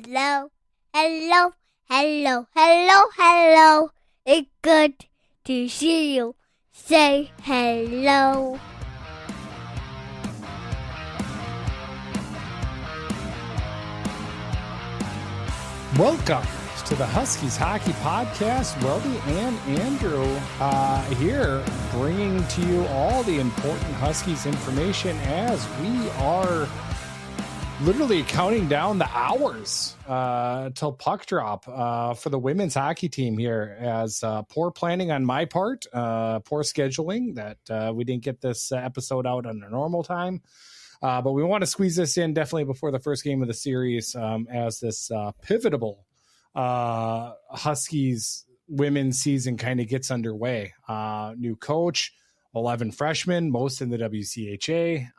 Hello, hello, hello, hello, hello. It's good to see you. Say hello. Welcome to the Huskies Hockey Podcast. Weldie and Andrew here, bringing to you all the important Huskies information as we are literally counting down the hours till puck drop for the women's hockey team here, as poor planning on my part, poor scheduling that we didn't get this episode out on a normal time. But we want to squeeze this in definitely before the first game of the series, as this pivotal Huskies women's season kind of gets underway. New coach, 11 freshmen, most in the WCHA,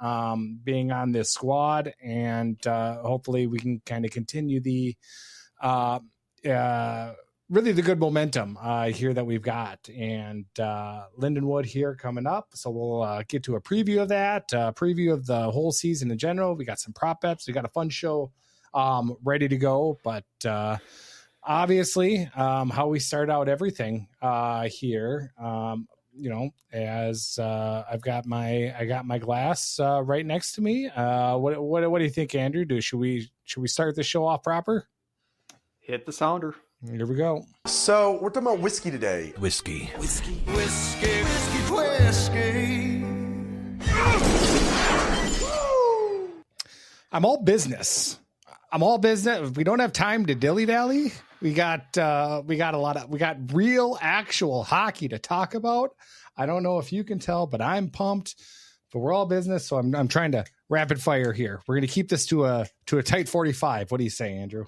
being on this squad, and hopefully we can kind of continue the really the good momentum here that we've got. And Lindenwood here coming up, so we'll get to a preview of that, preview of the whole season in general. We got some prop bets, we got a fun show ready to go, but obviously how we start out everything here, as I got my glass right next to me. What do you think, Andrew? Should we start the show off proper? Hit the sounder. Here we go. So we're talking about whiskey today. Whiskey. I'm all business. We don't have time to dilly-dally. We got real actual hockey to talk about. I don't know if you can tell, but I'm pumped. But we're all business, so I'm trying to rapid fire here. We're going to keep this to a tight 45. What do you say, Andrew?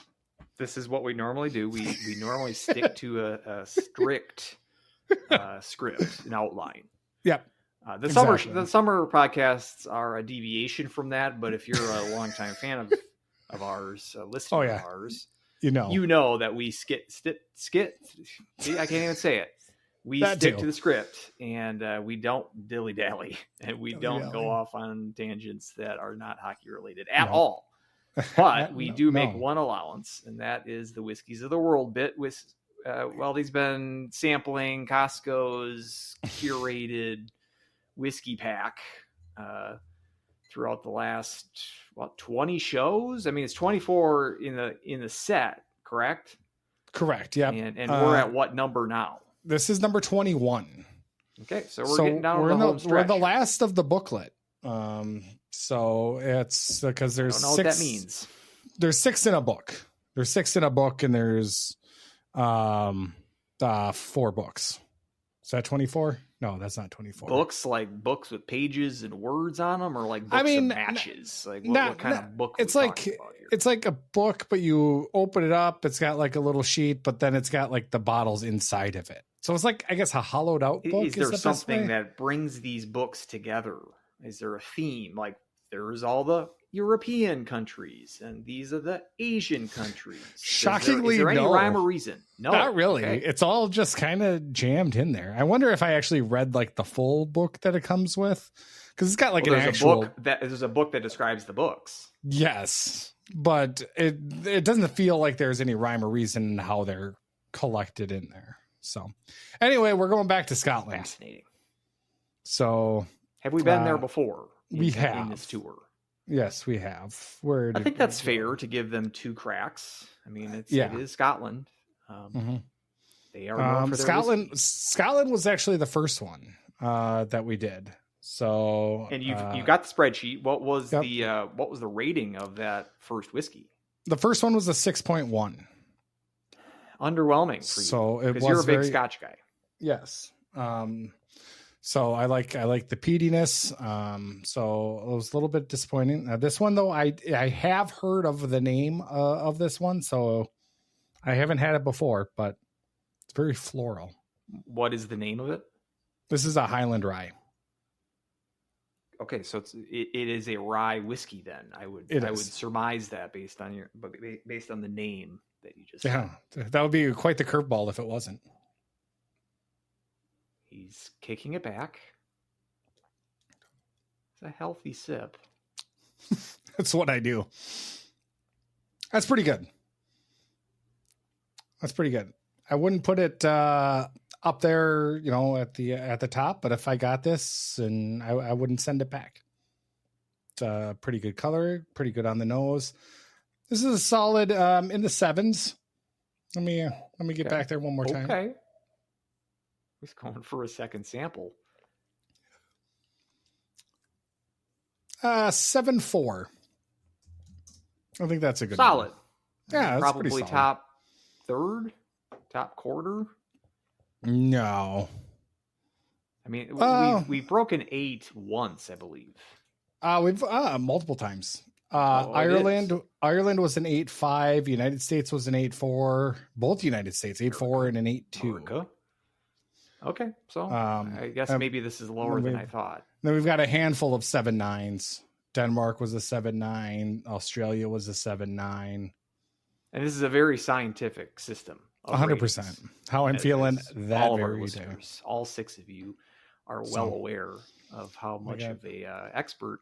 This is what we normally do. We normally stick to a strict script, an outline. Yep. The summer podcasts are a deviation from that. But if you're a longtime fan of ours, listening to ours, you know that we skit. See, I can't even say it. We stick to the script, and we don't dilly dally, and we don't go off on tangents that are not hockey related at all. But we do make one allowance, and that is the Whiskeys of the World bit. Weldie's been sampling Costco's curated whiskey pack throughout the last 20 shows. I mean, it's 24 in the set, correct? Correct. Yeah. And we're at what number now? This is number 21. Okay, so we're getting down to the home stretch. We're the last of the booklet. So it's because there's I don't know six. What that means. There's six in a book. And there's 4 books. Is that 24? No, that's not 24. Books, like books with pages and words on them, or like books of matches? Like what kind of book? It's like a book, but you open it up. It's got like a little sheet, but then it's got like the bottles inside of it. So it's like, I guess, a hollowed out book. Is there something that brings these books together? Is there a theme? Like there's all the European countries and these are the Asian countries. Shockingly, is there any rhyme or reason? No, not really. Okay. It's all just kind of jammed in there. I wonder if I actually read like the full book that it comes with, because it's got like an actual there's a book that describes the books. Yes, but it doesn't feel like there's any rhyme or reason in how they're collected in there. So anyway, we're going back to Scotland. Fascinating. So have we been there before? We have in this tour. Yes, we have. I think that's fair to give them 2 cracks. I mean, it is Scotland. They are known for their Scotland. whiskeys. Scotland was actually the first one that we did. So, and you got the spreadsheet. What was the rating of that first whiskey? The first one was a 6.1. Underwhelming for you. So because you're a big Scotch guy. Yes. So I like the peatiness. So it was a little bit disappointing. This one though, I have heard of the name of this one, so I haven't had it before, but it's very floral. What is the name of it? This is a Highland Rye. Okay, so it is a rye whiskey then. I would surmise that based on the name that you just said. That would be quite the curveball if it wasn't. He's kicking it back. It's a healthy sip. That's what I do. That's pretty good. That's pretty good. I wouldn't put it up there, at the top, but if I got this, and I wouldn't send it back. It's pretty good color, pretty good on the nose. This is a solid in the 7s. Let me get back there one more time. Okay. He's going for a second sample. 7.4. I think that's a good solid. One. Yeah, that's probably pretty solid. Top third, top quarter. No. I mean, we've broken 8 once, I believe. We've multiple times. Ireland was an 8.5. United States was an 8.4. Both United States 8.4 and an 8.2. Okay, so I guess maybe this is lower than I thought. Then we've got a handful of 7.9s. Denmark was a 7.9. Australia was a 7.9. And this is a very scientific system. 100%. How I'm feeling that all very of our listeners, day. All 6 of you are well aware of how much of a expert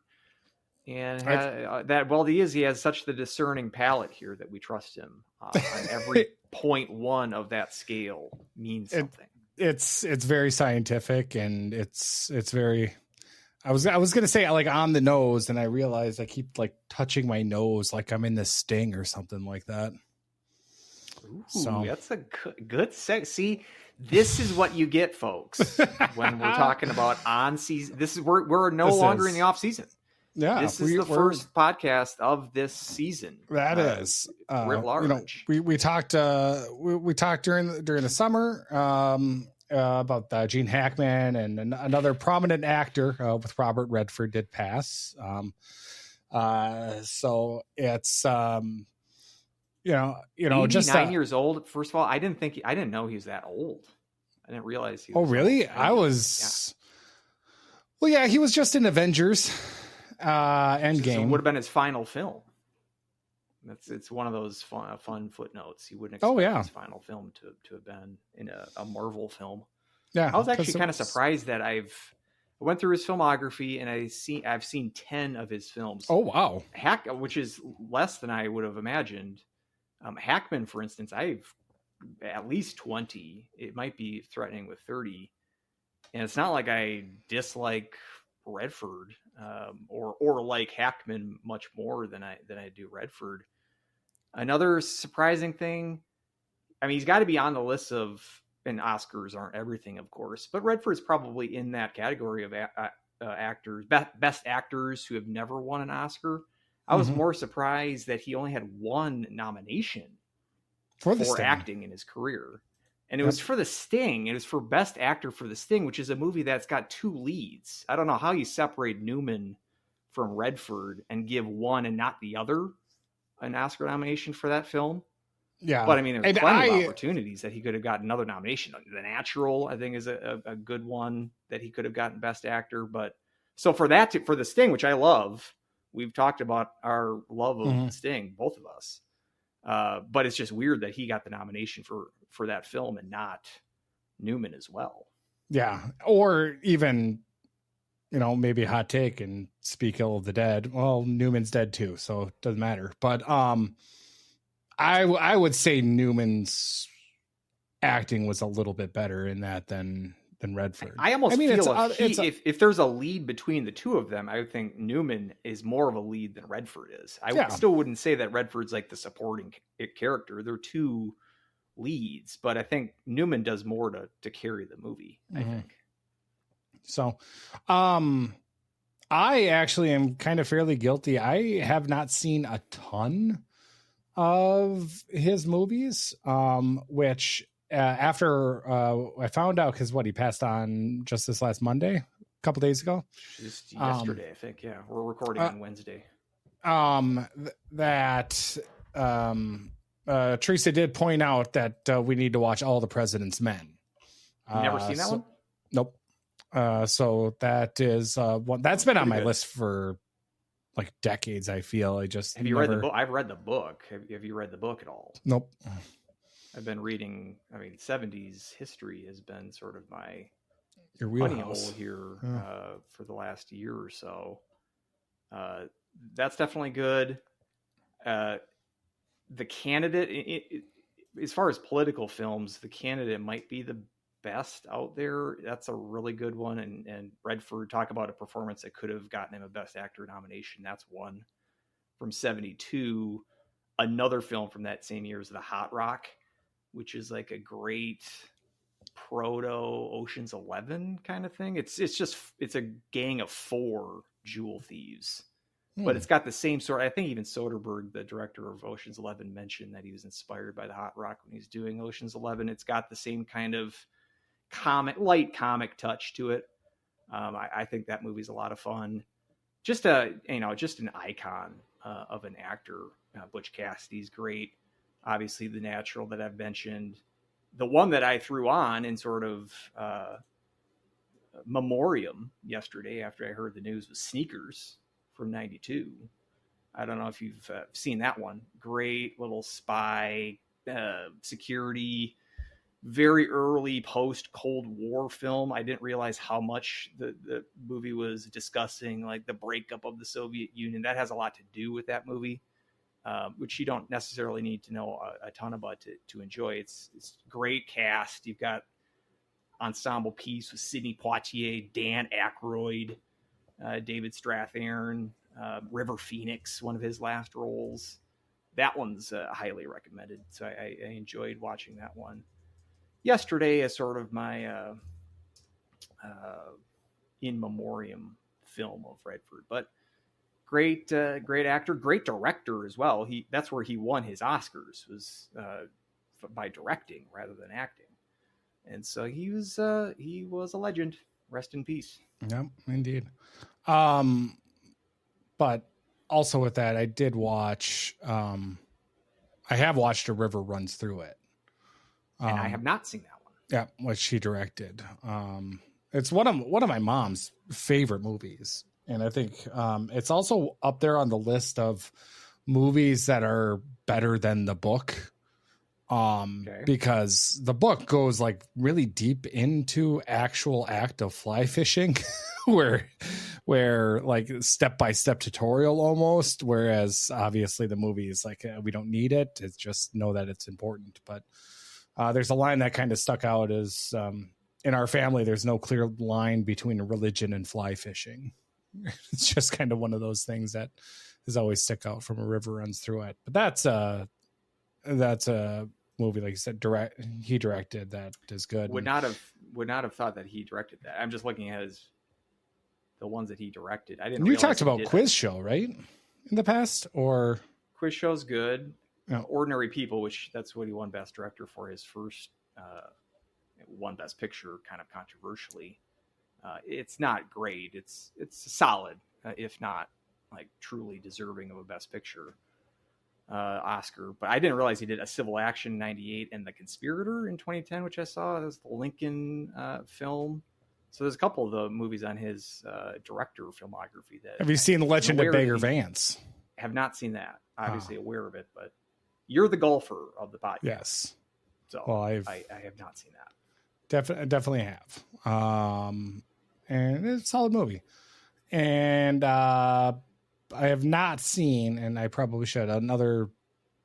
and that Weldie is. He has such the discerning palate here that we trust him on every 0.1 of that scale means something. It's very scientific, and it's very. I was gonna say like on the nose, and I realized I keep like touching my nose like I'm in the Sting or something like that. Ooh, so that's a good set. See, this is what you get, folks, when we're talking about on season. This is we're no longer in the off season. Yeah, this is the first podcast of this season. That is writ large. We talked we talked during the summer about Gene Hackman, and another prominent actor with Robert Redford did pass. So it's just 9 years old. First of all, I didn't know he was that old. I didn't realize he was. Oh, really? I was. Yeah. Well, yeah, he was just in Avengers. Endgame. So it would have been his final film. It's one of those fun footnotes. You wouldn't expect his final film to have been in a Marvel film. Yeah, I was actually kind of surprised that I went through his filmography and I've seen 10 of his films. Oh wow, which is less than I would have imagined. Hackman, for instance, I've at least 20. It might be threatening with 30. And it's not like I dislike Redford or like Hackman much more than I do Redford. Another surprising thing, I mean, he's got to be on the list of, and Oscars aren't everything, of course, but Redford's probably in that category of actors, best actors who have never won an Oscar. I was more surprised that he only had one nomination for acting in his career. And it was for The Sting. It was for Best Actor for The Sting, which is a movie that's got 2 leads. I don't know how you separate Newman from Redford and give one and not the other an Oscar nomination for that film. Yeah. But I mean, there's plenty of opportunities that he could have gotten another nomination. The Natural, I think, is a good one that he could have gotten Best Actor. But so for The Sting, which I love, we've talked about our love of The Sting, both of us. But it's just weird that he got the nomination for that film and not Newman as well. Yeah. Or even, maybe a hot take and speak ill of the dead. Well, Newman's dead too, so it doesn't matter. But I would say Newman's acting was a little bit better in that than Redford. I almost feel if there's a lead between the two of them, I would think Newman is more of a lead than Redford is. I still wouldn't say that Redford's like the supporting character. They're 2 leads, but I think Newman does more to carry the movie, I think. So, I actually am kind of fairly guilty. I have not seen a ton of his movies, which after I found out, because he passed on just this last Monday, a couple days ago. Just yesterday, I think. Yeah, we're recording on Wednesday. Teresa did point out that we need to watch All the President's Men. You never seen that one? Nope. So that is one that's been on my list for like decades. I feel have you read the book? I've read the book. Have you read the book at all? Nope. I've been reading. I mean, 70s history has been sort of my wheelhouse here for the last year or so. That's definitely good. The Candidate, as far as political films, The Candidate might be the best out there. That's a really good one. And Redford, talk about a performance that could have gotten him a Best Actor nomination. That's one. From 1972, another film from that same year is The Hot Rock, which is like a great proto Ocean's 11 kind of thing. It's a gang of 4 jewel thieves, but it's got the same sort. I think even Soderbergh, the director of Ocean's 11, mentioned that he was inspired by The Hot Rock when he's doing Ocean's 11. It's got the same kind of light comic touch to it. I think that movie's a lot of fun. Just an icon of an actor. Butch Cassidy's great. Obviously, The Natural that I've mentioned. The one that I threw on in sort of memoriam yesterday after I heard the news was Sneakers from 1992. I don't know if you've seen that one. Great little spy security, very early post-Cold War film. I didn't realize how much the movie was discussing, like the breakup of the Soviet Union. That has a lot to do with that movie, which you don't necessarily need to know a ton about to enjoy. It's great cast. You've got ensemble piece with Sidney Poitier, Dan Aykroyd, David Strathairn, River Phoenix, one of his last roles. That one's highly recommended. So I enjoyed watching that one. Yesterday is sort of my in memoriam film of Redford, but great actor, great director as well. That's where he won his Oscars, was by directing rather than acting, and so he was a legend. Rest in peace. Yep, indeed. But also with that, I did watch. I have watched A River Runs Through It. And I have not seen that one. Yeah, what she directed. It's one of my mom's favorite movies, and I think it's also up there on the list of movies that are better than the book. Because the book goes like really deep into actual act of fly fishing, where like step-by-step tutorial almost, whereas obviously the movie is like, we don't need it. It's just know that it's important. But there's a line that kind of stuck out as in our family, there's no clear line between religion and fly fishing. It's just kind of one of those things that has always stuck out from A River Runs Through It. But that's a movie, like you said, he directed, that is good. Would not have thought that he directed that. I'm just looking at the ones that he directed. I didn't. You talked about Quiz Show, right, in the past, or Quiz Show's good. Yeah. Ordinary People, which that's what he won Best Director for, his first won Best Picture, kind of controversially. It's not great. It's solid, if not like truly deserving of a Best Picture Oscar. But I didn't realize he did A Civil Action in 1998 and The Conspirator in 2010, which I saw. That was the Lincoln film. So there's a couple of the movies on his director filmography. That have you seen The Legend of Bagger Vance? Have not seen that. Obviously aware of it, but you're the golfer of the podcast. Yes. So I have not seen that. Definitely have. And it's a solid movie. And I have not seen, and I probably should, another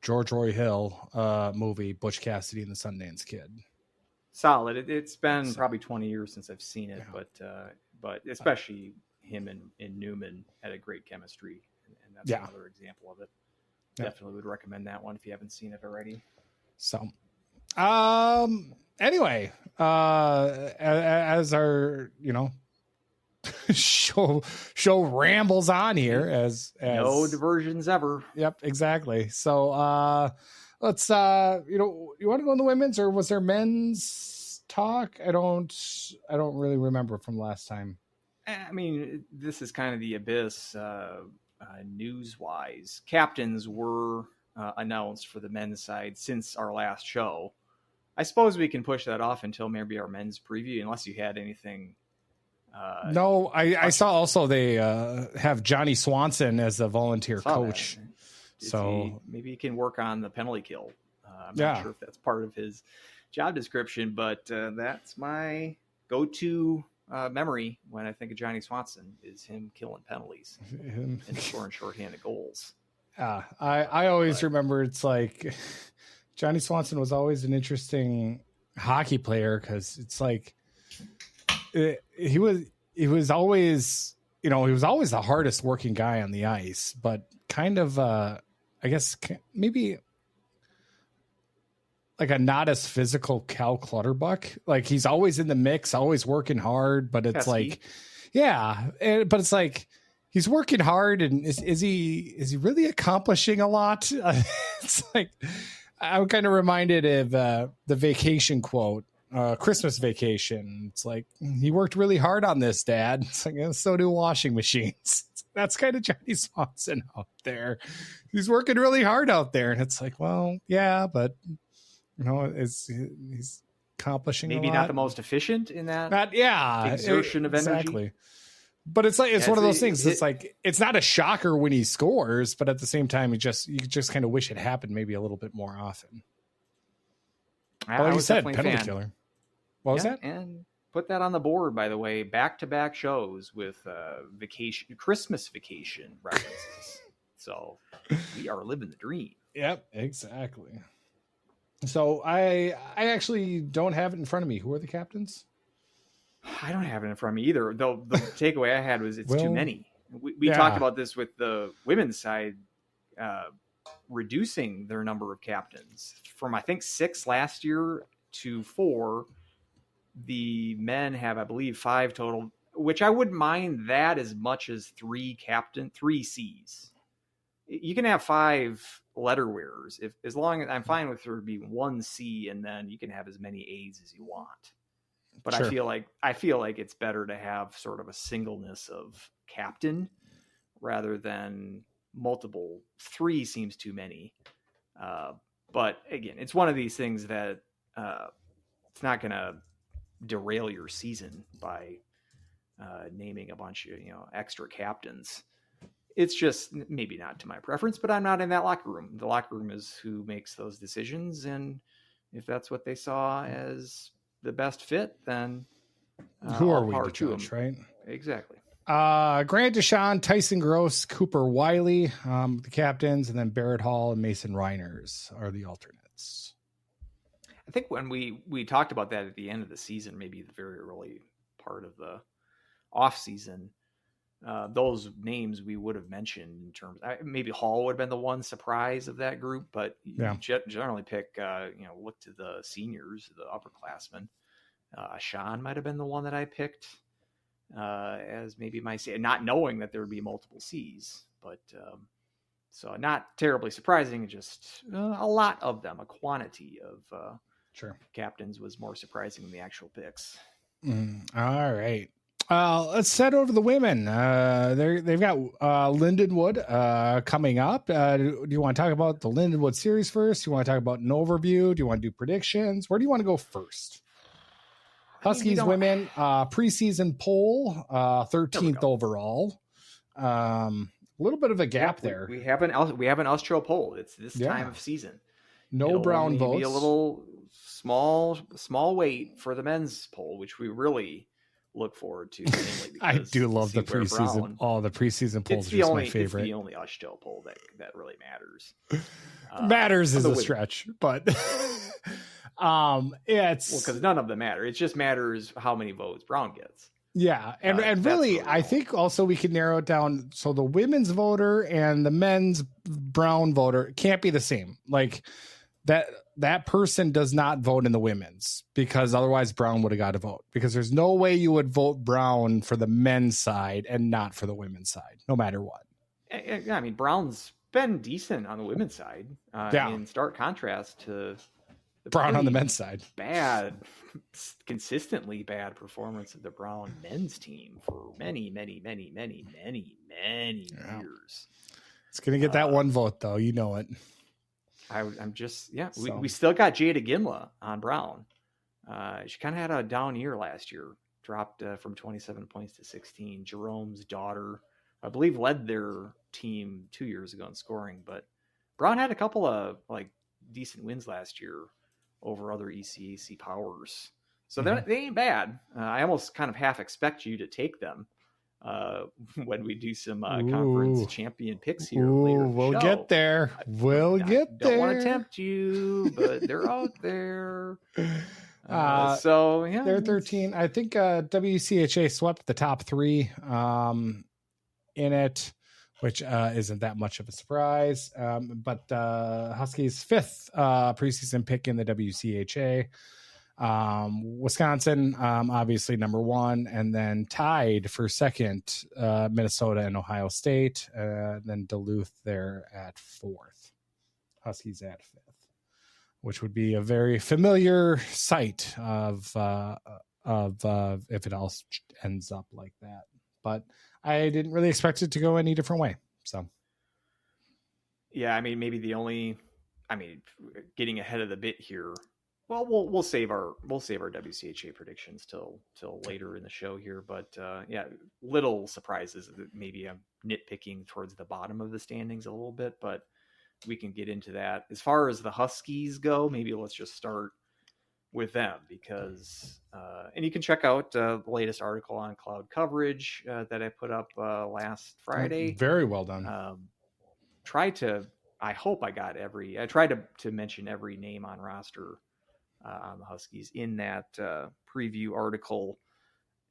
George Roy Hill movie, Butch Cassidy and the Sundance Kid. Solid. It's been probably 20 years since I've seen it, but especially him and Newman had a great chemistry, and that's another example of it. Definitely would recommend that one if you haven't seen it already. So, anyway, as our show rambles on here, as no diversions ever. Yep, exactly. So let's you want to go in the women's, or was there men's talk? I don't really remember from last time. I mean, this is kind of the abyss news wise. Captains were announced for the men's side since our last show. I suppose we can push that off until maybe our men's preview, unless you had anything. No, I saw also they have Johnny Swanson as a volunteer coach. So maybe he can work on the penalty kill. I'm not sure if that's part of his job description, but that's my go-to memory when I think of Johnny Swanson, is him killing penalties and scoring shorthanded goals. I always remember, it's like Johnny Swanson was always an interesting hockey player because it's like he was always, he was always the hardest working guy on the ice, but kind of, I guess maybe like a not as physical Cal Clutterbuck. Like he's always in the mix, always working hard, but it's like, but it's like he's working hard, and is he really accomplishing a lot? It's like I'm kind of reminded of the Vacation quote, Christmas Vacation. It's like, he worked really hard on this, Dad. It's like, so do washing machines. That's kind of Johnny Swanson out there. He's working really hard out there, and it's like, well, yeah, but he's accomplishing maybe a lot. Not the most efficient in that exertion of energy. Exactly. But it's like, it's one of those things. It's like, it's not a shocker when he scores, but at the same time, you just kind of wish it happened maybe a little bit more often. Like you said, penalty killer. What was that? And put that on the board, by the way, back-to-back shows with Christmas Vacation references. So we are living the dream. Yep, exactly. So I actually don't have it in front of me. Who are the captains? I don't have it in front of me either. Though the takeaway I had was it's too many. We talked about this with the women's side, reducing their number of captains from, I think, 6 last year to 4. The men have, I believe, 5 total, which I wouldn't mind that as much as 3 Cs. You can have 5 letter wearers as long as I'm fine with there being 1 C, and then you can have as many A's as you want. But sure. I feel like it's better to have sort of a singleness of captain rather than multiple. 3 seems too many. But again, it's one of these things that it's not going to derail your season by naming a bunch of extra captains. It's just maybe not to my preference, but I'm not in that locker room. The locker room is who makes those decisions, and if that's what they saw as the best fit, then who are we to judge, right? Exactly. Grant Deshawn, Tyson Gross, Cooper Wiley, the captains, and then Barrett Hall and Mason Reiners are the alternates. I think when we talked about that at the end of the season, maybe the very early part of the off season, those names we would have mentioned in terms, maybe Hall would have been the one surprise of that group, but you generally pick, look to the seniors, the upperclassmen. Sean might have been the one that I picked as maybe my C, not knowing that there would be multiple C's, but so not terribly surprising. Just a lot of them, a quantity of captains was more surprising than the actual picks. All right. Let's head over to the women. They've got Lindenwood coming up. Do you want to talk about the Lindenwood series first? Do you want to talk about an overview? Do you want to do predictions? Where do you want to go first? Huskies women preseason poll, 13th overall. A little bit of a gap there. We have an Austro poll. It's this time of season. No brown votes. Be a little small weight for the men's poll, which we really look forward to. I do love the preseason. The preseason polls are my favorite. It's the only Austro poll that really matters. Matters is a stretch, but it's because none of them matter. It just matters how many votes Brown gets. Yeah, and really, I think also we can narrow it down. So the women's voter and the men's Brown voter can't be the same. Like that person does not vote in the women's, because otherwise Brown would have got a vote, because there's no way you would vote Brown for the men's side and not for the women's side, no matter what. I mean, Brown's been decent on the women's side, in stark contrast to the Brown on the men's side. Consistently bad performance of the Brown men's team for many years. It's going to get that one vote, though. You know it. I'm just, we still got Jada Ginla on Brown. She kind of had a down year last year, dropped from 27 points to 16. Jerome's daughter, I believe, led their team 2 years ago in scoring, but Brown had a couple of decent wins last year over other ECAC powers. So they ain't bad. I almost kind of half expect you to take them when we do some conference champion picks here later. We'll get there. Don't want to tempt you, but they're out there. So yeah, they're 13. I think WCHA swept the top 3 in it, which isn't that much of a surprise. But Huskies 5th preseason pick in the WCHA. Wisconsin, obviously number 1, and then tied for 2nd, Minnesota and Ohio State, then Duluth there at 4th. Huskies at 5th, which would be a very familiar sight of if it all ends up like that. But I didn't really expect it to go any different way. So, yeah, I mean, maybe getting ahead of the bit here. Well, we'll save our WCHA predictions till later in the show here. But yeah, little surprises that maybe I'm nitpicking towards the bottom of the standings a little bit, but we can get into that. As far as the Huskies go, maybe let's just start with them because, and you can check out the latest article on Cloud Coverage that I put up last Friday. Very well done. I hope I tried to mention every name on roster on the Huskies in that preview article.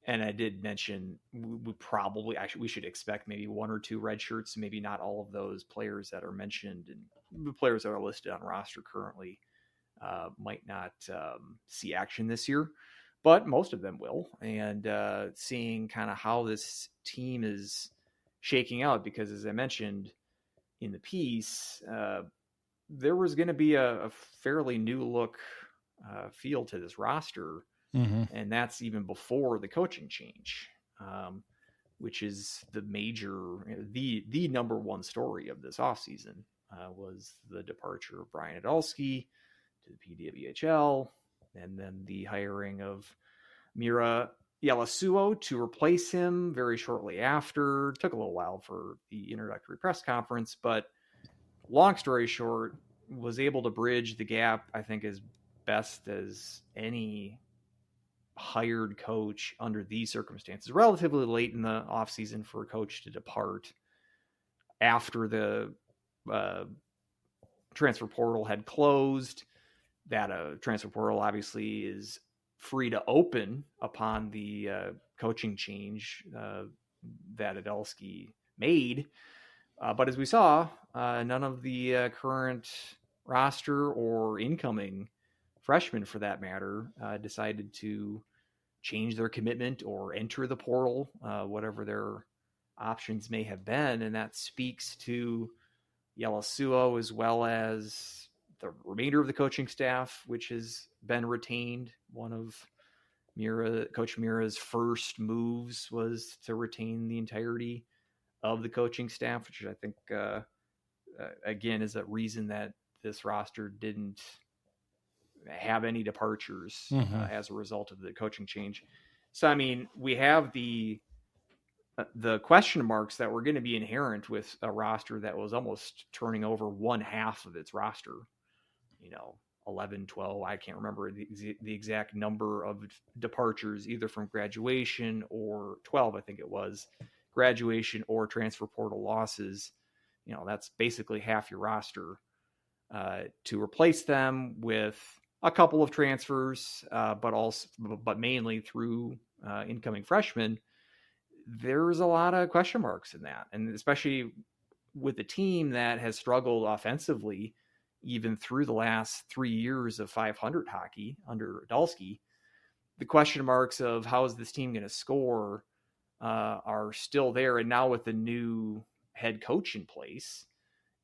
And I did mention we should expect maybe 1 or 2 red shirts, maybe not all of those players that are mentioned and the players that are listed on roster currently might not see action this year, but most of them will. And seeing kind of how this team is shaking out, because as I mentioned in the piece, there was going to be a fairly new look feel to this roster. Mm-hmm. And that's even before the coaching change, which is the number one story of this offseason was the departure of Brian Adolski to the PWHL, and then the hiring of Mira Yalasuo to replace him very shortly after. It took a little while for the introductory press conference, but long story short, was able to bridge the gap, I think, as best as any hired coach under these circumstances. Relatively late in the offseason for a coach to depart after the transfer portal had closed. That transfer portal obviously is free to open upon the coaching change that Adolski made. But as we saw, none of the current roster or incoming freshmen, for that matter, decided to change their commitment or enter the portal, whatever their options may have been. And that speaks to Yalasuo as well as the remainder of the coaching staff, which has been retained. One of Coach Mira's first moves was to retain the entirety of the coaching staff, which I think, again, is a reason that this roster didn't have any departures as a result of the coaching change. So, I mean, we have the question marks that were going to be inherent with a roster that was almost turning over one half of its roster, 11, 12. I can't remember the exact number of departures, either from graduation or 12, I think it was, graduation or transfer portal losses. That's basically half your roster. To replace them with a couple of transfers, but mainly through incoming freshmen, there's a lot of question marks in that. And especially with a team that has struggled offensively, even through the last 3 years of 500 hockey under Adolski, the question marks of how is this team going to score are still there. And now with the new head coach in place,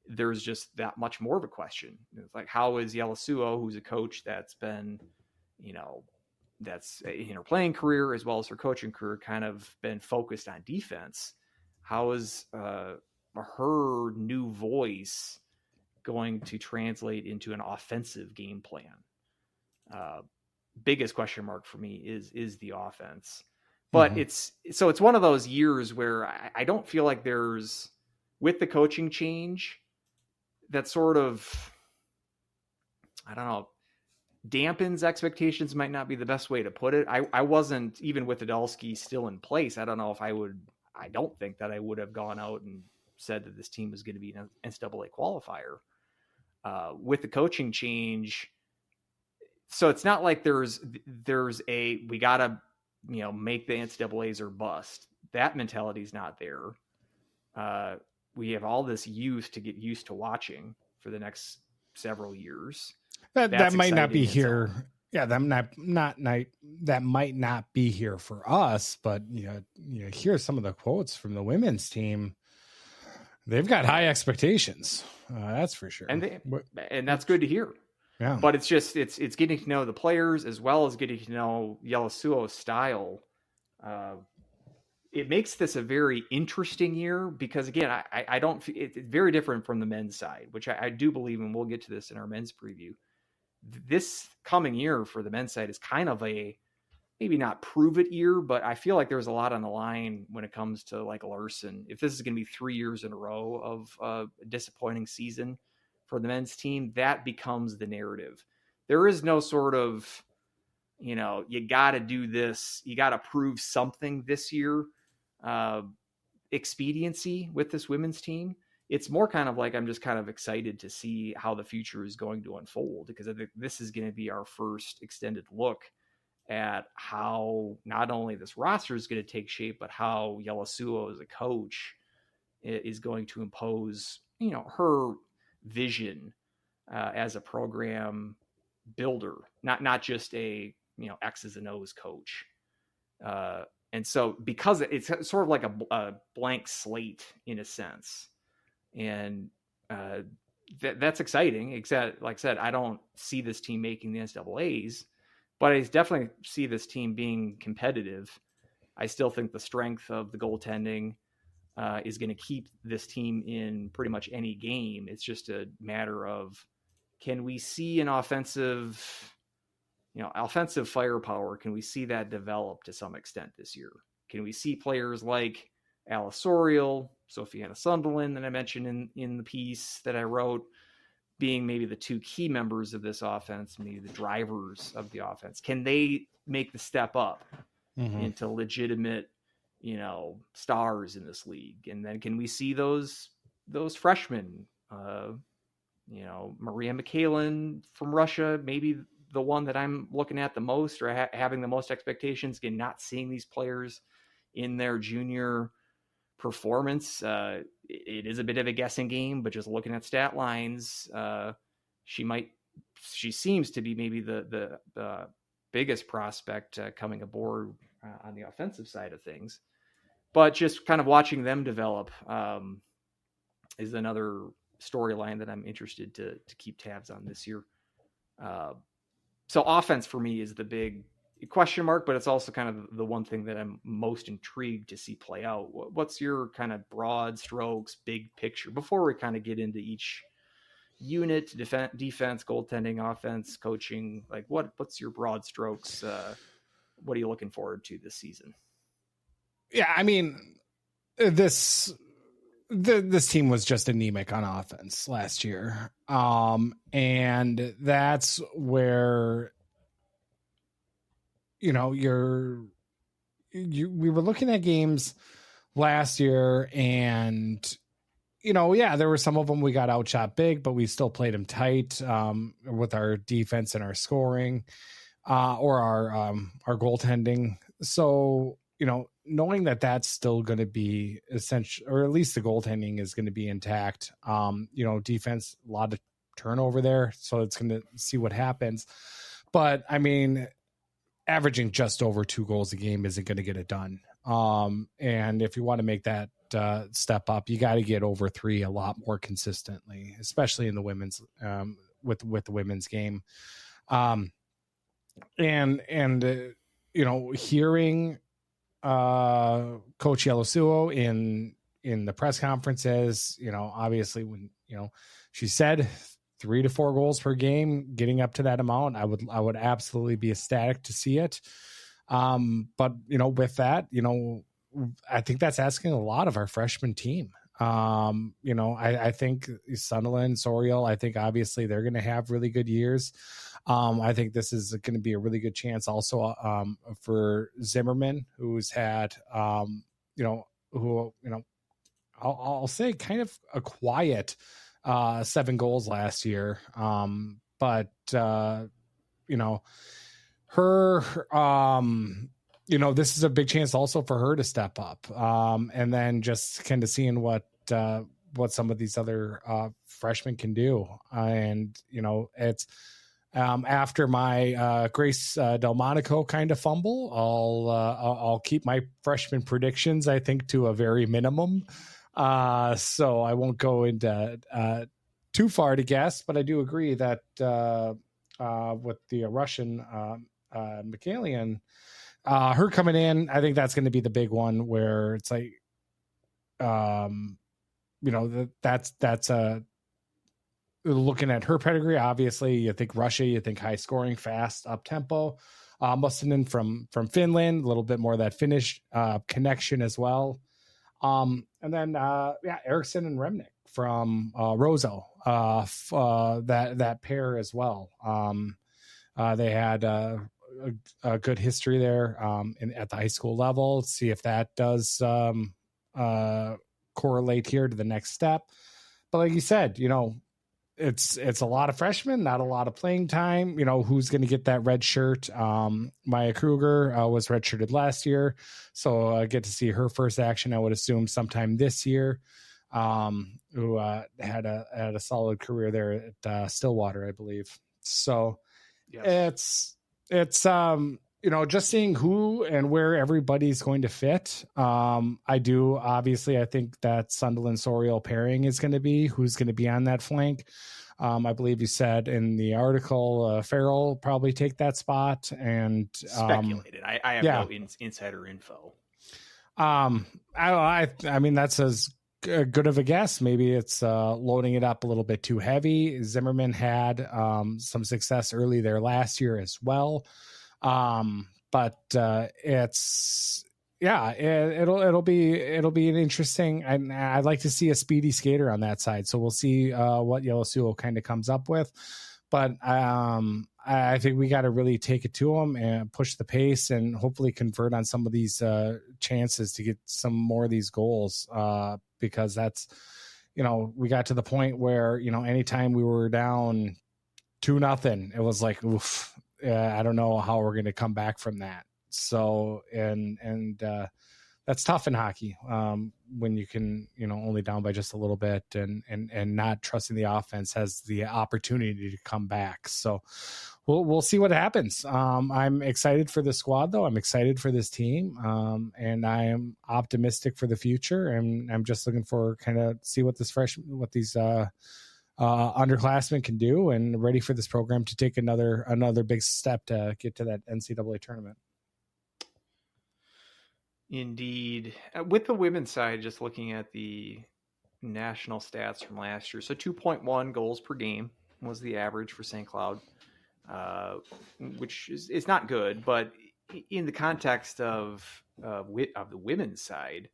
there's just that much more of a question. It's like, how is Yalasuo, who's a coach that's been, that's in her playing career as well as her coaching career, kind of been focused on defense. How is her new voice going to translate into an offensive game plan? Biggest question mark for me is the offense. But it's one of those years where I don't feel like there's, with the coaching change, that sort of, I don't know, dampens expectations might not be the best way to put it. I wasn't, even with Adolski still in place, I don't know if I would I don't think that I would have gone out and said that this team was going to be an NCAA qualifier. With the coaching change, so it's not like we got to, make the NCAAs or bust. That mentality is not there. We have all this youth to get used to watching for the next several years. That might not be here. Yeah, that might not be here for us, but you hear some of the quotes from the women's team. They've got high expectations. That's for sure. And that's good to hear. Yeah. But it's just, it's getting to know the players as well as getting to know Yellowsuo's style. It makes this a very interesting year because, again, I don't, it's very different from the men's side, which I do believe, and we'll get to this in our men's preview. This coming year for the men's side is kind of a, maybe not prove it year, but I feel like there's a lot on the line when it comes to like Larson. If this is going to be 3 years in a row of a disappointing season for the men's team, that becomes the narrative. There is no sort of, you got to do this, you got to prove something this year. Expediency with this women's team. It's more kind of like, I'm just kind of excited to see how the future is going to unfold, because I think this is going to be our first extended look at how not only this roster is going to take shape, but how Yellowsuo as a coach is going to impose, her vision as a program builder, not just a, X's and O's coach. And so because it's sort of like a blank slate in a sense, and that's exciting, except like I said, I don't see this team making the NCAAs, but I definitely see this team being competitive. I still think the strength of the goaltending is going to keep this team in pretty much any game. It's just a matter of, can we see an offensive firepower? Can we see that develop to some extent this year? Can we see players like Alice Oriel, Sophiana Sunderland that I mentioned in the piece that I wrote, being maybe the two key members of this offense, maybe the drivers of the offense? Can they make the step up into legitimate, stars in this league? And then can we see those freshmen, Maria Mikhailin from Russia, maybe the one that I'm looking at the most, or having the most expectations, again, not seeing these players in their junior performance. It is a bit of a guessing game, but just looking at stat lines, she seems to be maybe the biggest prospect coming aboard on the offensive side of things. But just kind of watching them develop is another storyline that I'm interested to keep tabs on this year. So offense for me is the big question mark, but it's also kind of the one thing that I'm most intrigued to see play out. What's your kind of broad strokes, big picture, before we kind of get into each unit, defense, goaltending, offense, coaching? Like what's your broad strokes? What are you looking forward to this season? Yeah, I mean, this team was just anemic on offense last year. And that's where, we were looking at games last year, and, there were some of them we got outshot big, but we still played them tight, with our defense and our scoring, or our goaltending. So, knowing that that's still going to be essential, or at least the goaltending is going to be intact. Defense, a lot of turnover there, so it's going to see what happens. But I mean, averaging just over 2 goals a game isn't going to get it done. And if you want to make that step up, you got to get over 3 a lot more consistently, especially in the women's, with the women's game. Hearing Coach Yellowsuo in the press conferences, obviously when, she said 3 to 4 goals per game, getting up to that amount, I would absolutely be ecstatic to see it. But with that, I think that's asking a lot of our freshman team. I think Sunderland, Soriel, I think obviously they're going to have really good years. I think this is going to be a really good chance also for Zimmerman, who's had, who, I'll say kind of a quiet 7 goals last year. But her, this is a big chance also for her to step up. And then just kind of seeing what some of these other freshmen can do. And, it's after my Grace Delmonico kind of fumble, I'll keep my freshman predictions, I think, to a very minimum. So I won't go into too far to guess, but I do agree that with the Russian Mikhailian, her coming in, I think that's going to be the big one where it's like, that's a looking at her pedigree. Obviously, you think Russia, you think high scoring, fast, up tempo. Mustonen from Finland, a little bit more of that Finnish connection as well. And then Eriksson and Remnick from Roseau, that pair as well. They had a good history there at the high school level. See if that does correlate here to the next step. But like you said, it's a lot of freshmen, not a lot of playing time. Who's going to get that red shirt? Maya Kruger was redshirted last year, so I get to see her first action, I would assume sometime this year. Who had a solid career there at Stillwater, I believe. So yes. It's just seeing who and where everybody's going to fit. I think that Sunderland Soriol pairing is going to be who's going to be on that flank. I believe you said in the article, Farrell probably take that spot, and speculated. I have no insider info. I mean, that's as good of a guess. Maybe it's loading it up a little bit too heavy. Zimmerman had some success early there last year as well. But it'll be an interesting, and I'd like to see a speedy skater on that side. So we'll see what Yellow Suo kind of comes up with. But I think we got to really take it to them and push the pace and hopefully convert on some of these chances to get some more of these goals. Because that's, we got to the point where, anytime we were down 2-0, it was like, oof. I don't know how we're going to come back from that. So, and that's tough in hockey when you can, only down by just a little bit and not trusting the offense has the opportunity to come back. So we'll see what happens. I'm excited for the squad though. I'm excited for this team. And I am optimistic for the future. And I'm just looking for kind of see what these underclassmen can do, and ready for this program to take another big step to get to that NCAA tournament. Indeed. With the women's side, just looking at the national stats from last year. So 2.1 goals per game was the average for St. Cloud, which is not good, but in the context of the women's side,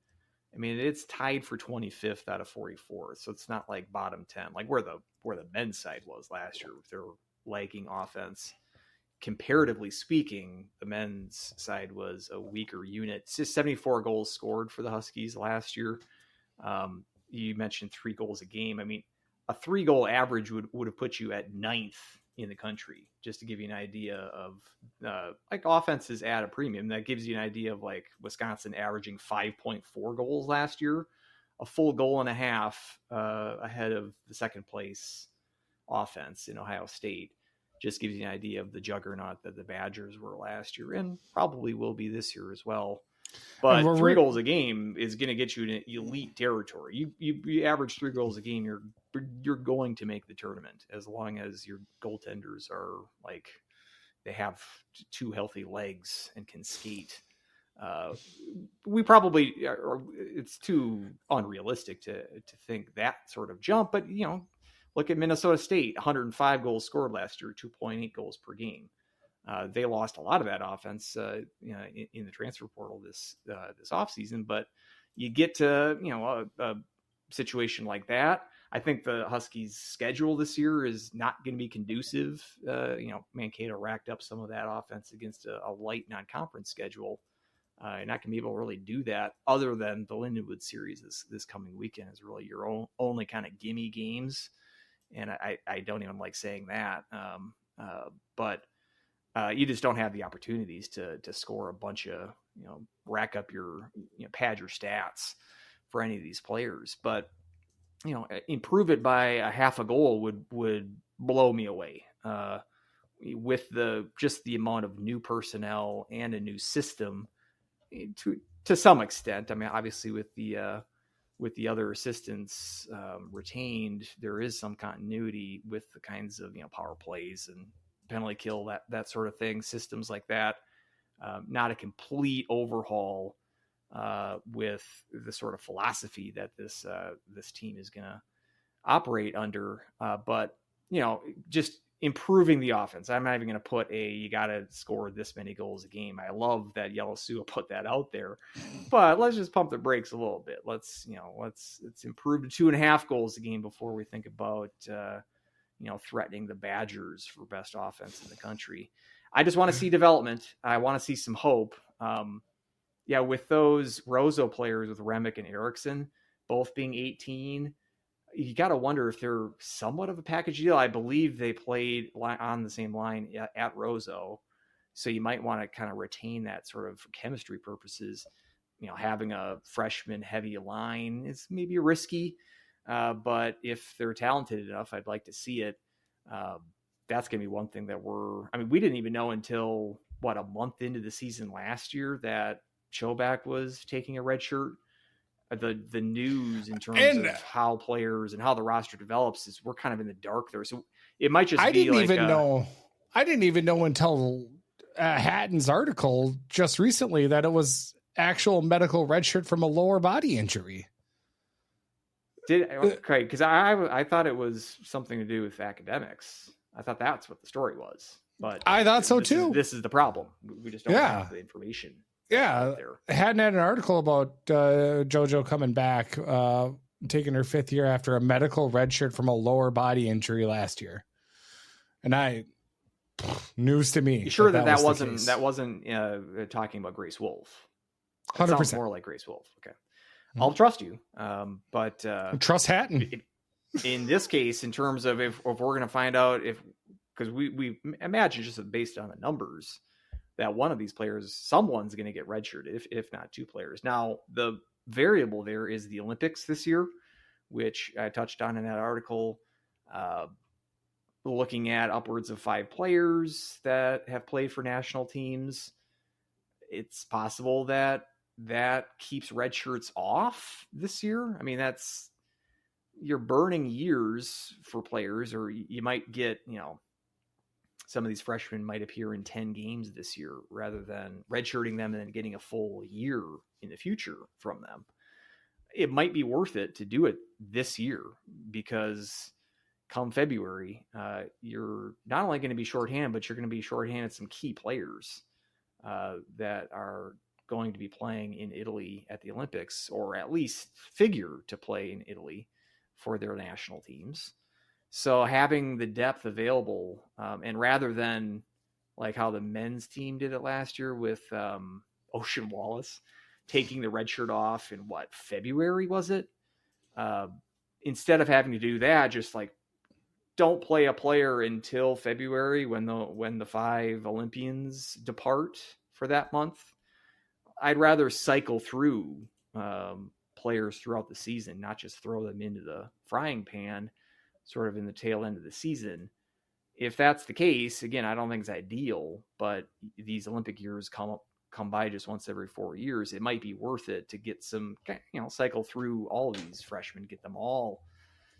I mean, it's tied for 25th out of 44. So it's not like bottom 10, like where the men's side was last year with their lagging offense. Comparatively speaking, the men's side was a weaker unit. It's just 74 goals scored for the Huskies last year. You mentioned 3 goals a game. I mean, a 3-goal average would have put you at 9th in the country, just to give you an idea of like offenses at a premium. That gives you an idea of like Wisconsin averaging 5.4 goals last year, a full goal and a half ahead of the second place offense in Ohio State. Just gives you an idea of the juggernaut that the Badgers were last year and probably will be this year as well. But 3 goals a game is going to get you in elite territory. You average 3 goals a game, you're going to make the tournament as long as your goaltenders are like they have 2 healthy legs and can skate. We probably it's too unrealistic to think that sort of jump, but look at Minnesota State, 105 goals scored last year, 2.8 goals per game. They lost a lot of that offense, in the transfer portal this offseason. But you get to a situation like that. I think the Huskies' schedule this year is not going to be conducive. Mankato racked up some of that offense against a light non-conference schedule. You're not going to be able to really do that other than the Lindenwood series this coming weekend is really your only kind of gimme games. And I don't even like saying that. But you just don't have the opportunities to score a bunch of, rack up pad your stats for any of these players. But, improve it by a half a goal would blow me away. With just the amount of new personnel and a new system to some extent. I mean, obviously with the other assistants retained, there is some continuity with the kinds of, power plays and penalty kill, that sort of thing, systems like that. Not a complete overhaul with the sort of philosophy that this team is going to operate under. But, just improving the offense. I'm not even going to put you got to score this many goals a game. I love that Yellow Sue put that out there, but let's just pump the brakes a little bit. Let's improve to 2.5 goals a game before we think about, threatening the Badgers for best offense in the country. I just want to see development. I want to see some hope. With those Roseau players with Remick and Erickson, both being 18, you got to wonder if they're somewhat of a package deal. I believe they played on the same line at Roseau. So you might want to kind of retain that sort of for chemistry purposes. Having a freshman heavy line is maybe risky, but if they're talented enough, I'd like to see it. That's going to be one thing that we didn't even know until a month into the season last year that Choback was taking a red shirt. The news in terms of how players and how the roster develops is we're kind of in the dark there. So it might just I didn't even know until Hatton's article just recently that it was actual medical redshirt from a lower body injury. Okay, because I thought it was something to do with academics. I thought that's what the story was, but I thought so too. This is the problem. We just don't have the information. Yeah, hadn't had an article about JoJo coming back, taking her 5th year after a medical redshirt from a lower body injury last year, and news to me. You sure that wasn't talking about Grace Wolf? 100% more like Grace Wolf. Okay, I'll trust you, but trust Hatton in this case. In terms of if we're going to find out because we imagine just based on the numbers, that one of these players, someone's going to get redshirted, if not 2 players. Now, the variable there is the Olympics this year, which I touched on in that article, looking at upwards of 5 players that have played for national teams. It's possible that keeps red shirts off this year. I mean, you're burning years for players, or you might get, some of these freshmen might appear in 10 games this year rather than redshirting them and then getting a full year in the future from them. It might be worth it to do it this year because come February, you're not only going to be shorthanded, but you're going to be shorthanded some key players that are going to be playing in Italy at the Olympics, or at least figure to play in Italy for their national teams. So having the depth available, and rather than like how the men's team did it last year with Ocean Wallace taking the red shirt off in February was it? Instead of having to do that, just like don't play a player until February when the 5 Olympians depart for that month. I'd rather cycle through players throughout the season, not just throw them into the frying pan sort of in the tail end of the season. If that's the case, again, I don't think it's ideal, but these Olympic years come by just once every 4 years. It might be worth it to get some, cycle through all of these freshmen, get them all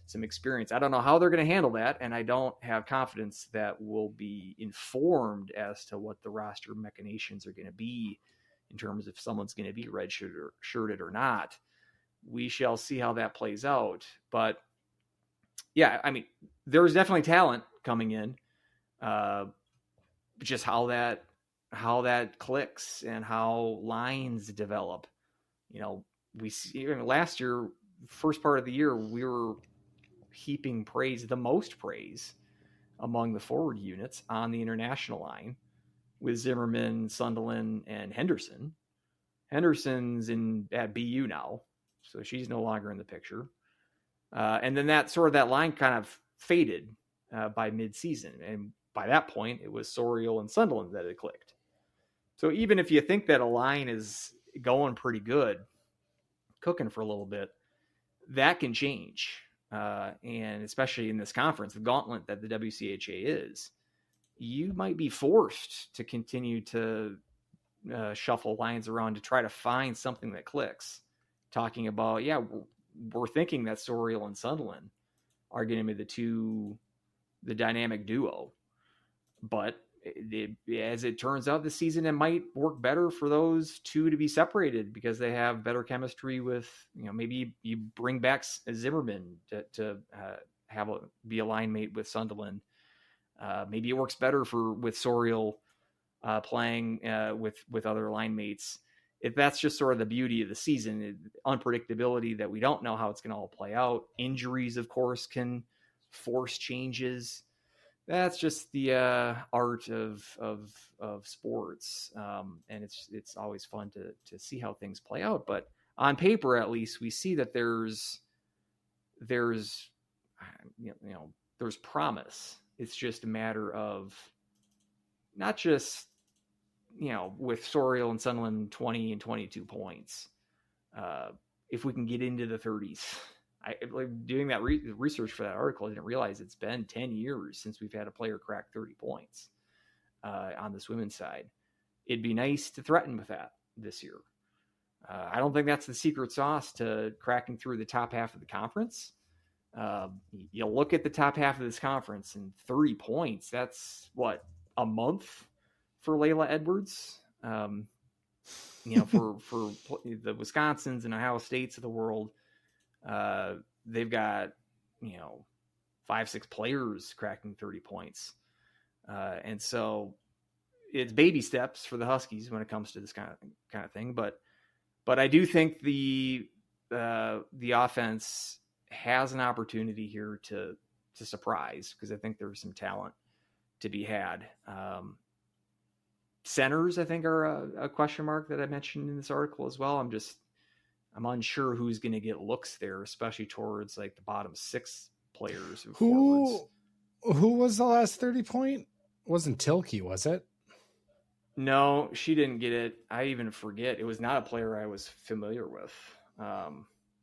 some experience. I don't know how they're going to handle that, and I don't have confidence that we'll be informed as to what the roster machinations are going to be in terms of if someone's going to be redshirted or not. We shall see how that plays out. But yeah, I mean, there's definitely talent coming in. Just how that clicks and how lines develop. We see last year, first part of the year, we were heaping the most praise among the forward units on the international line with Zimmerman, Sunderland, and Henderson. Henderson's at BU now, so she's no longer in the picture. And then that line kind of faded by mid-season. And by that point, it was Sorial and Sunderland that had clicked. So even if you think that a line is going pretty good, cooking for a little bit, that can change. And especially in this conference, the gauntlet that the WCHA is, you might be forced to continue to shuffle lines around to try to find something that clicks. Talking about, we're thinking that Sorial and Sunderland are going to be the dynamic duo. But as it turns out this season, it might work better for those two to be separated because they have better chemistry with, maybe you bring back Zimmerman to be a line mate with Sunderland. Maybe it works better with Sorial playing with other line mates. If that's just sort of the beauty of the season, unpredictability that we don't know how it's going to all play out. Injuries, of course, can force changes. That's just the art of sports, and it's always fun to see how things play out. But on paper, at least, we see that there's promise. It's just a matter of not just with Sorial and Sunderland 20 and 22 points. If we can get into the 30s. Doing that research for that article, I didn't realize it's been 10 years since we've had a player crack 30 points on this women's side. It'd be nice to threaten with that this year. I don't think that's the secret sauce to cracking through the top half of the conference. You look at the top half of this conference and 30 points, that's a month for Layla Edwards. For the Wisconsins and Ohio States of the world, they've got 5-6 players cracking 30 points, and so it's baby steps for the Huskies when it comes to this kind of thing. But I do think the offense has an opportunity here to surprise, because I think there's some talent to be had. Centers, I think, are a question mark that I mentioned in this article as well. I'm unsure who's going to get looks there, especially towards the bottom 6 players. Who was the last 30 point? Wasn't Tilke, was it? No, she didn't get it. I even forget. It was not a player I was familiar with.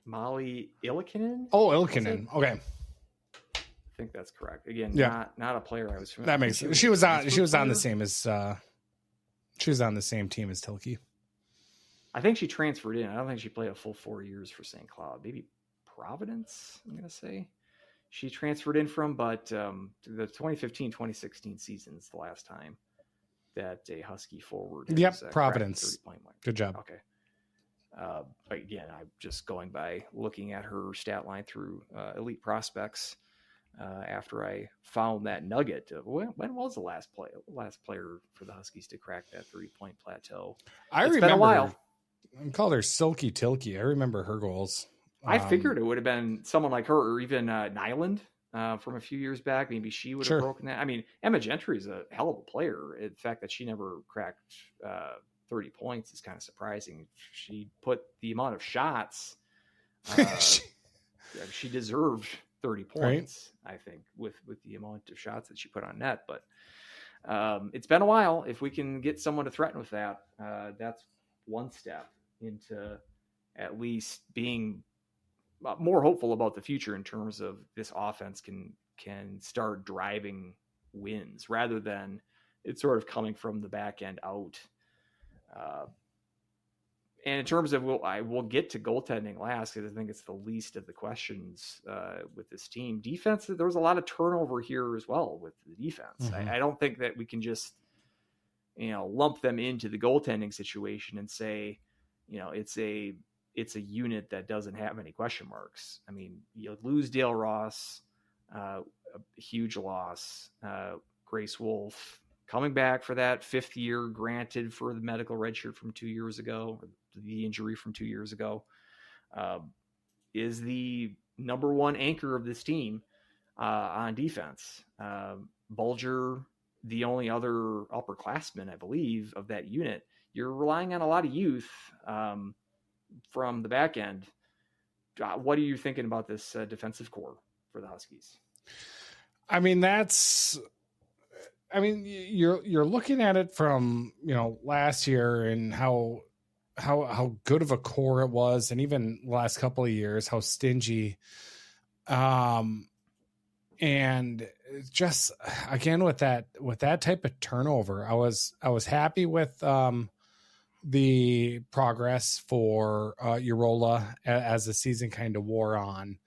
Molly Ilkinen? Oh, Ilkinen. Okay. I think that's correct. Again, not a player I was familiar with. That makes sense. She was on the same as she was on the same team as Tilke. I think she transferred in. I don't think she played a full 4 years for St. Cloud. Maybe Providence, I'm going to say. She transferred in from, but the 2015-2016 season is the last time that a Husky forward. Providence. Good job. Okay. But again, I'm just going by looking at her stat line through Elite Prospects after I found that nugget of when was the last player for the Huskies to crack that 30-point plateau. It's been a while. I called her Silky Tilke. I remember her goals. I figured it would have been someone like her, or even Nyland from a few years back. Maybe she would have broken that. I mean, Emma Gentry is a hell of a player. The fact that she never cracked 30 points is kind of surprising. She put the amount of shots. She deserved 30 points, right? I think, with the amount of shots that she put on net. But it's been a while. If we can get someone to threaten with that, that's one step into at least being more hopeful about the future in terms of this offense can start driving wins rather than it's sort of coming from the back end out. And in terms of, we'll get to goaltending last, because I think it's the least of the questions with this team. Defense, there was a lot of turnover here as well with the defense. Mm-hmm. I don't think that we can just, lump them into the goaltending situation and say, it's a unit that doesn't have any question marks. I mean, you lose Dale Ross, a huge loss. Grace Wolf coming back for that 5th year, granted for the medical redshirt from 2 years ago, the injury from 2 years ago, is the number one anchor of this team on defense. Bulger the only other upperclassman, I believe, of that unit. You're relying on a lot of youth from the back end. What are you thinking about this defensive core for the Huskies? I mean, you're looking at it from, last year and how good of a core it was, and even the last couple of years, how stingy. And just again with that type of turnover, I was happy with the progress for Urola as the season kind of wore on.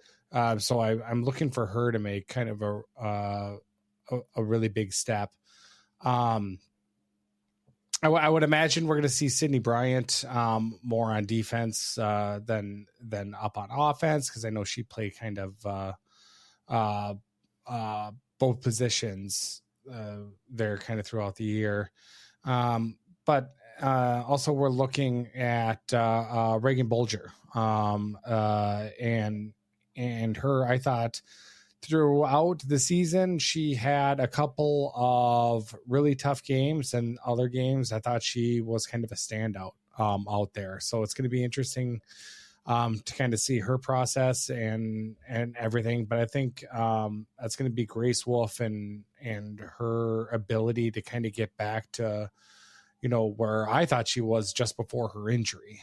So I'm looking for her to make kind of a really big step. I would imagine we're going to see Sydney Bryant more on defense than up on offense, because I know she played kind of both positions there kind of throughout the year. But also we're looking at Reagan Bolger, and her, I thought throughout the season, she had a couple of really tough games, and other games I thought she was kind of a standout out there. So it's going to be interesting to kind of see her process and everything. But I think that's going to be Grace Wolf and her ability to kind of get back to, where I thought she was just before her injury,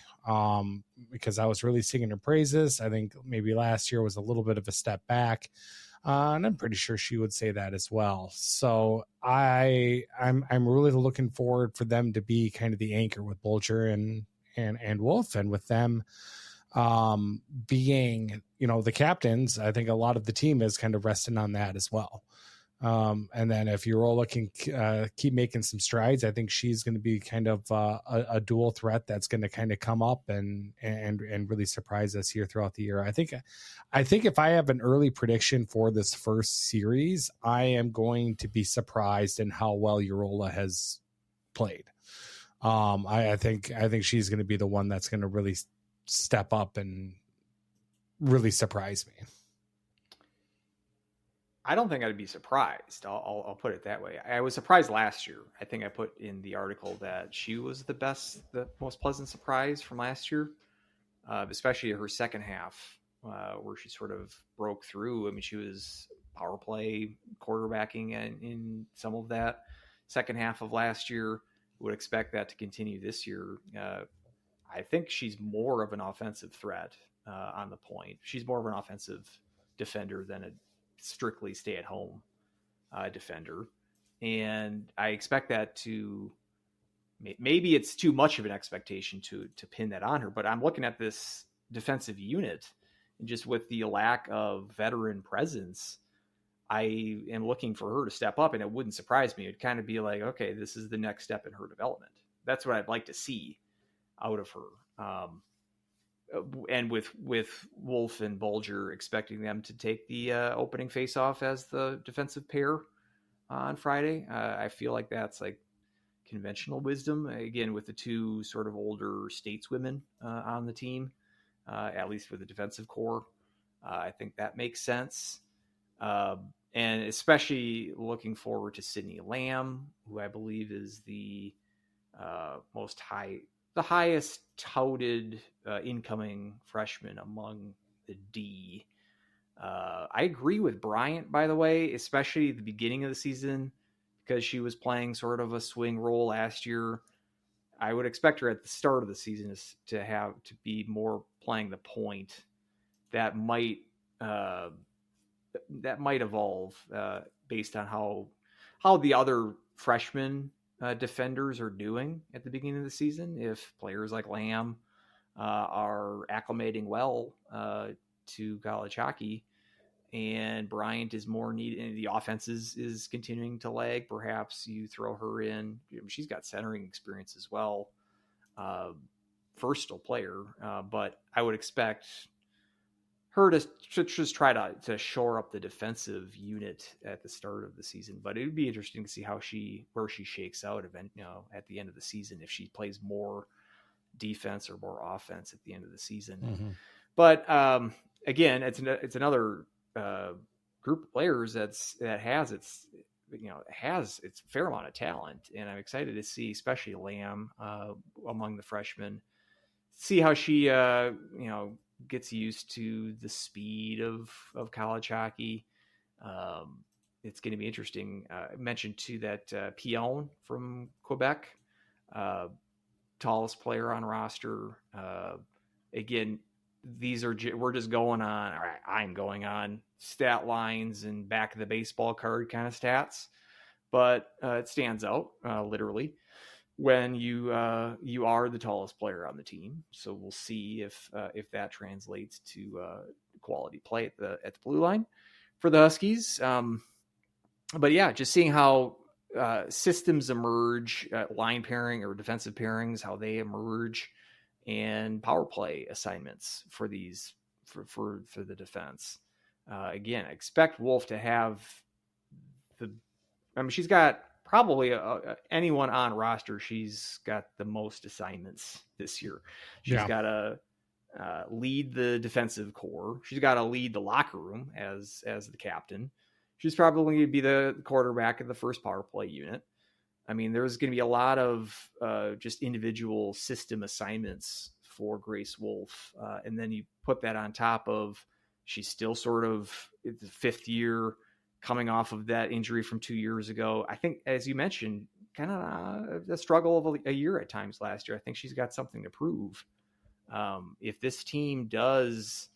because I was really singing her praises. I think maybe last year was a little bit of a step back. And I'm pretty sure she would say that as well. So I'm really looking forward for them to be kind of the anchor with Bolger and Wolf, and with them being, the captains. I think a lot of the team is kind of resting on that as well. And then if Urola can keep making some strides, I think she's going to be kind of a dual threat that's going to kind of come up and really surprise us here throughout the year. I think if I have an early prediction for this first series, I am going to be surprised in how well Urola has played. I think she's going to be the one that's going to really step up and really surprise me. I don't think I'd be surprised. I'll put it that way. I was surprised last year. I think I put in the article that she was the most pleasant surprise from last year, especially her second half, where she sort of broke through. I mean, she was power play, quarterbacking in some of that second half of last year. Would expect that to continue this year. I think she's more of an offensive threat on the point. She's more of an offensive defender than a strictly stay-at-home defender, and I expect that to, maybe it's too much of an expectation to pin that on her, but I'm looking at this defensive unit, and just with the lack of veteran presence, I am looking for her to step up, and it wouldn't surprise me. It'd kind of be like, okay, this is the next step in her development. That's what I'd like to see out of her. And with Wolf and Bolger, expecting them to take the opening face-off as the defensive pair on Friday, I feel like that's like conventional wisdom. Again, with the two sort of older stateswomen on the team, at least with the defensive core, I think that makes sense. And especially looking forward to Sydney Lamb, who I believe is the highest touted incoming freshman among the D. I agree with Bryant, by the way, especially the beginning of the season, because she was playing sort of a swing role last year. I would expect her at the start of the season to be more playing the point. That might evolve based on how the other freshmen defenders are doing at the beginning of the season. If players like Lamb are acclimating well to college hockey, and Bryant is more needed, and the offense is continuing to lag, perhaps you throw her in. She's got centering experience as well, versatile player, but I would expect her to just try to shore up the defensive unit at the start of the season. But it would be interesting to see where she shakes out at the end of the season, if she plays more defense or more offense at the end of the season. Mm-hmm. But again, it's another group of players that has has its fair amount of talent, and I'm excited to see, especially Lamb among the freshmen, see how she gets used to the speed of college hockey. It's going to be interesting. I mentioned too that Pion from Quebec, tallest player on roster. Again, we're just going on. All right, I'm going on stat lines and back of the baseball card kind of stats, but it stands out literally when you are the tallest player on the team. So we'll see if that translates to quality play at the blue line for the Huskies. But yeah, just seeing how systems emerge, line pairing or defensive pairings, how they emerge, and power play assignments for these for the defense. Again, I expect Wolf to have she's got probably anyone on roster. She's got the most assignments this year. She's got to lead the defensive core. She's got to lead the locker room as the captain. She's probably going to be the quarterback of the first power play unit. I mean, there's going to be a lot of just individual system assignments for Grace Wolf. And then you put that on top of she's still sort of the fifth year coming off of that injury from 2 years ago. I think, as you mentioned, kind of the struggle of a year at times last year. I think she's got something to prove. If this team does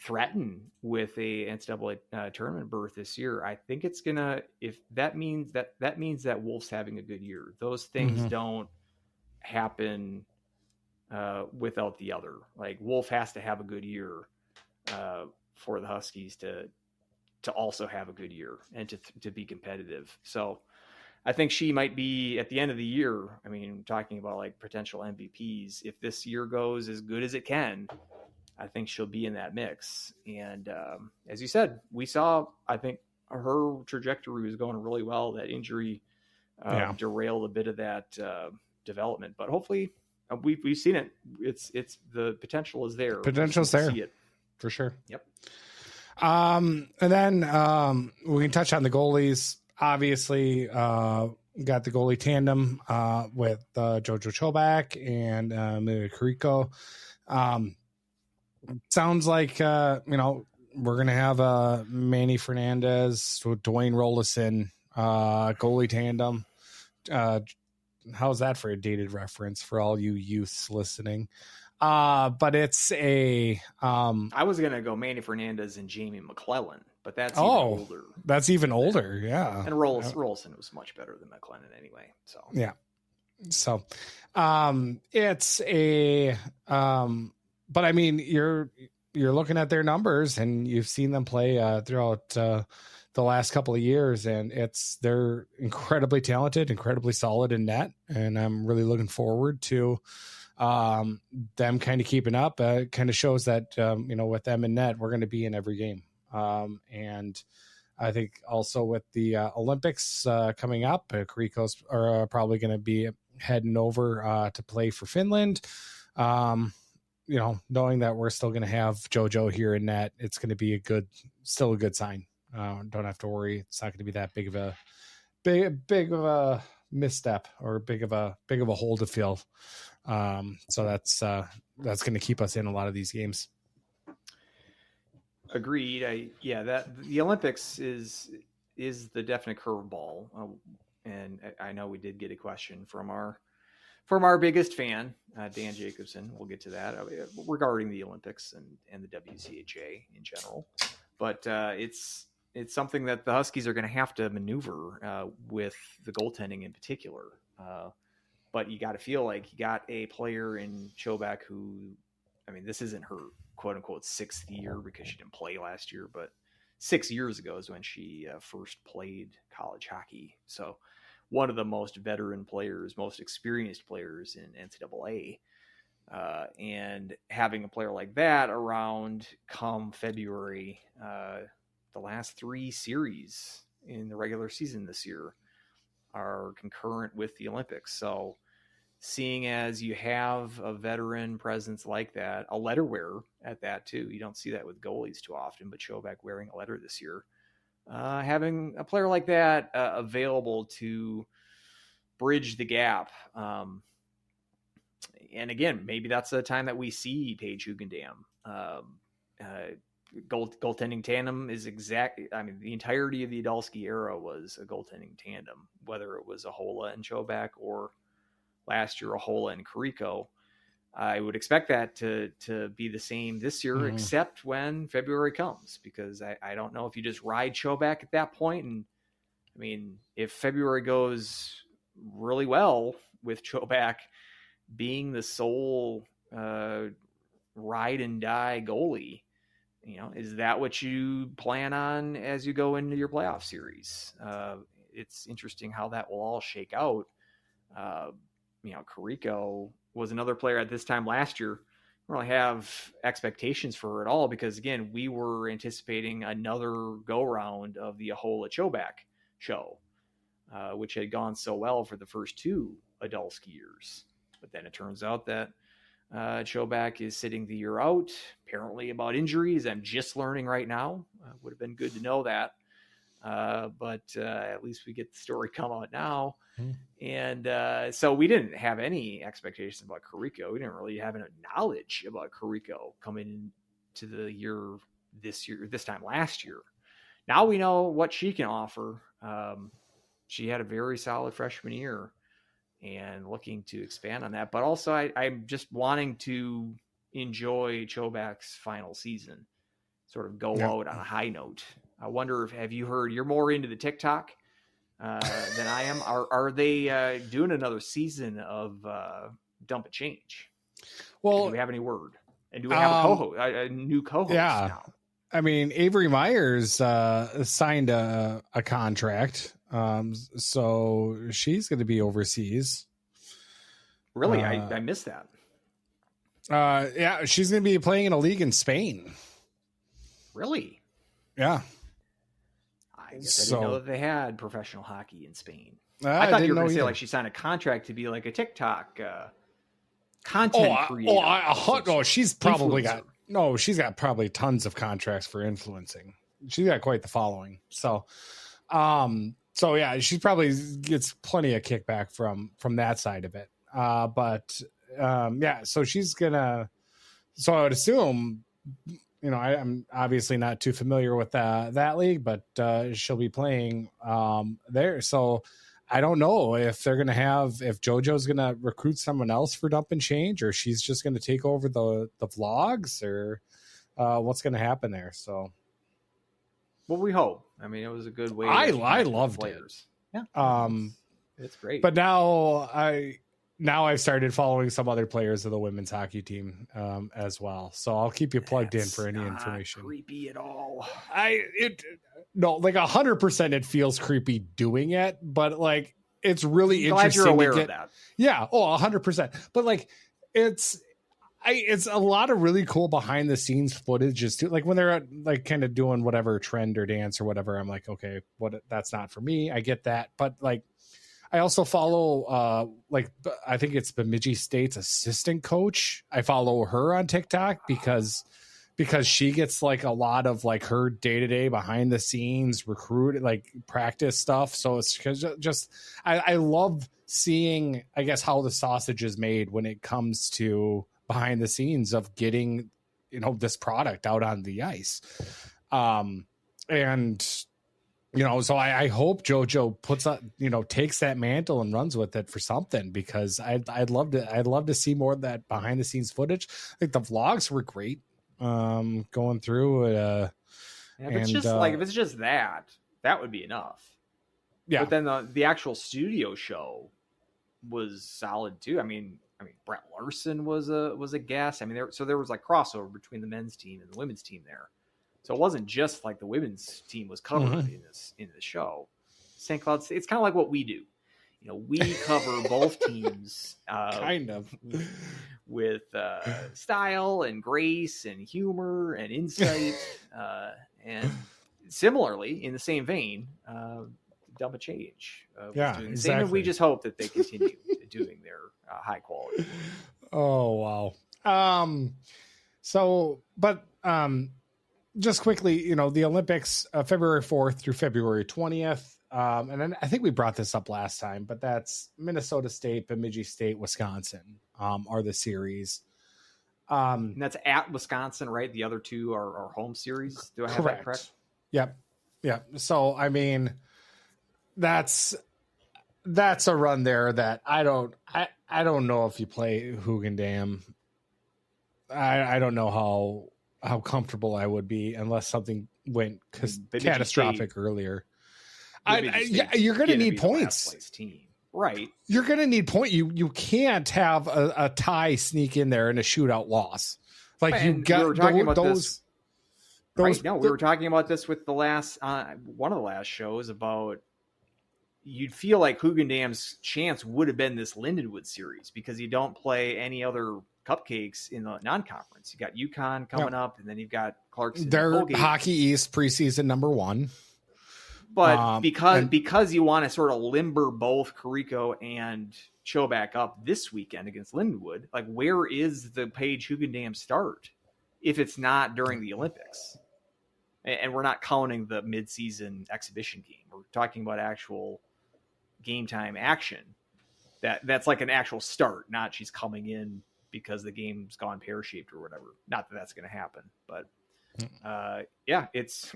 threaten with a NCAA tournament berth this year, I think it's gonna. If that means that Wolf's having a good year. Those things don't happen without the other. Like Wolf has to have a good year for the Huskies to also have a good year and to be competitive. So I think she might be at the end of the year. I mean, talking about like potential MVPs. If this year goes as good as it can, I think she'll be in that mix. And as you said, we saw, I think her trajectory was going really well. That injury derailed a bit of that development, but hopefully we've seen it. It's the potential is there. Potential's there. See it. For sure. Yep. And then we can touch on the goalies. Obviously, got the goalie tandem with Jojo Chobak and Amelia Carrico. Sounds like we're gonna have Manny Fernandez with Dwayne Rollison goalie tandem. How's that for a dated reference for all you youths listening? But it's a I was gonna go Manny Fernandez and Jamie McClellan, but that's even older. That's even older, yeah. And Rollison was much better than McClellan anyway. So yeah. So it's a but I mean you're looking at their numbers and you've seen them play throughout the last couple of years, and they're incredibly talented, incredibly solid in net, and I'm really looking forward to them kind of keeping up. Kind of shows that with them in net, we're going to be in every game. And I think also with the Olympics coming up, Caricos are probably going to be heading over to play for Finland. Knowing that we're still going to have JoJo here in net, it's going to be still a good sign. Don't have to worry. It's not going to be that big of a misstep or big of a hole to fill. So that's going to keep us in a lot of these games. Agreed. That the Olympics is the definite curveball. And I know we did get a question from our biggest fan, Dan Jacobson. We'll get to that regarding the Olympics and the WCHA in general. But it's something that the Huskies are going to have to maneuver with the goaltending in particular. But you got to feel like you got a player in Chobak who, I mean, this isn't her quote unquote sixth year because she didn't play last year, but 6 years ago is when she first played college hockey. So one of the most veteran players, most experienced players in NCAA. And having a player like that around come February, the last 3 series in the regular season this year are concurrent with the Olympics. So seeing as you have a veteran presence like that, a letter wearer at that too, you don't see that with goalies too often, but Chobak wearing a letter this year, having a player like that available to bridge the gap. And again, maybe that's the time that we see Paige Hugendam. Goaltending tandem is exactly, I mean, the entirety of the Adulski era was a goaltending tandem, whether it was Ahola and Chobak or last year Ahola and Carrico. I would expect that to be the same this year, except when February comes, because I don't know if you just ride Chobak at that point. And I mean, if February goes really well with Chobak being the sole ride and die goalie, is that what you plan on as you go into your playoff series? It's interesting how that will all shake out. Carrico was another player at this time last year. I don't really have expectations for her at all because, again, we were anticipating another go-round of the Ahola Chobak show, which had gone so well for the first two Adulski years. But then it turns out that Chobak is sitting the year out, apparently about injuries. I'm just learning right now. Would have been good to know that. But at least we get the story come out now. And so we didn't have any expectations about Carrico. We didn't really have any knowledge about Carrico coming into the year, this time last year. Now we know what she can offer. She had a very solid freshman year and looking to expand on that. But also I'm just wanting to enjoy Chobak's final season, sort of go out on a high note. I wonder have you heard, you're more into the TikTok than I am. Are they doing another season of Dump and Change? Well, do we have any word? And do we have a new co-host now? I mean, Avery Myers signed a contract, so she's going to be overseas. Really? I missed that. Yeah, she's going to be playing in a league in Spain. Really? Yeah. I guess I didn't know that they had professional hockey in Spain. I thought you were going to say like she signed a contract to be like a TikTok content creator. She's probably she's got probably tons of contracts for influencing. She's got quite the following. So yeah, she probably gets plenty of kickback from that side of it. So she's gonna. So I would assume. I'm obviously not too familiar with that league, but she'll be playing there. So I don't know if they're going to if JoJo's going to recruit someone else for Dump and Change, or she's just going to take over the vlogs, or what's going to happen there. So, well, we hope. I mean, it was a good way. I loved players. It. Yeah, it's great. But now I've started following some other players of the women's hockey team as well. So I'll keep you plugged in for any information. Creepy at all. Like 100% it feels creepy doing it, but like it's really interesting. Glad you're aware of that. Yeah. 100%. But like it's a lot of really cool behind the scenes footage too. Like when they're like kind of doing whatever trend or dance or whatever, I'm like, okay, that's not for me. I get that. But like, I also follow, I think it's Bemidji State's assistant coach. I follow her on TikTok because she gets like a lot of like her day-to-day behind the scenes practice stuff. So it's just, I love seeing, I guess, how the sausage is made when it comes to behind the scenes of getting, this product out on the ice. So I hope JoJo takes that mantle and runs with it for something, because I'd love to see more of that behind the scenes footage. I think the vlogs were great. Going through if it's just that would be enough. Yeah. But then the actual studio show was solid too. I mean Brett Larson was a guest. I mean there was like crossover between the men's team and the women's team there. So it wasn't just like the women's team was covered in the show. St. Cloud, it's kind of like what we do. We cover both teams kind of with style and grace and humor and insight. And similarly, in the same vein, Dump and Change. Exactly. Same, and we just hope that they continue doing their high quality. Oh, wow. just quickly, the Olympics, February 4th through February 20th. And then I think we brought this up last time, but that's Minnesota State, Bemidji State, Wisconsin are the series. And that's at Wisconsin, right? The other two are home series. Do I have that correct? Yep. So, I mean, that's a run there that I don't know if you play Hugendam. I don't know how comfortable I would be unless something went catastrophic earlier. You're going to need points. Team. Right. You're going to need point. You can't have a tie sneak in there and a shootout loss. Like you got, we were talking about those. Right. No, we were talking about this with the last one of the last shows about. You'd feel like Hugendam's chance would have been this Lindenwood series because you don't play any other cupcakes in the non-conference. You got UConn coming up, and then you've got Clarkson. They're Hockey East preseason number 1. But because you want to sort of limber both Carrico and Choback up this weekend against Lindenwood, like where is the Paige Hugendam start if it's not during the Olympics? And we're not counting the midseason exhibition game. We're talking about actual game time action. That's like an actual start, not she's coming in because the game's gone pear-shaped or whatever. Not that that's going to happen, but it's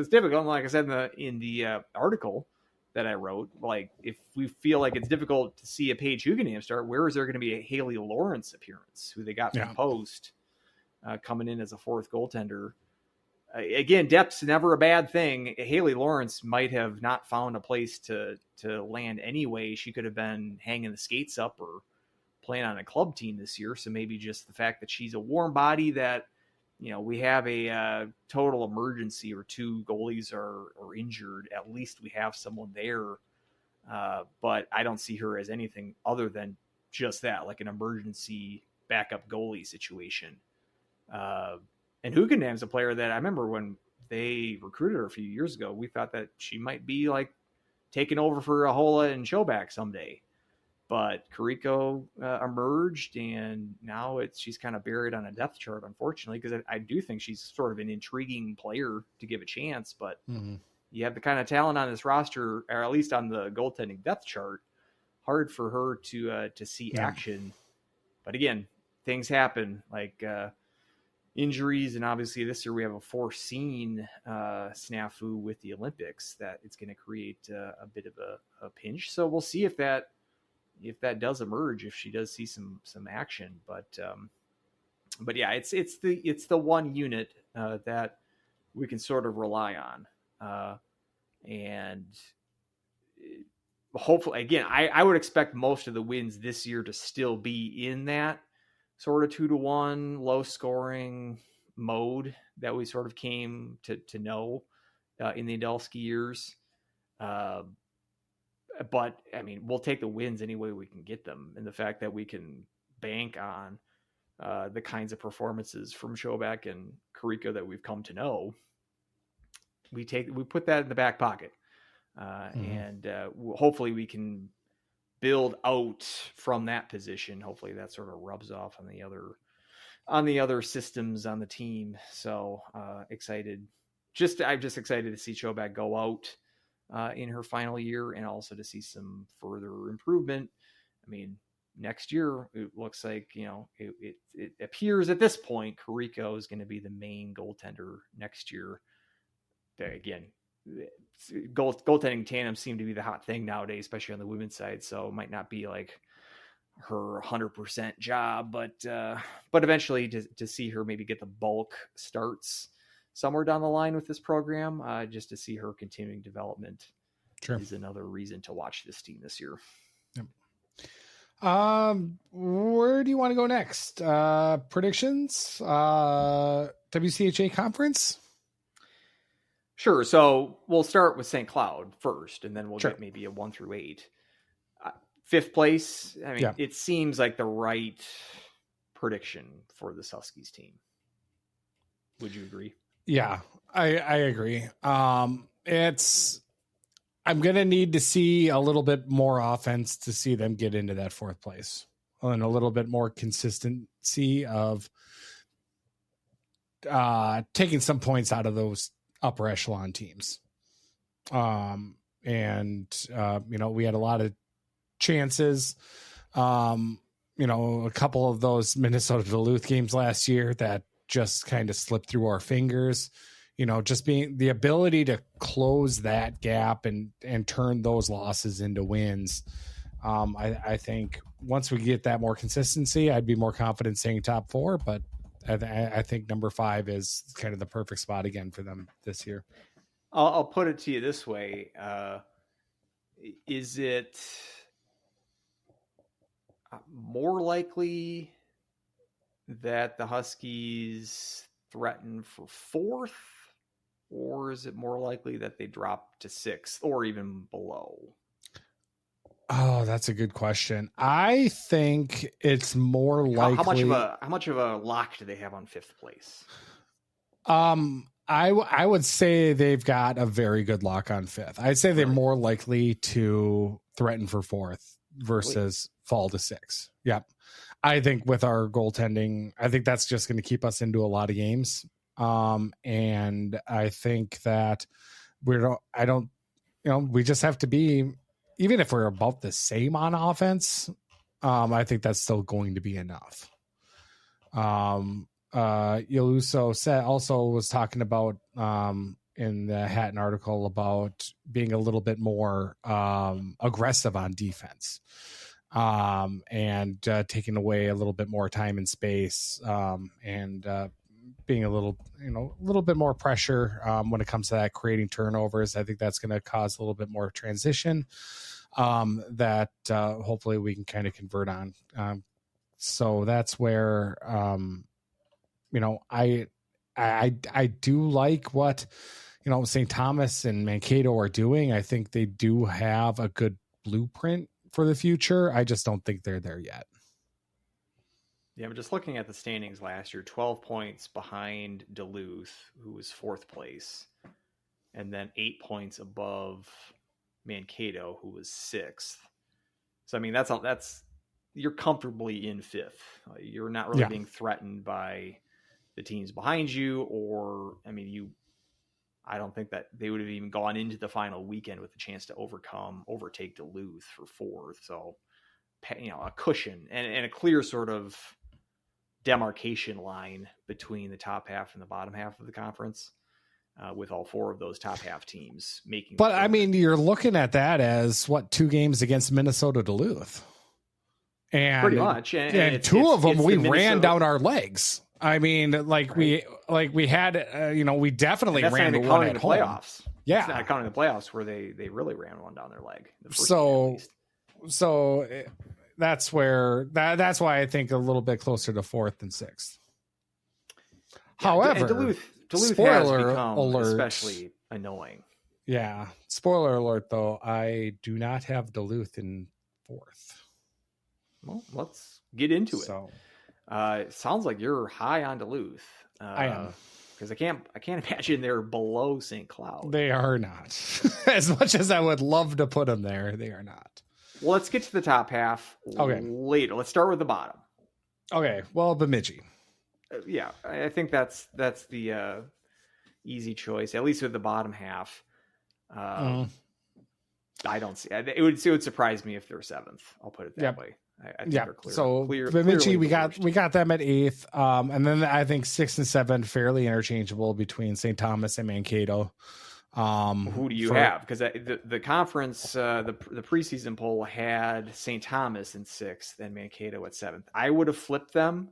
difficult. And like I said in the article that I wrote, like if we feel like it's difficult to see a Paige Hugendam start, where is there going to be a Haley Lawrence appearance, who they got from Post coming in as a fourth goaltender? Again, depth's never a bad thing. Haley Lawrence might have not found a place to land anyway. She could have been hanging the skates up or playing on a club team this year. So maybe just the fact that she's a warm body that, we have a total emergency or two goalies are injured. At least we have someone there. But I don't see her as anything other than just that, like an emergency backup goalie situation. And Hugendam's a player that I remember when they recruited her a few years ago, we thought that she might be like taking over for Ahola and Choback someday. But Carrico emerged, and now she's kind of buried on a depth chart, unfortunately, because I do think she's sort of an intriguing player to give a chance. But you have the kind of talent on this roster, or at least on the goaltending depth chart, hard for her to see action. But again, things happen, like injuries, and obviously this year we have a foreseen snafu with the Olympics that it's going to create a bit of a pinch. So we'll see if that does emerge, if she does see some action. But yeah, it's the one unit that we can sort of rely on, and hopefully, again, I would expect most of the wins this year to still be in that sort of 2-1 low scoring mode that we sort of came to know in the Adelsky years. But I mean, we'll take the wins any way we can get them. And the fact that we can bank on the kinds of performances from Choback and Carrico that we've come to know, we put that in the back pocket. And hopefully we can build out from that position. Hopefully that sort of rubs off on the other systems on the team. So excited. I'm just excited to see Choback go out in her final year, and also to see some further improvement. I mean, next year it looks like, it appears at this point Carrico is going to be the main goaltender next year. Again, goaltending tandems seem to be the hot thing nowadays, especially on the women's side. So it might not be like her 100% job, but eventually to see her maybe get the bulk starts somewhere down the line with this program, just to see her continuing development is another reason to watch this team this year. Yep. Where do you want to go next? Predictions? WCHA conference? Sure. So we'll start with St. Cloud first, and then we'll get maybe a 1 through 8. Fifth place. I mean, it seems like the right prediction for this Huskies team. Would you agree? Yeah, I agree. I'm going to need to see a little bit more offense to see them get into that fourth place, and a little bit more consistency of taking some points out of those upper echelon teams. We had a lot of chances. A couple of those Minnesota Duluth games last year that just kind of slipped through our fingers. Just being the ability to close that gap and turn those losses into wins. I think once we get that more consistency, I'd be more confident saying top 4, but I think number 5 is kind of the perfect spot again for them this year. I'll put it to you this way. Is it more likely that the Huskies threaten for 4th, or is it more likely that they drop to 6th or even below? Oh, that's a good question. I think it's more likely. How much of a lock do they have on 5th place? I would say they've got a very good lock on 5th. I'd say they're more likely to threaten for 4th versus fall to 6th. Yep. I think with our goaltending, I think that's just going to keep us into a lot of games. And I think that we just have to be, even if we're about the same on offense, I think that's still going to be enough. Yaluso also was talking about in the Hatton article about being a little bit more aggressive on defense and taking away a little bit more time and space and being a little bit more pressure when it comes to that, creating turnovers. I think that's going to cause a little bit more transition that hopefully we can kind of convert on. So that's where I do like what St. Thomas and Mankato are doing. I think they do have a good blueprint for the future. I just don't think they're there yet. Yeah, I'm just looking at the standings last year, 12 points behind Duluth, who was 4th place, and then 8 points above Mankato, who was 6th. So, I mean, that's you're comfortably in 5th. You're not really being threatened by the teams behind you, or, I mean, I don't think that they would have even gone into the final weekend with a chance to overtake Duluth for 4th. So, a cushion and a clear sort of demarcation line between the top half and the bottom half of the conference, with all 4 of those top half teams making. But I mean, you're looking at that as 2 games against Minnesota Duluth, and pretty much, and 2 of them we ran down our legs. I mean, we had, we definitely ran the one at home. Playoffs. Yeah, it's not counting the playoffs where they really ran one down their leg. So that's where that's why I think a little bit closer to 4th than 6th. Yeah, however, Duluth has become especially annoying. Yeah. Spoiler alert, though, I do not have Duluth in 4th. Well, let's get into it. So, it sounds like you're high on Duluth. I am, because I can't imagine they're below St. Cloud. They are not. As much as I would love to put them there, they are not. Well, let's get to the top half later. Let's start with the bottom. Okay. Well, Bemidji. Yeah, I think that's the easy choice, at least with the bottom half. I don't see it. It would surprise me if they're 7th. I'll put it that way. I think they're clear. So Bemidji, we got them at 8th, and then I think 6 and 7 fairly interchangeable between St. Thomas and Mankato. Who do you have? Because the conference, the preseason poll had St. Thomas in 6th and Mankato at 7th. I would have flipped them,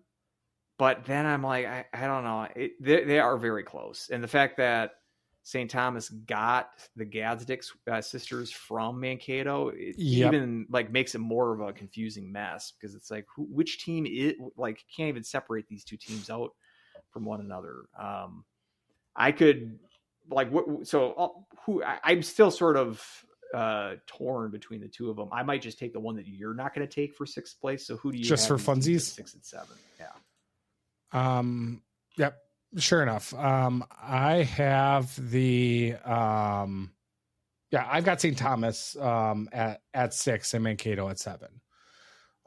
but then I'm like, I don't know. They are very close, and the fact that St. Thomas got the Gadsdick sisters from Mankato, even makes it more of a confusing mess, because it's like, which team is can't even separate these 2 teams out from one another. I could I'm still sort of torn between the 2 of them. I might just take the one that you're not going to take for 6th place. So who do you just have for funsies? 6 and 7. Yeah. Yep. Sure enough. I have the I've got St. Thomas at 6 and Mankato at 7.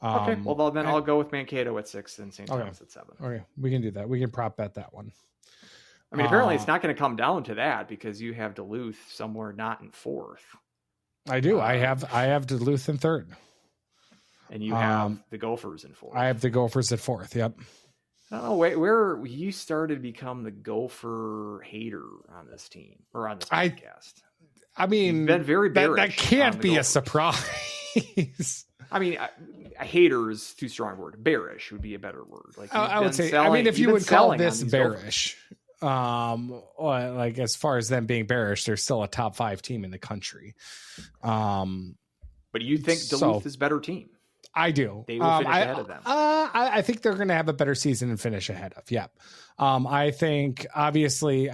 Okay. Well, then I'll go with Mankato at 6 and St. Thomas at 7. Okay, we can do that. We can prop bet that one. I mean, apparently it's not going to come down to that because you have Duluth somewhere not in fourth. I do. I have Duluth in third. And you have the Gophers in fourth. I have the Gophers at fourth. Yep. Oh, wait, where you started to become the Gopher hater on this team or on this podcast. I mean, you've been very bearish. That can't be Gophers. A surprise. I mean, a hater is too strong a word. Bearish would be a better word. Like I would say. I mean, if you would call this bearish, like as far as them being bearish, they're still a top 5 team in the country. But you think Duluth is a better team? I do. They will finish ahead of them. I think they're going to have a better season and finish ahead of. Yep. I think defensively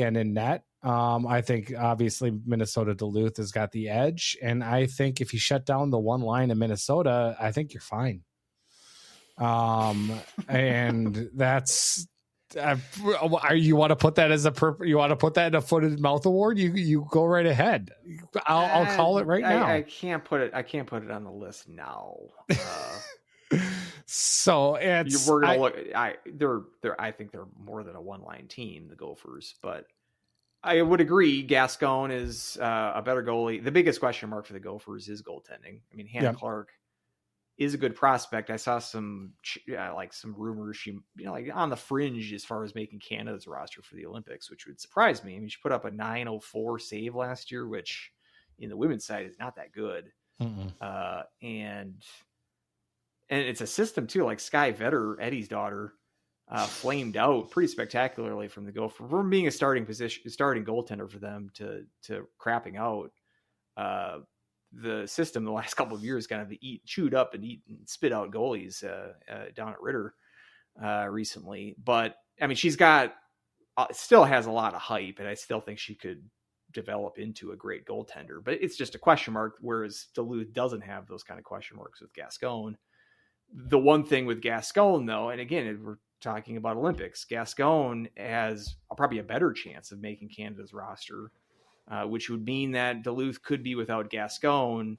and in net, I think obviously Minnesota Duluth has got the edge. And I think if you shut down the one line in Minnesota, I think you're fine. And that's, you want to put that as you want to put that in a foot and mouth award? You go right ahead. I'll call it right now. I can't put it on the list now. So we're gonna look. I think they're more than a one-line team, the Gophers, but I would agree. Gascon is a better goalie. The biggest question mark for the Gophers is goaltending. I mean, Hannah Clark is a good prospect. I saw some rumors she, like on the fringe as far as making Canada's roster for the Olympics, which would surprise me. I mean, she put up a 904 save last year, which in the women's side is not that good. And it's a system too. Like Sky Vetter, Eddie's daughter, flamed out pretty spectacularly from the Gophers from being a starting goaltender for them to crapping out. The system the last couple of years kind of chewed up and spit out goalies down at Ritter recently. But I mean, she's got still has a lot of hype, and I still think she could develop into a great goaltender. But it's just a question mark, whereas Duluth doesn't have those kind of question marks with Gascon. The one thing with Gascon, though, and again, we're talking about Olympics, Gascon has probably a better chance of making Canada's roster. Which would mean that Duluth could be without Gascon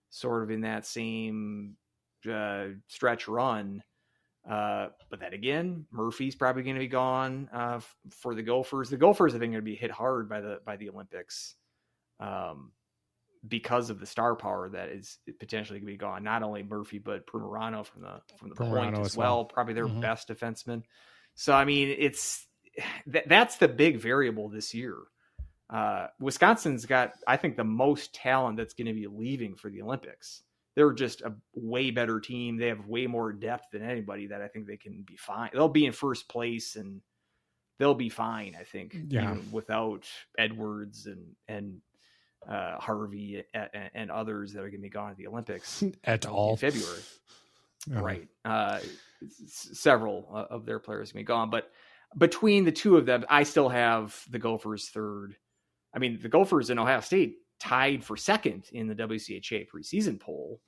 sort of in that same stretch run. But then again, Murphy's probably going to be gone for the Gophers. The Gophers, I think, are going to be hit hard by the Olympics because of the star power that is potentially going to be gone. Not only Murphy, but Primerano from the point as well. Probably their best defenseman. So, I mean, that's the big variable this year. Wisconsin's got, I think, the most talent that's going to be leaving for the Olympics. They're just a way better team. They have way more depth than anybody that I think they can be fine. They'll be in first place and they'll be fine, I think, even without Edwards and Harvey and others that are going to be gone at the Olympics at all in February. Right. Several of their players going to be gone, but between the two of them, I still have the Gophers third. I mean, the Gophers and Ohio State tied for second in the WCHA preseason poll,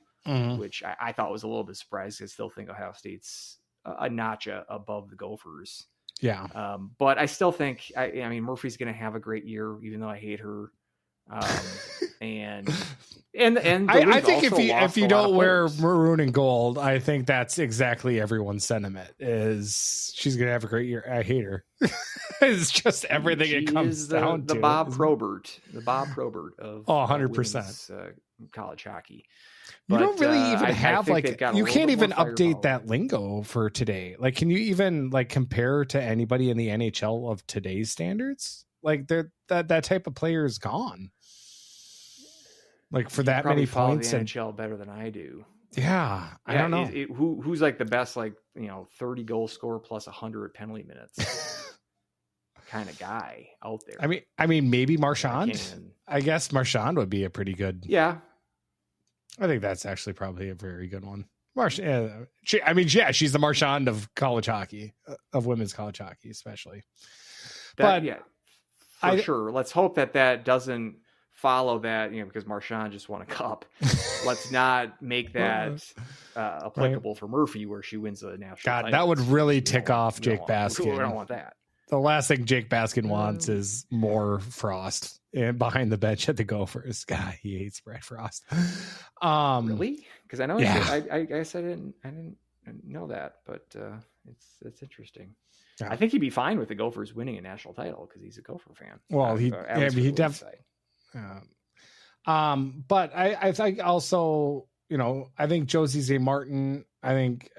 which I thought was a little bit surprising. I still think Ohio State's a notch above the Gophers. Yeah. But I still think, I mean, Murphy's going to have a great year, even though I hate her. And I think if you don't wear maroon and gold, I think that's exactly everyone's sentiment is she's going to have a great year. I hate her. It's just everything it comes down to. The Bob Probert of 100% college hockey. But, you don't really even have you can't even update that lingo for today. Like, can you even compare to anybody in the NHL of today's standards? Like that type of player is gone. Like for that many points, the NHL better than I do. Yeah, I don't know who's like the best 30 goal scorer plus 100 penalty minutes kind of guy out there. I mean maybe Marchand. I guess Marchand would be a pretty good. Yeah, I think that's actually probably a very good one. She's the Marchand of college hockey, of women's college hockey, especially. Sure. Let's hope that doesn't follow that, because Marchand just won a cup. Let's not make that applicable for Murphy, where she wins the national title. That would really tick off Jake Baskin. We don't want that. The last thing Jake Baskin wants is more Frost behind the bench at the Gophers. God, he hates Brad Frost. Really? Because I know I guess I didn't know that, but It's interesting. Yeah. I think he'd be fine with the Gophers winning a national title because he's a Gopher fan. Well, he definitely. But I think also, I think Josie Zay Martin, I think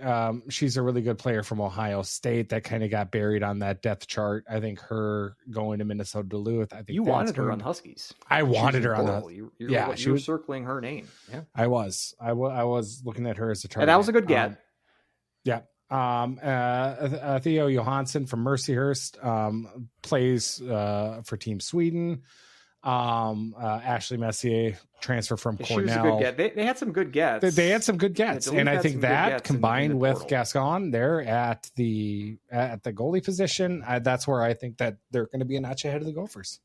she's a really good player from Ohio State that kind of got buried on that depth chart. I think her going to Minnesota Duluth, I think you wanted her on the Huskies. I wanted her on the you were circling her name. Yeah, I was looking at her as a target. And that was a good get. Theo Johansson from Mercyhurst plays for Team Sweden. Ashley Messier transfer from Cornell. She was a good get. They had some good gets. They had some good gets, and I think that combined with Gascon, they're at the goalie position. That's where I think that they're going to be a notch ahead of the Gophers.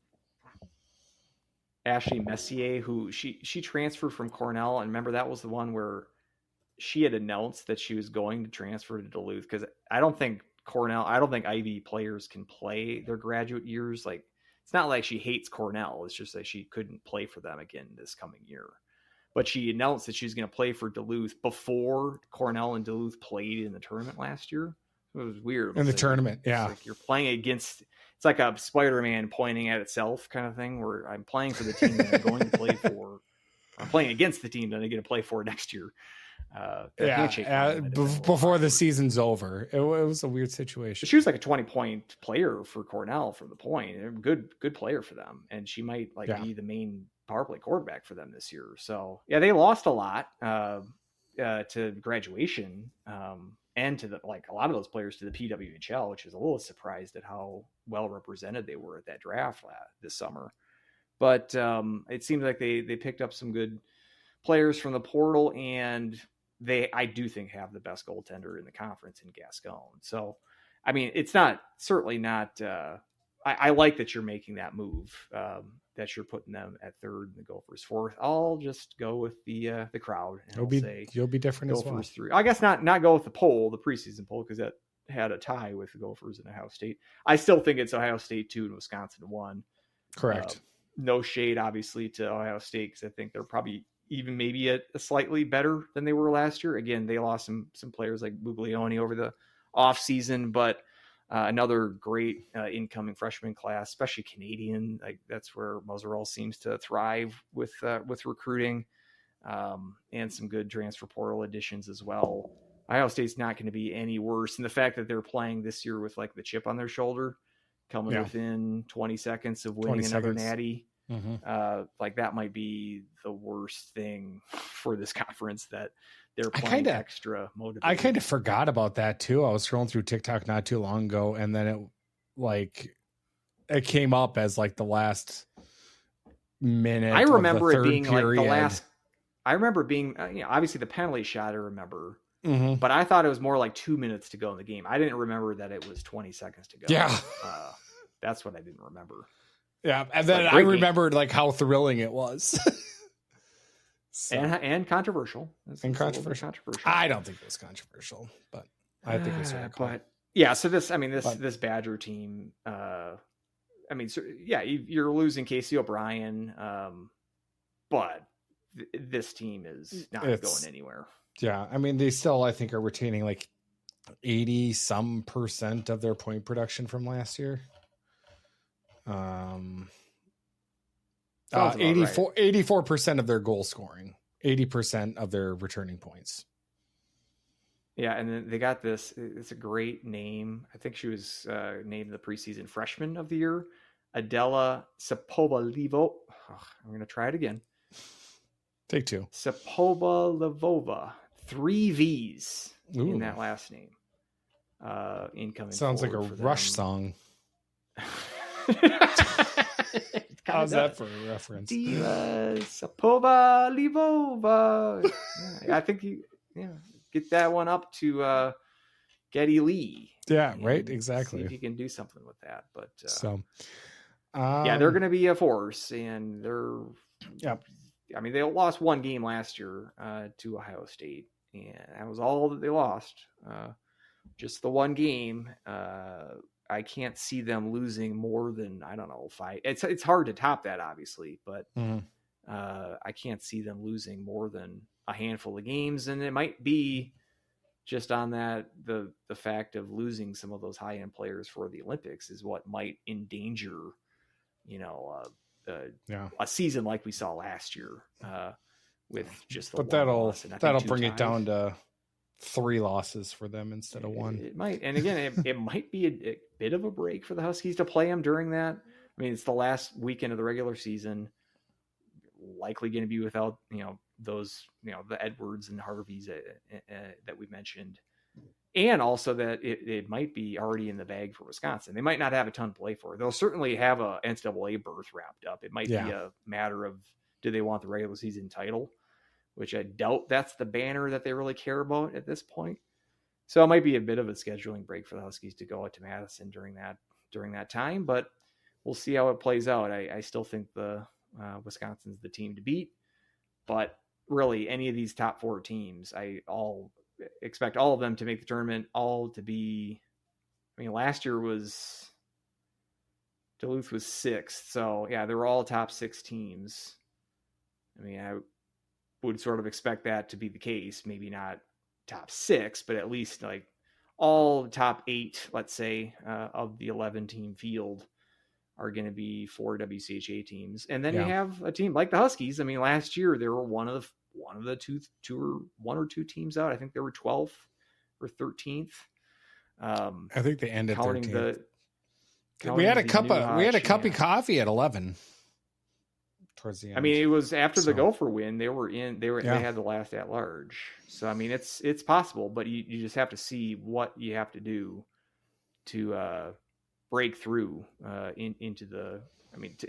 Ashley Messier, who she transferred from Cornell, and remember that was the one where she had announced that she was going to transfer to Duluth, because I don't think Ivy players can play their graduate years. Like, it's not like she hates Cornell. It's just that she couldn't play for them again this coming year. But she announced that she was going to play for Duluth before Cornell and Duluth played in the tournament last year. It was weird. In the tournament, yeah. Like you're playing against, it's like a Spider-Man pointing at itself kind of thing, where I'm playing for the team that I'm going to play for. I'm playing against the team that I'm going to play for next year. Before the season's over, it was a weird situation. She was like a 20-point player for Cornell from the point. Good player for them, and she might be the main power play quarterback for them this year. So they lost a lot to graduation, and to a lot of those players to the PWHL, which is a little surprised at how well represented they were at that draft this summer. But it seems like they picked up some good players from the portal, and I do think have the best goaltender in the conference in Gascon. So, I mean, it's certainly not, I like that you're making that move, that you're putting them at third and the Gophers fourth. I'll just go with the crowd. And you'll be different Gophers as well. 3. I guess not go with the preseason poll, because that had a tie with the Gophers and Ohio State. I still think it's Ohio State 2 and Wisconsin 1. Correct. No shade, obviously, to Ohio State, because I think they're probably even maybe a slightly better than they were last year. Again, they lost some players like Buglioni over the off season, but another great incoming freshman class, especially Canadian. That's where Muzzarell seems to thrive with recruiting, and some good transfer portal additions as well. Ohio State's not going to be any worse. And the fact that they're playing this year with the chip on their shoulder, coming within 20 seconds of winning another natty. Mm-hmm. That might be the worst thing for this conference, that they're playing extra motivated. I kind of forgot about that too. I was scrolling through TikTok not too long ago, and then it came up as the last minute. I remember it being period. The last. I remember being obviously the penalty shot. I remember, but I thought it was more like 2 minutes to go in the game. I didn't remember that it was 20 seconds to go. Yeah, that's what I didn't remember. Yeah, and then I remembered how thrilling it was. and controversial. Controversial. I don't think it was controversial, but I think it was very cool. But yeah, so this Badger team, you're losing Casey O'Brien, but this team is not going anywhere. Yeah, I mean, they still, I think, are retaining 80% of their point production from last year. 84% of their goal scoring, 80% of their returning points. Yeah, and then they got this. It's a great name. I think she was named the preseason freshman of the year, Adela Sapova-Levo. I'm going to try it again. Take 2. Sapova-Levova. 3 V's in that last name. Incoming. Sounds like a Rush song. How's that for a reference? Sapova-Levova. I think you get that one up to Geddy Lee. Yeah, right. Exactly. See if you can do something with that. But they're going to be a force, and they're. Yeah. I mean, they lost one game last year to Ohio State, and that was all that they lost. Just the one game. I can't see them losing more than, I don't know, 5. It's hard to top that, obviously, but I can't see them losing more than a handful of games, and it might be just on that, the fact of losing some of those high end players for the Olympics is what might endanger, a season like we saw last year with just the but one loss. That'll bring it down to 3 losses for them instead of 1. It might, and again, it might be a bit of a break for the Huskies to play them during that. I mean, it's the last weekend of the regular season. Likely going to be without, those, the Edwards and Harveys that we mentioned. And also that it might be already in the bag for Wisconsin. They might not have a ton to play for. They'll certainly have a NCAA berth wrapped up. It might be a matter of, do they want the regular season title, which I doubt that's the banner that they really care about at this point. So it might be a bit of a scheduling break for the Huskies to go out to Madison during that time, but we'll see how it plays out. I still think the Wisconsin's the team to beat, but really any of these top 4 teams, I expect all of them to make the tournament, all to be, last year Duluth was 6th. So yeah, they were all top 6 teams. I would sort of expect that to be the case. Maybe not top 6, but at least like all top 8, let's say, of the 11 team field are going to be 4 WCHA teams. And then you have a team like the Huskies. Last year they were one of the 1 or 2 teams out. I think they were 12th or 13th. I think they ended counting 13th. We had a cup of coffee at 11 towards the end. It was after the Gopher win. They had the last at large. So it's possible, but you just have to see what you have to do to break through into the.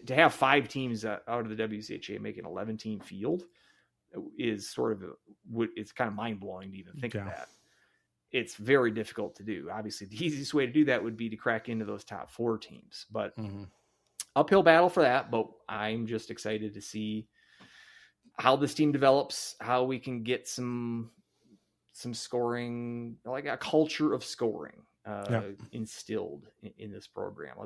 To have 5 teams out of the WCHA make an 11-team field is it's kind of mind blowing to even think of that. It's very difficult to do. Obviously, the easiest way to do that would be to crack into those top 4 teams, but uphill battle for that. But I'm just excited to see how this team develops, how we can get some scoring, like a culture of scoring instilled in this program.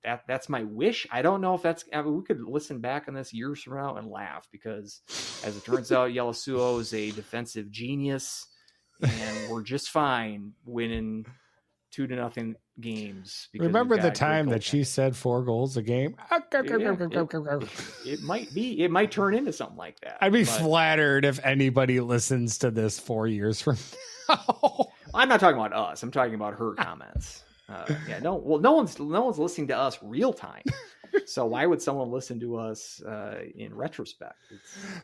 That's my wish. I don't know if that's, we could listen back on this years from now and laugh, because as it turns out, Yelasuo is a defensive genius and we're just fine winning 2-0 games. Remember the time that she said 4 goals a game? It might turn into something like that. I'd be flattered if anybody listens to this 4 years from now. I'm not talking about us. I'm talking about her comments. No one's listening to us real time. So why would someone listen to us in retrospect?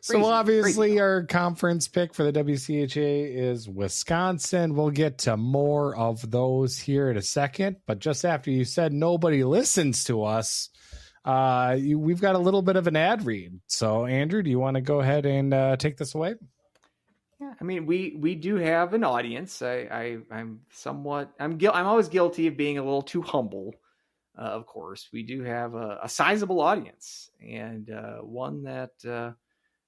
So obviously our conference pick for the WCHA is Wisconsin. We'll get to more of those here in a second. But just after you said nobody listens to us, we've got a little bit of an ad read. So Andrew, do you want to go ahead and take this away? Yeah, we do have an audience. I'm always guilty of being a little too humble. Of course, we do have a sizable audience, and one that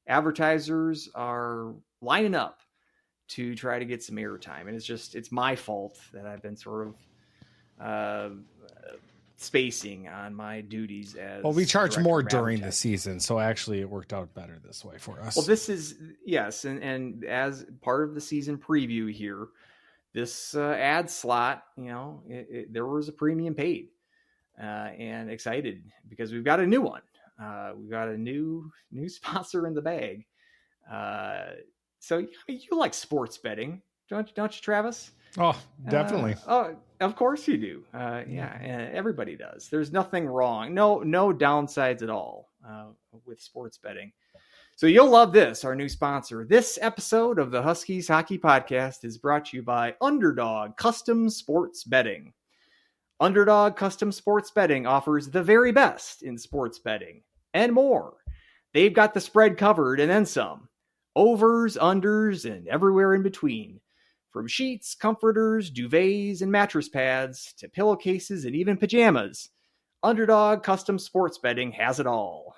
advertisers are lining up to try to get some airtime. And it's my fault that I've been sort of spacing on my duties as we charge more during the season, so actually it worked out better this way for us. Well, this is and as part of the season preview here, this ad slot, there was a premium paid. And excited because we've got a new one. We've got a new sponsor in the bag. So you like sports betting, don't you, Travis? Oh, definitely. Of course you do. Everybody does. There's nothing wrong. No downsides at all with sports betting. So you'll love this, our new sponsor. This episode of the Huskies Hockey Podcast is brought to you by Underdog Custom Sports Betting. Underdog Custom Sports Betting offers the very best in sports betting and more. They've got the spread covered and then some. Overs, unders, and everywhere in between. From sheets, comforters, duvets, and mattress pads to pillowcases and even pajamas, Underdog Custom Sports Betting has it all.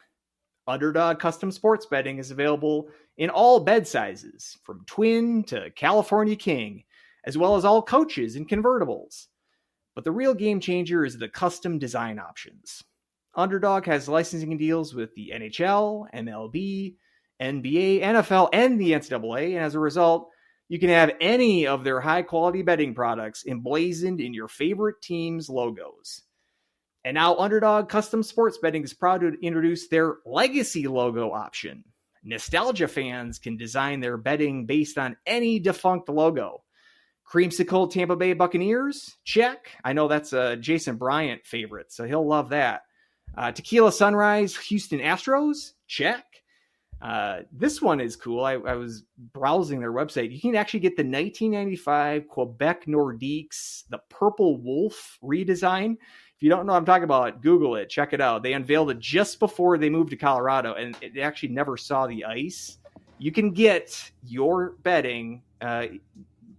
Underdog Custom Sports Betting is available in all bed sizes, from twin to California King, as well as all coaches and convertibles. But the real game changer is the custom design options. Underdog has licensing deals with the NHL, MLB, NBA, NFL, and the NCAA, and as a result, You can have any of their high-quality bedding products emblazoned in your favorite team's logos. And now Underdog Custom Sports Bedding is proud to introduce their Legacy logo option. Nostalgia fans can design their bedding based on any defunct logo. Creamsicle Tampa Bay Buccaneers? Check. I know that's a Jason Bryant favorite, so he'll love that. Tequila Sunrise Houston Astros? Check. This one is cool. I was browsing their website. You can actually get the 1995 Quebec Nordiques, the Purple Wolf redesign. If you don't know what I'm talking about, Google it. Check it out. They unveiled it just before they moved to Colorado, and it actually never saw the ice. You can get your bedding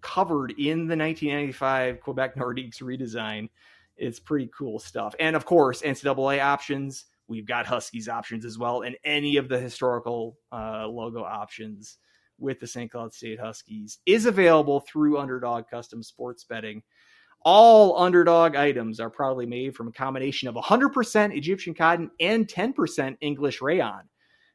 covered in the 1995 Quebec Nordiques redesign. It's pretty cool stuff. And, of course, NCAA options. We've got Huskies options as well, and any of the historical logo options with the St. Cloud State Huskies is available through Underdog Custom Sports Bedding. All Underdog items are proudly made from a combination of 100% Egyptian cotton and 10% English rayon.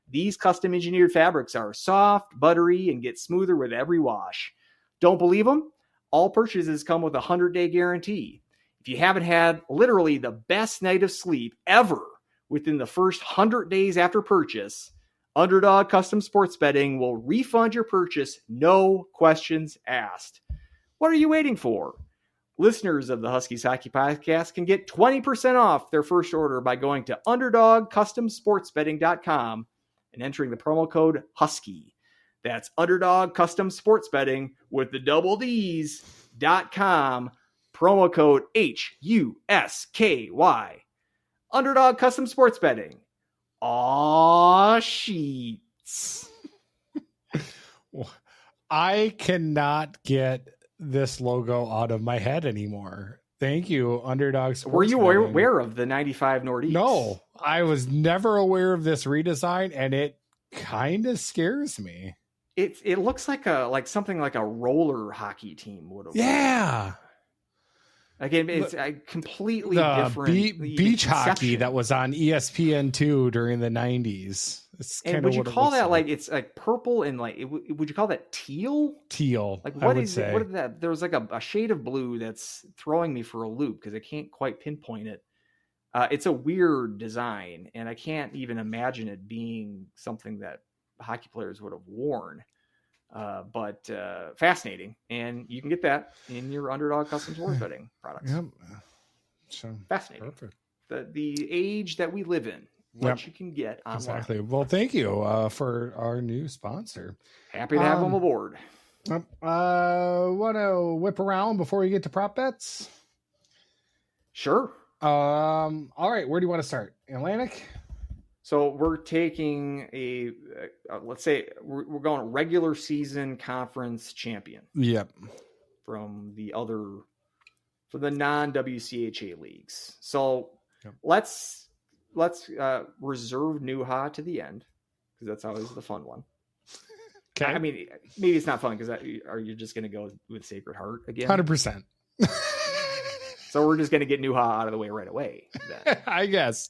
These custom engineered fabrics are soft, buttery, and get smoother with every wash. Don't believe them? All purchases come with a 100-day guarantee. If you haven't had literally the best night of sleep ever within the first 100 days after purchase, Underdog Custom Sports Bedding will refund your purchase, no questions asked. What are you waiting for? Listeners of the Huskies Hockey Podcast can get 20% off their first order by going to UnderdogCustomSportsBetting.com and entering the promo code HUSKY. That's Underdog Custom Sports Betting with the double D's.com, promo code HUSKY. Underdog Custom Sports Betting. Aw, sheets. I cannot get this logo out of my head anymore. Thank you, Underdog Sports Were you Betting. aware of the 95 Nordiques? No, I was never aware of this redesign, and it kind of scares me. It looks like something like a roller hockey team would have. Yeah. Again, it's a completely different beach hockey that was on ESPN2 during the 90s. And would you call that like it's like purple and like would you call that teal? Teal. Like what is it? What is that? There was like a shade of blue that's throwing me for a loop because I can't quite pinpoint it. It's a weird design, and I can't even imagine it being something that hockey players would have worn. But fascinating, and you can get that in your Underdog Custom Sports Betting products. Yep. So fascinating. Perfect. The age that we live in, what you can get online. Exactly. Well, thank you for our new sponsor. Happy to have them aboard. Want to whip around before we get to prop bets? Sure. All right. Where do you want to start? Atlantic? So we're taking let's say we're going regular season conference champion. Yep. From the non-WCHA leagues. So let's reserve Nuha to the end because that's always the fun one. Okay. I mean, maybe it's not fun because are you just going to go with Sacred Heart again? 100%. So we're just going to get Nuha out of the way right away. Then. I guess.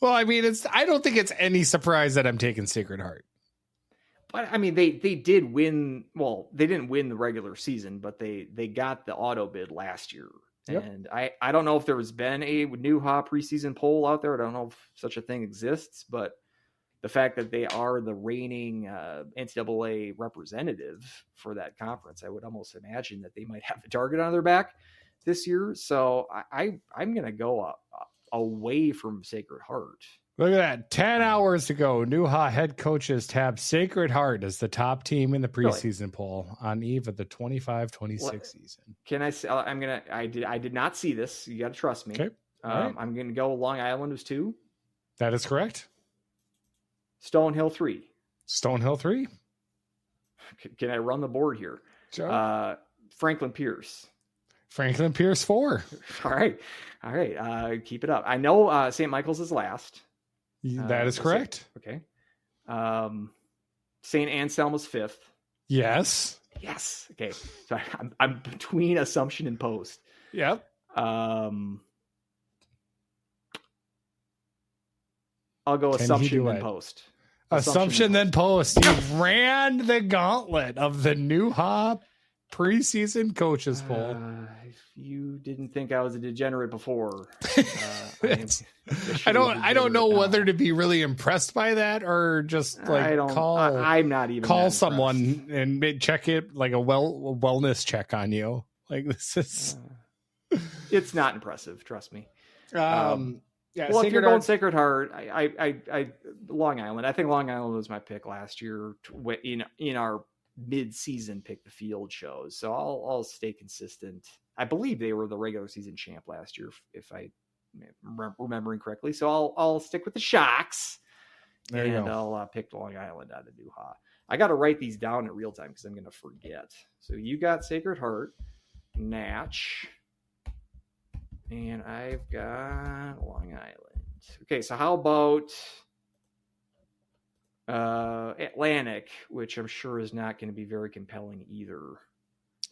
Well, I mean, I don't think it's any surprise that I'm taking Sacred Heart. But I mean, they did win. Well, they didn't win the regular season, but they got the auto bid last year. Yep. And I don't know if there has been a Nuha preseason poll out there. I don't know if such a thing exists, but the fact that they are the reigning NCAA representative for that conference, I would almost imagine that they might have the target on their back this year. So I'm going to go away from Sacred Heart. Look at that. 10 hours to go. Nuha head coaches tab Sacred Heart as the top team in the preseason poll on eve of the 25-26 season. Can I say, I did not see this. You got to trust me. Okay. Right. I'm going to go Long Island was 2. That is correct. Stonehill 3. Stonehill 3. Can I run the board here? Sure. Franklin Pierce. Franklin Pierce 4. All right. Keep it up. I know St. Michael's is last. That is correct. Okay. St. Anselm's 5th. Yes. Okay. So I'm between assumption and post. Yep. I'll go assumption and post. Assumption then Post. He ran the gauntlet of the New Hop preseason coaches poll. If you didn't think I was a degenerate before, I don't know whether to be really impressed by that or just like I'm not even call someone and check it like a wellness check on you. Like this is it's not impressive, trust me. Yeah, well, if you're going Sacred Heart, I Long Island. I think Long Island was my pick last year in our mid-season pick the field shows. So I'll stay consistent. I believe they were the regular season champ last year, if I remembering correctly. So I'll stick with the Shocks, and I'll pick Long Island out of New Ha. I got to write these down in real time because I'm going to forget. So you got Sacred Heart, Natch. And I've got Long Island. Okay, so how about Atlantic, which I'm sure is not going to be very compelling either.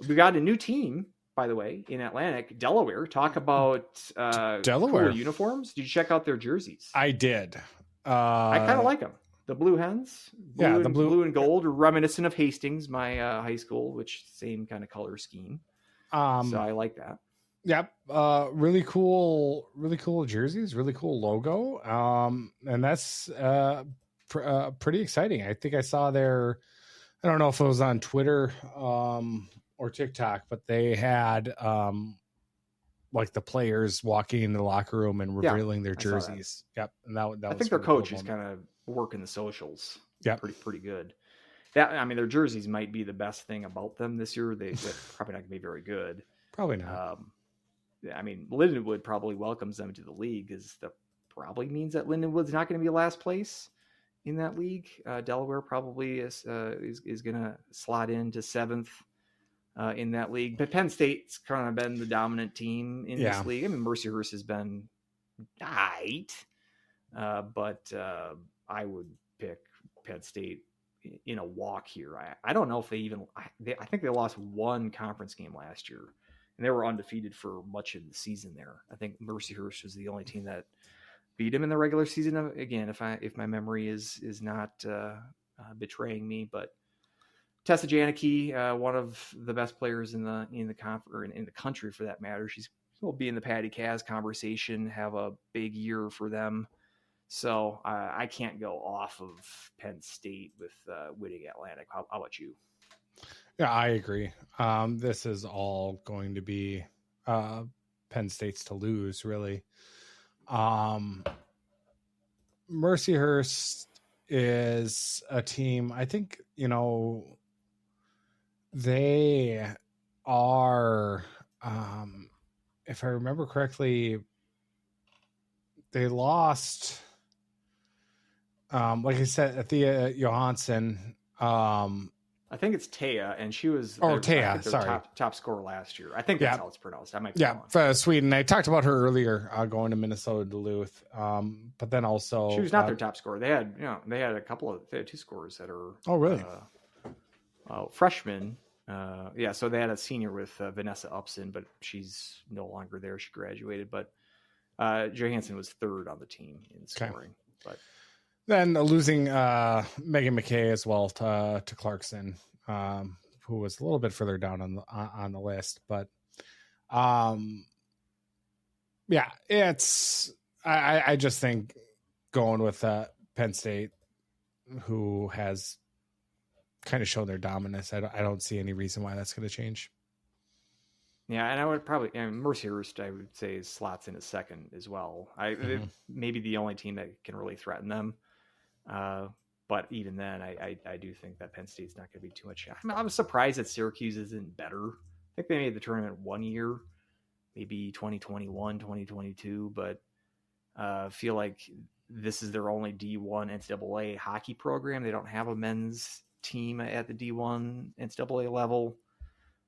We got a new team, by the way, in Atlantic, Delaware. Talk about Delaware cool uniforms. Did you check out their jerseys? I did. I kind of like them. The blue hens, blue and gold, are reminiscent of Hastings, my high school, which same kind of color scheme. So I like that. Yep. Really cool jerseys, really cool logo. And that's pretty exciting. I think I saw I don't know if it was on Twitter or TikTok, but they had like the players walking in the locker room and revealing their jerseys. Yep. And that I think their coach is kind of working the socials. Yeah. Pretty good. Their jerseys might be the best thing about them this year. They're probably not gonna be very good. Probably not. Lindenwood probably welcomes them to the league, because that probably means that Lindenwood's not going to be last place in that league. Delaware probably is going to slot into 7th in that league. But Penn State's kind of been the dominant team in this league. Mercyhurst has been right, but I would pick Penn State in a walk here. I don't know if I think they lost one conference game last year. And they were undefeated for much of the season there. I think Mercyhurst was the only team that beat him in the regular season. Again, if my memory is not betraying me, but Tessa Janicki, one of the best players in the country for that matter. She'll be in the Patty Kaz conversation. Have a big year for them. So I can't go off of Penn State with winning Atlantic. How about you? Yeah, I agree. This is all going to be Penn State's to lose, really. Mercyhurst is a team, I think, they are, if I remember correctly, they lost, like I said, Athea Johansson. I think it's Taya, and she was Taya, sorry, top scorer last year. I think that's how it's pronounced. I might be wrong. For Sweden. I talked about her earlier, going to Minnesota Duluth. But then also she was not their top scorer. They had they had two scorers that are really freshmen. So they had a senior with Vanessa Upson, but she's no longer there. She graduated, but Johansson was third on the team in scoring. But then losing Megan McKay as well to Clarkson, who was a little bit further down on the list. But it's I just think going with Penn State, who has kind of shown their dominance. I don't see any reason why that's going to change. Yeah, and I would probably Mercyhurst, I would say, slots in a second as well. Maybe the only team that can really threaten them. But even then, I do think that Penn State's not going to be too much. I'm surprised that Syracuse isn't better. I think they made the tournament one year, maybe 2021, 2022, but I feel like this is their only D1 NCAA hockey program. They don't have a men's team at the D1 NCAA level.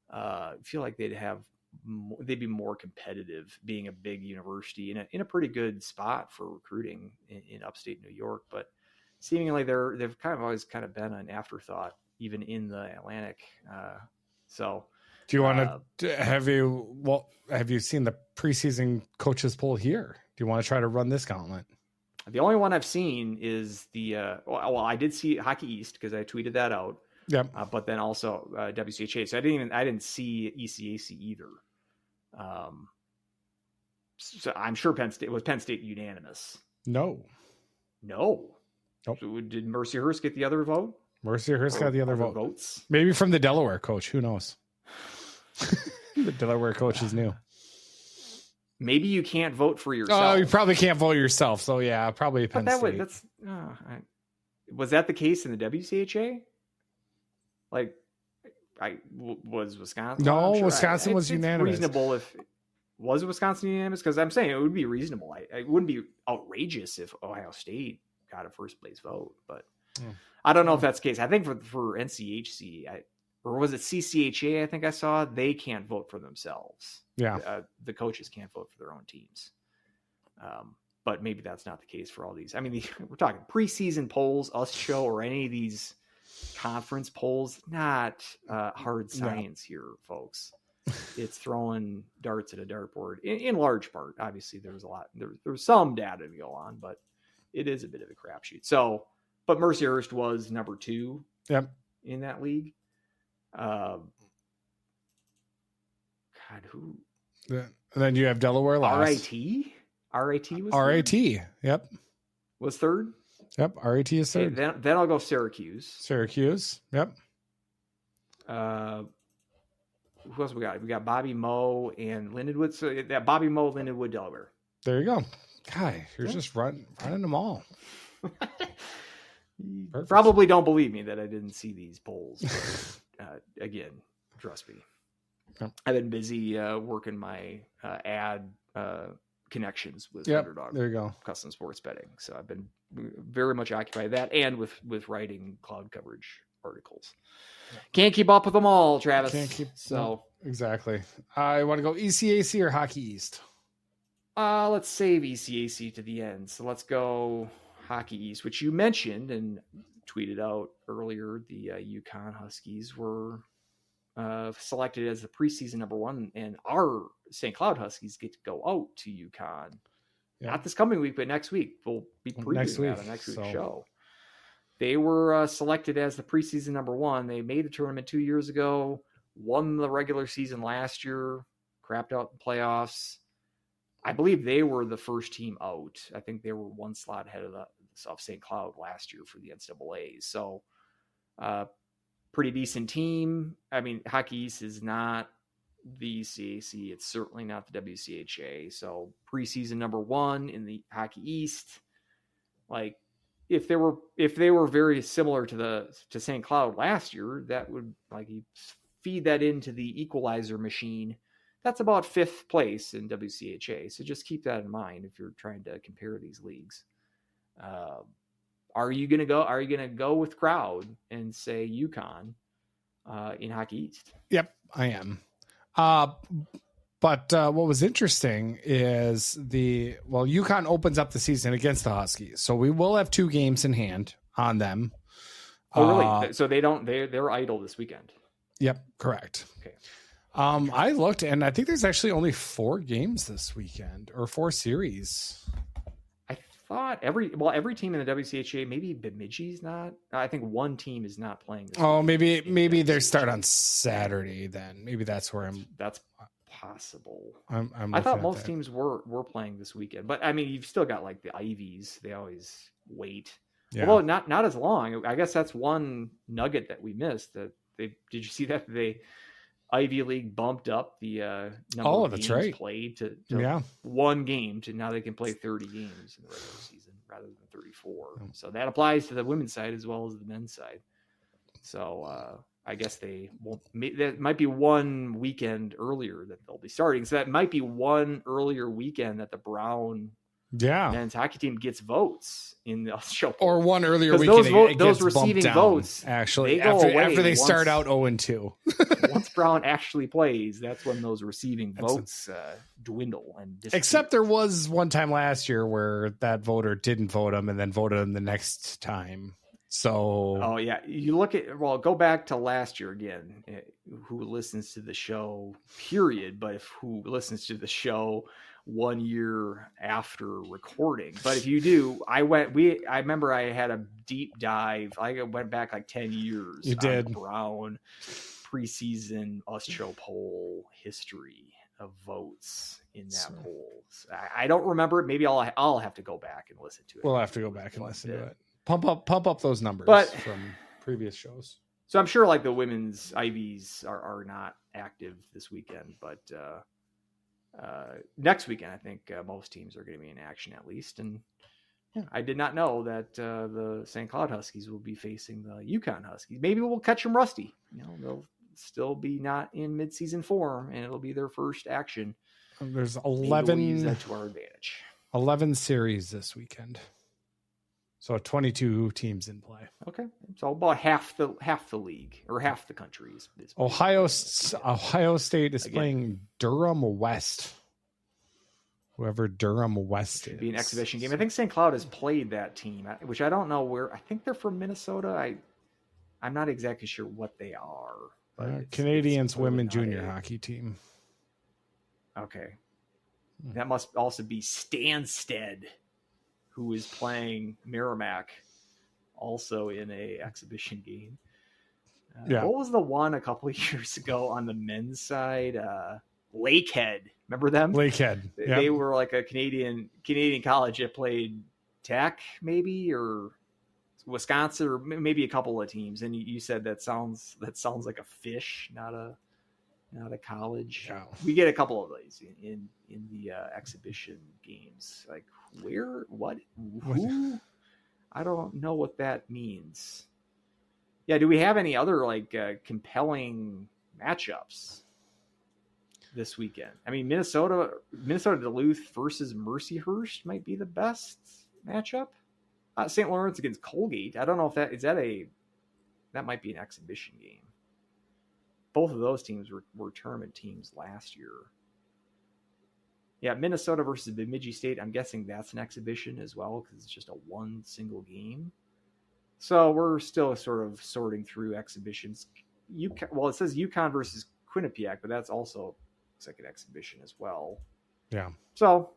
I feel like they'd be more competitive being a big university in a pretty good spot for recruiting in upstate New York, but seemingly they've kind of always kind of been an afterthought, even in the Atlantic. So, do you want to have you seen the preseason coaches poll here? Do you want to try to run this gauntlet? The only one I've seen is the well, I did see Hockey East because I tweeted that out. Yeah. But then also WCHA. So I didn't see ECAC either. So I'm sure Penn State unanimous. No. Nope. So did Mercyhurst get the other vote? Mercyhurst got the other votes. Maybe from the Delaware coach. Who knows? The Delaware coach is new. Maybe you can't vote for yourself. Oh, you probably can't vote yourself. So yeah, probably Penn State. Was that the case in the WCHA? Like, was Wisconsin? No, sure. Wisconsin was unanimous. Reasonable if was Wisconsin unanimous? Because I'm saying it would be reasonable. It wouldn't be outrageous if Ohio State got a first place vote, but I don't know if that's the case. I think for NCHC, or was it CCHA? I think I saw they can't vote for themselves. Yeah, the coaches can't vote for their own teams. But maybe that's not the case for all these. I mean, we're talking preseason polls, Us Show, or any of these conference polls. Not hard science here, folks. It's throwing darts at a dartboard in large part. Obviously, there's some data to go on, but it is a bit of a crapshoot. So, but Mercyhurst was number 2 in that league. God, who? And then you have Delaware last. RIT was RIT. Third? Yep. Was third? Yep. RIT is third. Okay, then I'll go Syracuse. Yep. Who else we got? We got Bobby Moe and Lindenwood. So that Bobby Moe, Lindenwood, Delaware. There you go. Guy, you're just running them all. Probably don't believe me that I didn't see these polls. But, again, trust me. I've been busy working my ad connections with Underdog. There you go. Custom sports betting. So I've been very much occupied with that and with writing cloud coverage articles. Can't keep up with them all, Travis. Exactly. I want to go ECAC or Hockey East. Let's save ECAC to the end. So let's go Hockey East, which you mentioned and tweeted out earlier. The UConn Huskies were selected as the preseason number 1, and our St. Cloud Huskies get to go out to UConn. Not this coming week, but next week. We'll be previewing that on next week's show. They were selected as the preseason number 1. They made the tournament 2 years ago, won the regular season last year, crapped out in playoffs. I believe they were the first team out. I think they were one slot ahead of St. Cloud last year for the NCAA. So, pretty decent team. I mean, Hockey East is not the CAC. It's certainly not the WCHA. So, preseason number 1 in the Hockey East. Like, if they were very similar to St. Cloud last year, that would you feed that into the equalizer machine. That's about 5th place in WCHA. So just keep that in mind if you're trying to compare these leagues. Are you going to go with crowd and say UConn in Hockey East? Yep, I am. But what was interesting is UConn opens up the season against the Huskies. So we will have 2 games in hand on them. Oh, really? So they're idle this weekend. Yep, correct. Okay. I looked, and I think there's actually only 4 games this weekend, or 4 series. I thought every team in the WCHA, maybe Bemidji's not. I think one team is not playing this weekend. Maybe they start on Saturday then. Maybe that's where that's possible. I thought most teams were playing this weekend, but I mean, you've still got like the Ivies. They always wait. Yeah. Although not as long. I guess that's one nugget that we missed. Did you see that Ivy League bumped up the number of games played to 1 game to now they can play 30 games in the regular season rather than 34. So that applies to the women's side as well as the men's side. So I guess that might be 1 weekend earlier that they'll be starting. So that might be 1 earlier weekend that the Brown men's hockey team gets votes in the show, or 1 earlier weekend. Those receiving votes actually after they start out 0-2. Once Brown actually plays, that's when those receiving votes dwindle and disappear. Except there was one time last year where that voter didn't vote him and then voted him the next time. So, you look at go back to last year again. Who listens to the show? Period. But who listens to the show 1 year after recording. But if you do, I remember I had a deep dive. I went back like 10 years. You did. On the Brown preseason Ustro poll history of votes in that poll. So I don't remember it. Maybe I'll have to go back and listen to it. We'll have to go back and listen to it. Pump up those numbers from previous shows. So I'm sure like the women's Ivies are not active this weekend, but next weekend I think most teams are going to be in action at least. And I did not know that the St. Cloud Huskies will be facing the UConn Huskies. Maybe we'll catch them rusty. They'll still be not in midseason form, and it'll be their first action. There's Maybe 11. we'll use that to our advantage. 11 series this weekend. So 22 teams in play. Okay, so about half the league or half the country is Ohio State is playing Durham West. Whoever Durham West should be an exhibition game. I think St. Cloud has played that team, which I don't know where. I think they're from Minnesota. I'm not exactly sure what they are. But Canadians women junior hockey team. Okay, that must also be Stansted, who is playing Merrimack, also in a exhibition game. What was the one a couple of years ago on the men's side? Lakehead. Remember them? Lakehead. Yep. They were like a Canadian college that played Tech, maybe, or Wisconsin, or maybe a couple of teams. And you said that sounds like a fish, not a college. Yeah. We get a couple of these in the exhibition games. Like where, what, who? I don't know what that means. Yeah. Do we have any other like compelling matchups this weekend? I mean, Minnesota Duluth versus Mercyhurst might be the best matchup. St. Lawrence against Colgate. I don't know if that might be an exhibition game. Both of those teams were tournament teams last year. Yeah, Minnesota versus Bemidji State. I'm guessing that's an exhibition as well because it's just a one single game. So we're still sort of sorting through exhibitions. It says UConn versus Quinnipiac, but that's also looks like an exhibition as well. Yeah. So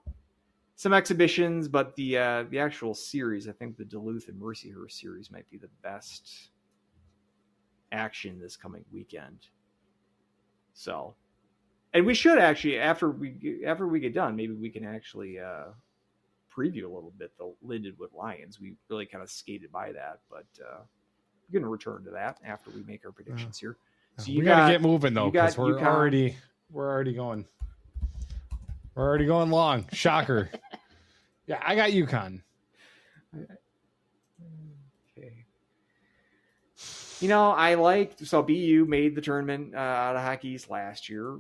some exhibitions, but the actual series, I think the Duluth and Mercyhurst series might be the best action this coming weekend. So, and we should actually, after we get done, maybe we can actually preview a little bit the Lindenwood Lions. We really kind of skated by that, but we're going to return to that after we make our predictions here. So we got to get moving though, because we're already going. We're already going long. Shocker. Yeah, I got UConn. Okay. BU made the tournament out of Hockey East last year.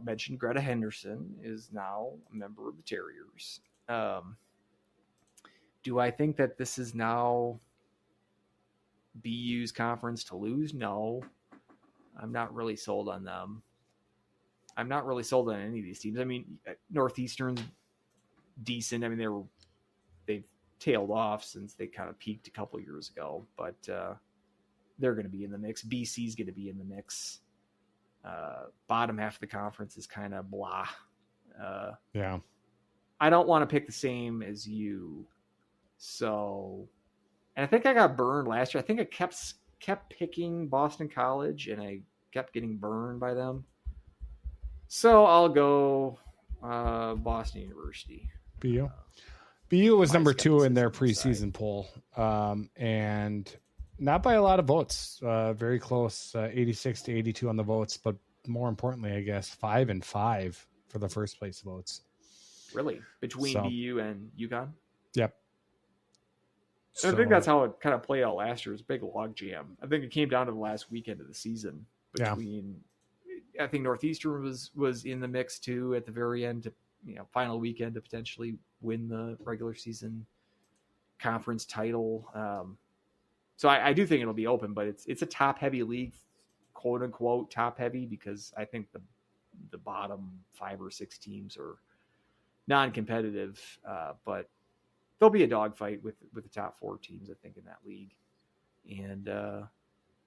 Mentioned Greta Henderson is now a member of the Terriers. Do I think that this is now BU's conference to lose? No. I'm not really sold on them. I'm not really sold on any of these teams. I mean, Northeastern's decent. I mean, they've tailed off since they kind of peaked a couple years ago, but they're going to be in the mix. BC's going to be in the mix. Bottom half of the conference is kind of blah. Yeah. I don't want to pick the same as you. So, and I think I got burned last year. I think I kept picking Boston College, and I kept getting burned by them. So I'll go Boston University. BU was number 2 in their preseason poll, and not by a lot of votes. Very close, 86 to 82 on the votes, but more importantly, I guess 5-5 for the first place votes. Really, between BU and UConn? Yep. I think that's how it kind of played out last year. It was a big log jam. I think it came down to the last weekend of the season between. I think Northeastern was in the mix too at the very end, to, final weekend to potentially win the regular season conference title. So I do think it'll be open, but it's a top heavy league, quote unquote top heavy, because I think the bottom 5 or 6 teams are non-competitive, but there'll be a dogfight with the top 4 teams, I think, in that league, and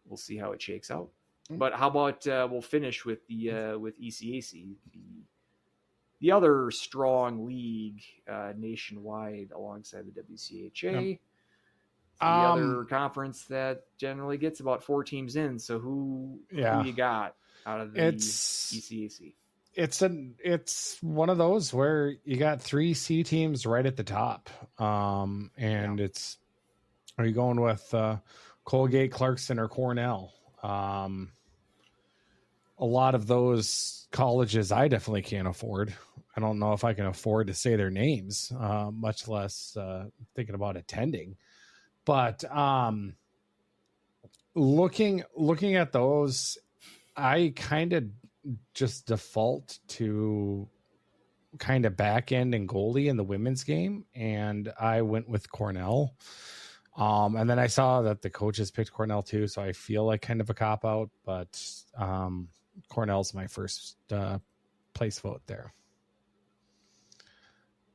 we'll see how it shakes out. But how about we'll finish with the with ECAC, the other strong league nationwide alongside the WCHA. The other conference that generally gets about 4 teams in. So who you got out of the ECAC? It's one of those where you got 3 C teams right at the top. Are you going with Colgate, Clarkson, or Cornell? A lot of those colleges I definitely can't afford. I don't know if I can afford to say their names, much less thinking about attending. But looking at those, I kind of just default to kind of back end and goalie in the women's game, and I went with Cornell. And then I saw that the coaches picked Cornell too, so I feel like kind of a cop out, but Cornell's my first place vote there.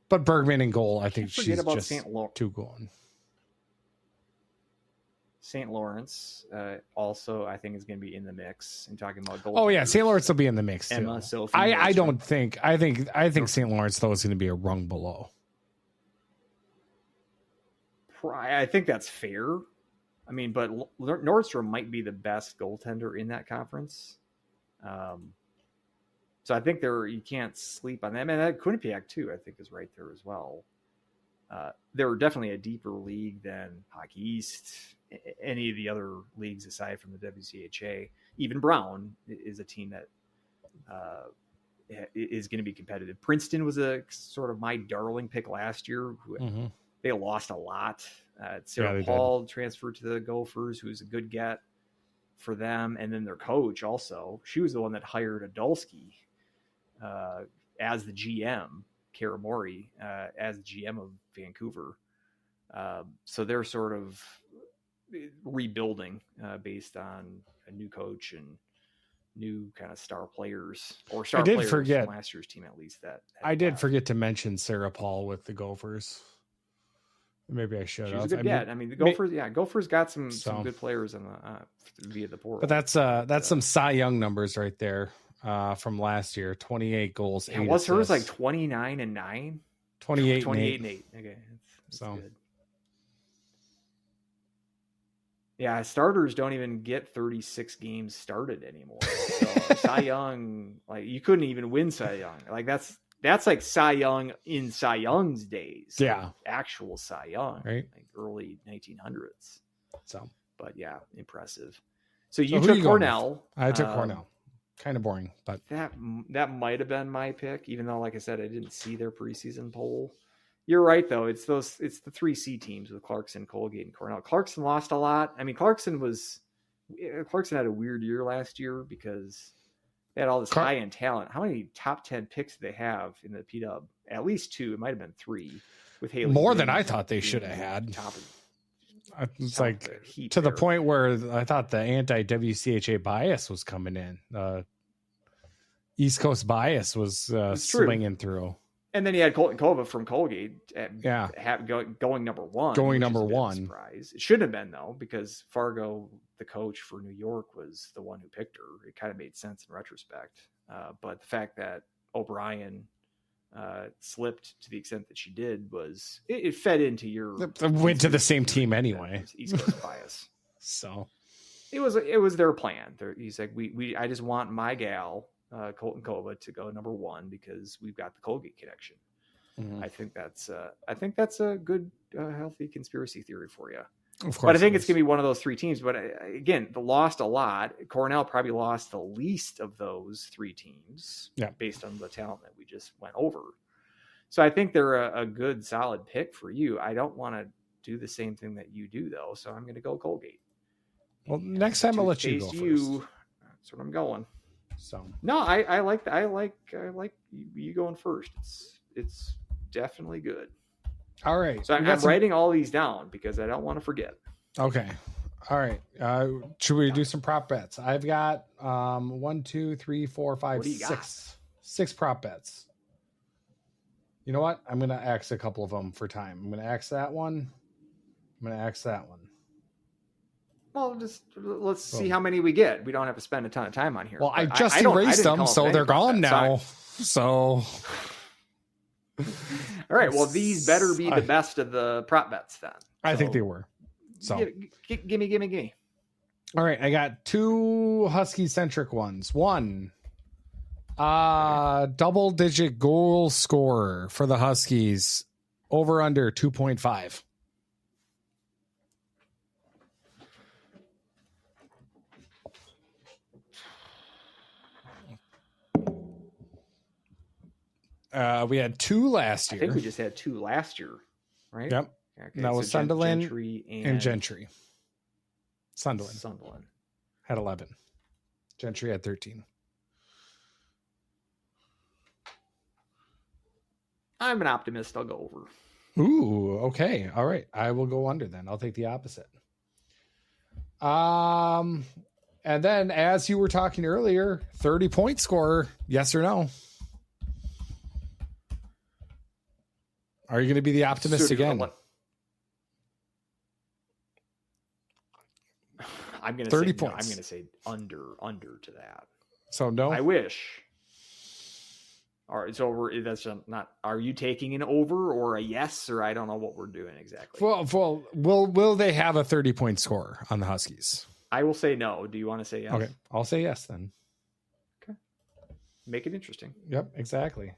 But Bergman in goal, I think she's just too going. St. Lawrence also, I think, is going to be in the mix. And talking about goal. Oh yeah, St. Lawrence will be in the mix too. Emma, Sophie, I think St. Lawrence though is going to be a rung below. I think that's fair. I mean, but Nordstrom might be the best goaltender in that conference. So I think you can't sleep on that. I mean, that Quinnipiac too, I think, is right there as well. They're definitely a deeper league than Hockey East, any of the other leagues aside from the WCHA. Even Brown is a team that is going to be competitive. Princeton was a sort of my darling pick last year. They lost a lot. Sarah Paul transferred to the Gophers, who's a good get for them. And then their coach also, she was the one that hired Adolski as the GM, Kara Mori, as the GM of Vancouver. So they're sort of rebuilding based on a new coach and new kind of star players or star players from last year's team, at least. I did forget to mention Sarah Paul with the Gophers. Maybe I should have. She's a good get. I mean, the Gophers, Gophers got some good players on the via the portal. But that's some Cy Young numbers right there from last year. 28 goals. Yeah, was hers like 29 and 9? 28 and 8. Okay, that's good. Yeah, starters don't even get 36 games started anymore. So Cy Young, like you couldn't even win Cy Young. Like that's like Cy Young in Cy Young's days. Yeah. Like actual Cy Young, right? Like early 1900s. So, but yeah, impressive. So you took Cornell. I took Cornell. Kind of boring, but that might have been my pick, even though, like I said, I didn't see their preseason poll. You're right, though. It's the 3C teams with Clarkson, Colgate, and Cornell. Clarkson lost a lot. I mean, Clarkson had a weird year last year because they had all this high-end talent. How many top 10 picks did they have in the P-Dub? At least 2. It might have been 3 with Haley. More than I thought they should have had. It's like to the point where I thought the anti-WCHA bias was coming in. East Coast bias was swinging through. And then you had Colton Kova from Colgate going number 1. Going number 1. Surprise. It shouldn't have been, though, because Fargo, the coach for New York, was the one who picked her. It kind of made sense in retrospect. But the fact that O'Brien slipped to the extent that she did was it fed into your went to the same team anyway. East Coast bias. So it was their plan. He's like, I just want my gal Colton Kova to go number 1 because we've got the Colgate connection. Mm-hmm. I think that's a good healthy conspiracy theory for you. Of course, but I think it's going to be one of those 3 teams. But again, they lost a lot. Cornell probably lost the least of those 3 teams, based on the talent that we just went over. So I think they're a good, solid pick for you. I don't want to do the same thing that you do, though. So I'm going to go Colgate. Well, next time I'll let you go first. That's where I'm going. So no, I like you going first. It's definitely good. All right. So I'm writing all these down because I don't want to forget. Okay. All right. Should we do some prop bets? I've got 1, 2, 3, 4, 5, 6 prop bets. You know what? I'm going to axe a couple of them for time. I'm going to axe that one. I'm going to axe that one. Well, let's see how many we get. We don't have to spend a ton of time on here. Well, I just erased them, so they're gone now. So All right. Well, these better be the best of the prop bets then. I think they were. So gimme. All right. I got 2 Husky centric ones. One, double-digit goal scorer for the Huskies, over under 2.5. We had 2 last year. I think we just had 2 last year, right? Yep. Okay, that was Sunderland Gentry and Gentry. Sunderland had 11. Gentry had 13. I'm an optimist. I'll go over. Ooh, okay. All right. I will go under then. I'll take the opposite. And then as you were talking earlier, 30-point scorer, yes or no? Are you going to be the optimist again? I'm going to 30 points. No, I'm going to say under to that. So no. I wish. All right, so that's not. Are you taking an over or a yes, or I don't know what we're doing exactly? Well, will they have a 30-point score on the Huskies? I will say no. Do you want to say yes? Okay, I'll say yes then. Okay, make it interesting. Yep, exactly.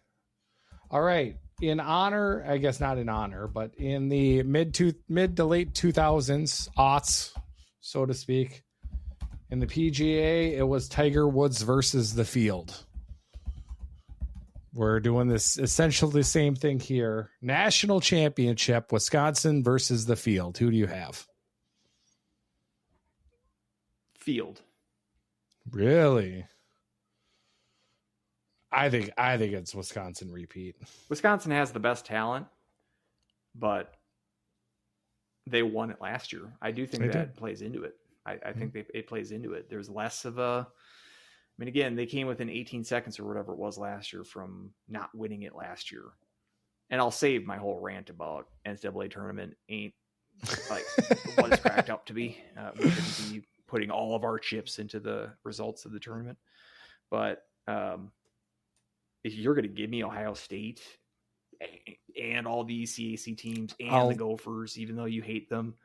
All right. In honor, I guess not in honor, but in the mid to late 2000s, aughts, so to speak, in the PGA, it was Tiger Woods versus the field. We're doing this essentially the same thing here. National championship, Wisconsin versus the field. Who do you have? Field. Really? I think it's Wisconsin repeat. Wisconsin has the best talent, but they won it last year. I do think that plays into it. I think it plays into it. There's less of a. I mean, again, they came within 18 seconds or whatever it was last year from not winning it last year. And I'll save my whole rant about NCAA tournament ain't like what it's cracked up to be. We shouldn't be putting all of our chips into the results of the tournament. But if you're going to give me Ohio State and all the CAC teams and the Gophers, even though you hate them,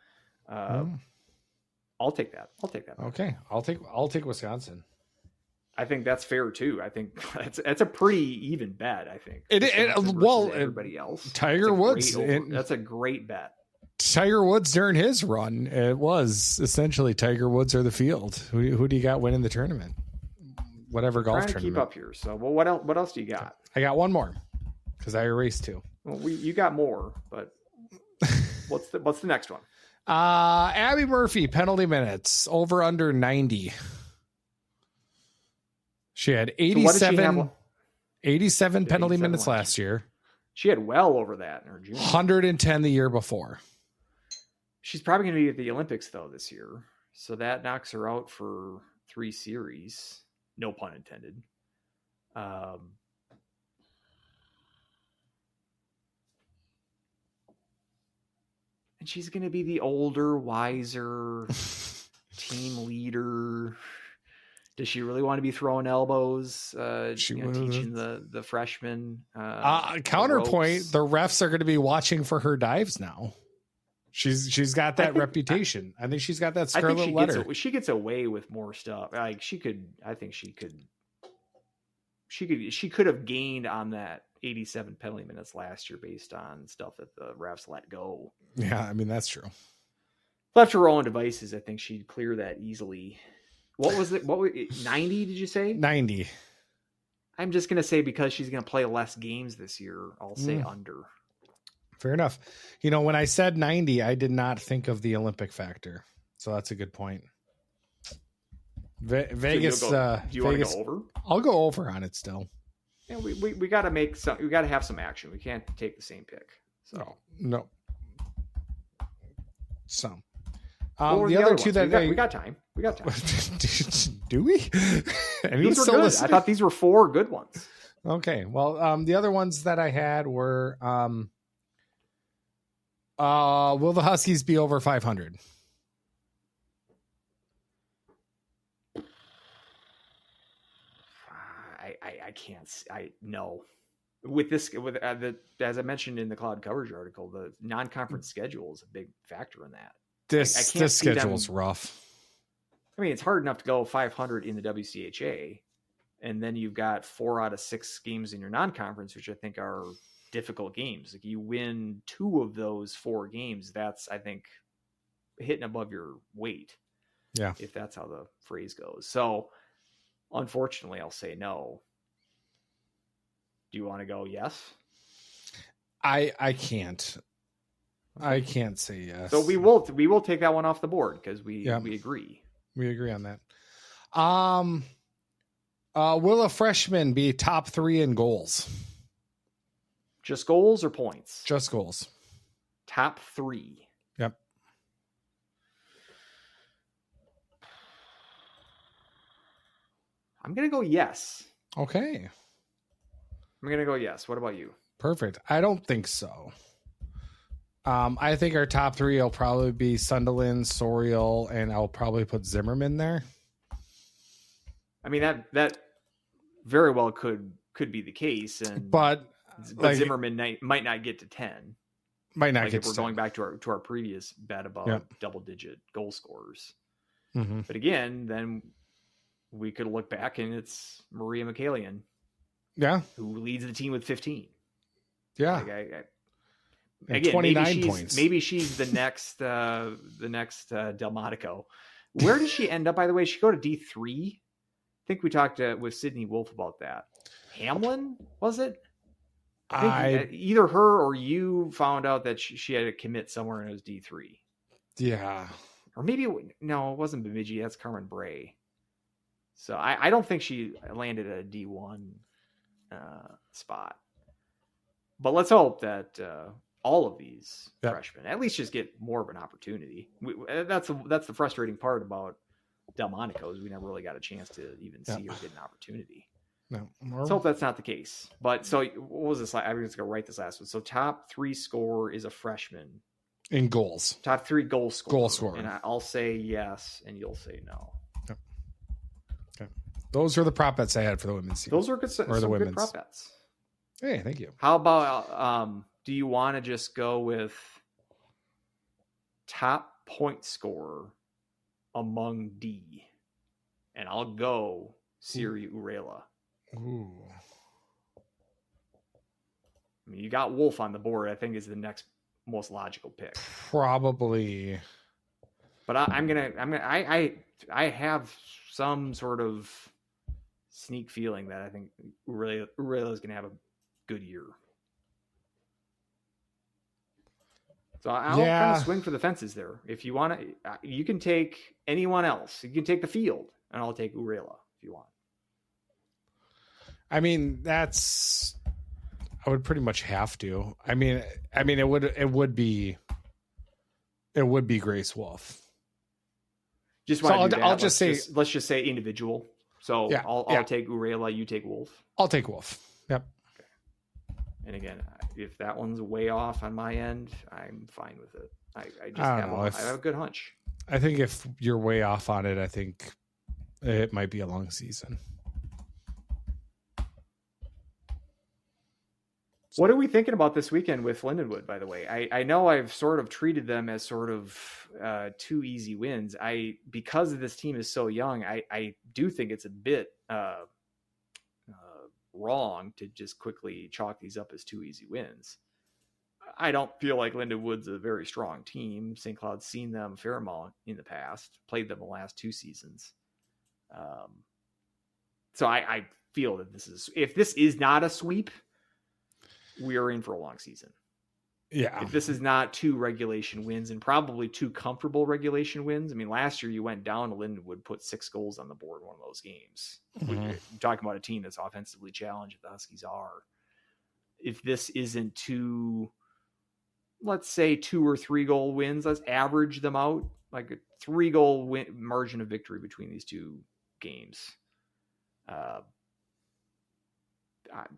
I'll take that. Okay, I'll take Wisconsin. I think that's fair too. I think that's a pretty even bet. I think everybody else. Tiger Woods. That's a great bet. Tiger Woods during his run, it was essentially Tiger Woods or the field. Who do you got winning the tournament? Whatever golf tournament. Keep up here. So, well, what else do you got? I got one more because I erased 2. Well, you got more, but what's the next one? Abby Murphy penalty minutes over under 90. She had 87 penalty minutes last year. She had well over that in her junior. 110 the year before. She's probably going to be at the Olympics though this year, so that knocks her out for 3 series. No pun intended. And she's going to be the older, wiser team leader. Does she really want to be throwing elbows? Teaching the freshmen. Counterpoint: the refs are going to be watching for her dives now. She's got that reputation. I think she's got that scarlet letter. She gets away with more stuff. Like she could have gained on that 87 penalty minutes last year based on stuff that the refs let go. Yeah, I mean that's true. Left to her own devices, I think she'd clear that easily. What was it? 90? Did you say 90? I'm just gonna say because she's gonna play less games this year. I'll say under. Fair enough. When I said 90, I did not think of the Olympic factor, so that's a good point. Vegas. Do you want to go over? I'll go over on it still. Yeah, we got to make some. We got to have some action. We can't take the same pick. So no. Some. The other two that we got time. We got time. Do we? These were good. I thought these were 4 good ones. Okay. Well, the other ones that I had were will the Huskies be over 500? I can't. No. as I mentioned in the Cloud coverage article, the non-conference schedule is a big factor in that. This schedule's rough. I mean, it's hard enough to go 500 in the WCHA, and then you've got 4 out of 6 games in your non-conference, which I think are difficult games. Like you win 2 of those 4 games, that's, I think, hitting above your weight. Yeah. If that's how the phrase goes. So unfortunately, I'll say no. Do you want to go yes? I can't. I can't say yes. So we will take that one off the board because we agree. We agree on that. Will a freshman be top 3 in goals? Just goals or points? Just goals. Top 3. Yep. I'm going to go yes. Okay. I'm going to go yes. What about you? Perfect. I don't think so. I think our top 3 will probably be Sunderland, Soriel, and I'll probably put Zimmerman there. I mean, that very well could be the case. But Zimmerman might not get to 10. Might not get if we're going back to our previous bet about double-digit goal scorers. Mm-hmm. But again, then we could look back and it's Maria Michaelian. Yeah. Who leads the team with 15. Yeah. Again, 29 points. Maybe she's the next Delmonico. Where did she end up, by the way? She go to D3? I think we talked with Sydney Wolf about that. Hamlin, was it? I think either her or you found out that she had to commit somewhere and it was D3. Yeah. Or maybe, no, it wasn't Bemidji. That's Carmen Bray. So I don't think she landed at a D1 spot. But let's hope that all of these freshmen at least just get more of an opportunity. That's the frustrating part about Delmonico is we never really got a chance to even see her get an opportunity. No, let's hope that's not the case. But so what was this? I'm just going to write this last one. So top 3 scorer is a freshman in goals. Top 3 goal scorer. Goal scorer. And I'll say yes, and you'll say no. Yep. Okay. Those are the prop bets I had for the women's team. Those are good. Good prop bets. Hey, thank you. How about do you want to just go with top point scorer among D? And I'll go Siri Urela. Ooh. I mean, you got Wolf on the board. I think is the next most logical pick. Probably. But I have some sort of sneak feeling that I think Urela is going to have a good year. So I'll kind of swing for the fences there. If you want to, you can take anyone else. You can take the field, and I'll take Urela if you want. I mean, I would pretty much have to. I mean, it would be Grace Wolf. Let's just say individual. So I'll take Urela. You take Wolf. I'll take Wolf. Yep. Okay. And again, if that one's way off on my end, I'm fine with it. I have a good hunch. I think if you're way off on it, I think it might be a long season. What are we thinking about this weekend with Lindenwood, by the way? I know I've sort of treated them as sort of 2 easy wins. Because this team is so young, I do think it's a bit wrong to just quickly chalk these up as 2 easy wins. I don't feel like Lindenwood's a very strong team. St. Cloud's seen them a fair amount in the past, played them the last 2 seasons. So I feel that if this is not a sweep, we are in for a long season. Yeah. If this is not 2 regulation wins and probably 2 comfortable regulation wins. I mean, last year you went down to Lindenwood, put 6 goals on the board in one of those games. Mm-hmm. We're talking about a team that's offensively challenged. The Huskies are. If this isn't 2, let's say 2 or 3 goal wins, let's average them out like a 3 goal margin of victory between these 2 games.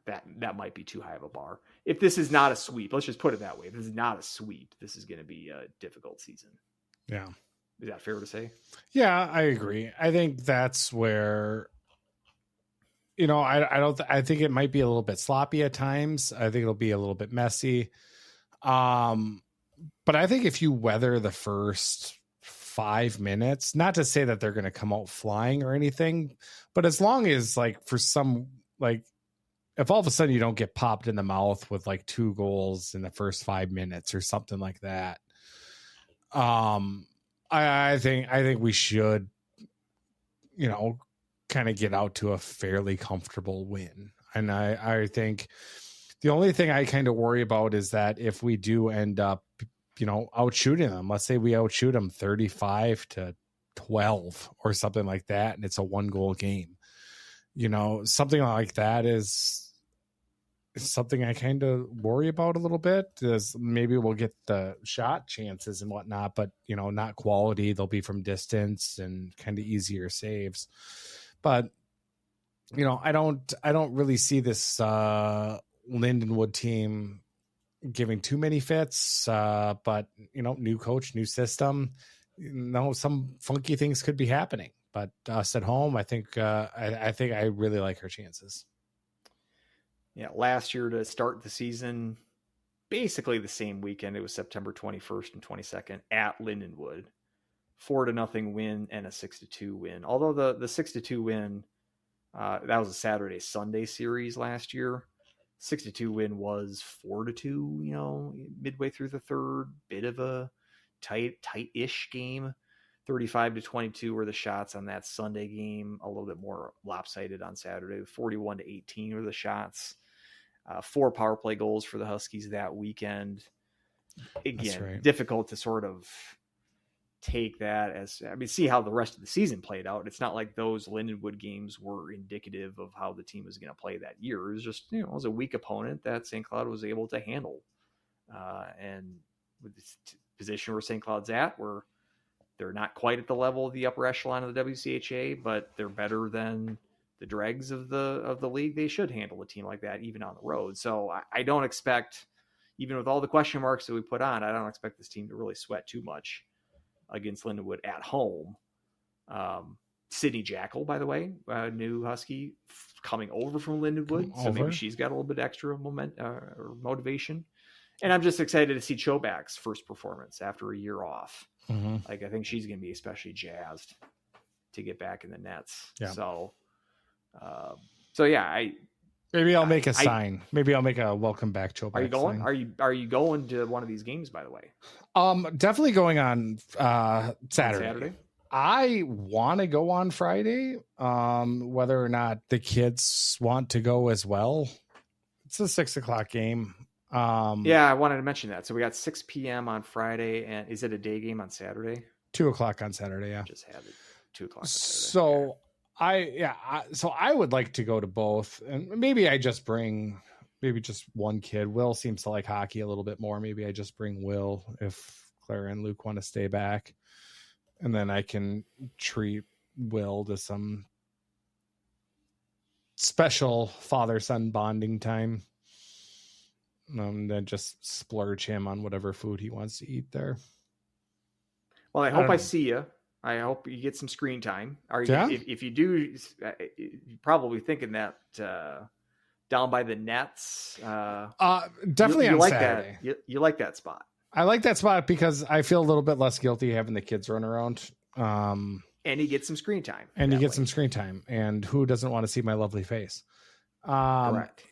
That might be too high of a bar. If this is not a sweep, let's just put it that way. If this is not a sweep, this is going to be a difficult season. Yeah. Is that fair to say? Yeah, I agree. I think that's where I think it might be a little bit sloppy at times. I think it'll be a little bit messy. But I think if you weather the first 5 minutes, not to say that they're going to come out flying or anything, but as long as like for some, like if all of a sudden you don't get popped in the mouth with like 2 goals in the first 5 minutes or something like that. I think we should, kind of get out to a fairly comfortable win. And I think the only thing I kind of worry about is that if we do end up, outshooting them, let's say we outshoot them 35-12 or something like that, and it's a 1-goal game, something like that is something I kind of worry about a little bit. Is maybe we'll get the shot chances and whatnot, but not quality. They'll be from distance and kind of easier saves. But I don't really see this Lindenwood team giving too many fits. But new coach, new system. Some funky things could be happening. But us at home, I think I really like our chances. Yeah, last year to start the season, basically the same weekend. It was September 21st and 22nd at Lindenwood. 4-0 win and a 6-2 win. Although the 6-2 win, that was a Saturday-Sunday series last year. 6-2 win was 4-2, midway through the third. Bit of a tight-ish game. 35-22 were the shots on that Sunday game. A little bit more lopsided on Saturday. 41-18 were the shots. 4 power play goals for the Huskies that weekend. Again, right. Difficult to sort of take that as, see how the rest of the season played out. It's not like those Lindenwood games were indicative of how the team was going to play that year. It was just, it was a weak opponent that St. Cloud was able to handle. And with the position where St. Cloud's at, where they're not quite at the level of the upper echelon of the WCHA, but they're better than the dregs of the league. They should handle a team like that, even on the road. So I don't expect, even with all the question marks that we put on, I don't expect this team to really sweat too much against Lindenwood at home. Sydney Jackal, by the way, new Husky coming over from Lindenwood. So maybe she's got a little bit extra or motivation. And I'm just excited to see Chobak's first performance after a year off. Mm-hmm. Like, I think she's going to be especially jazzed to get back in the nets. Yeah. So yeah, maybe I'll make a sign. Maybe I'll make a welcome back Chobak. Are you going? Sign. Are you going to one of these games, by the way? Definitely going on Saturday. I want to go on Friday. Whether or not the kids want to go as well. It's a 6:00 game. Yeah, I wanted to mention that. So we got 6 p.m. on Friday, and is it a day game on Saturday? 2:00 on Saturday. Yeah, just had it 2:00 on Saturday. So so I would like to go to both, and maybe I just bring just one kid. Will seems to like hockey a little bit more. Maybe I just bring Will if Clara and Luke want to stay back, and then I can treat Will to some special father-son bonding time. Then just splurge him on whatever food he wants to eat there. Well, I hope I see you. I hope you get some screen time. If you do, you're probably thinking that down by the nets. Definitely you on like Saturday. That. You like that spot. I like that spot because I feel a little bit less guilty having the kids run around. And you get some screen time. Some screen time. And who doesn't want to see my lovely face? Correct.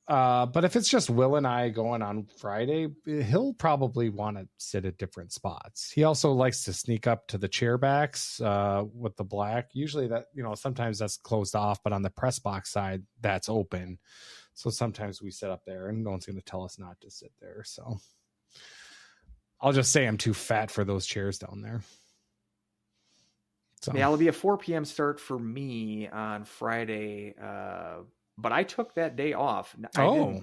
But if it's just Will and I going on Friday, he'll probably want to sit at different spots. He also likes to sneak up to the chair backs with the black. Usually that, sometimes that's closed off, but on the press box side, that's open. So sometimes we sit up there and no one's going to tell us not to sit there. So I'll just say I'm too fat for those chairs down there. So. Yeah, it'll be a 4 p.m. start for me on Friday. But I took that day off. I don't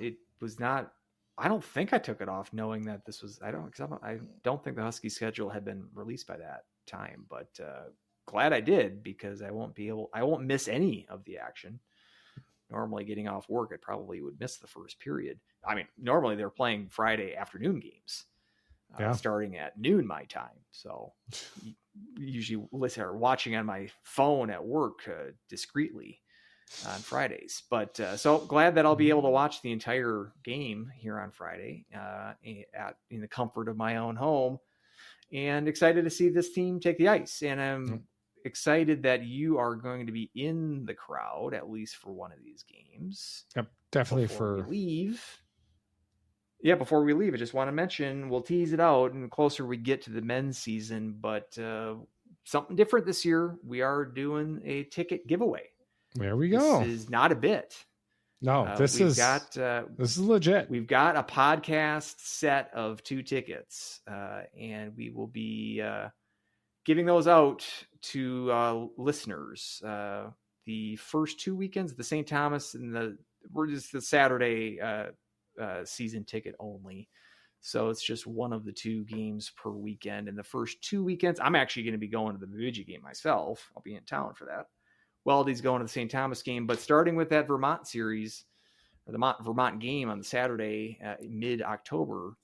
think I took it off knowing that this was, I don't think the Husky schedule had been released by that time, but glad I did because I won't miss any of the action. Normally getting off work, I probably would miss the first period. Normally they're playing Friday afternoon games starting at noon my time. So usually watching on my phone at work discreetly. on Fridays. But so glad that I'll be able to watch the entire game here on Friday in the comfort of my own home, and excited to see this team take the ice. And I'm excited that you are going to be in the crowd, at least for one of these games. Yep, definitely before we leave. Yeah, before we leave, I just want to mention, we'll tease it out and the closer we get to the men's season, but something different this year. We are doing a ticket giveaway. There we go. This is not a bit. No, this is legit. We've got a podcast set of 2 tickets, and we will be giving those out to listeners. The first 2 weekends, the St. Thomas and we're just the Saturday season ticket only. So it's just one of the 2 games per weekend. And the first 2 weekends, I'm actually going to be going to the Bemidji game myself. I'll be in town for that. Weldie's going to the St. Thomas game, but starting with that Vermont series, or the Vermont game on the Saturday, mid-October,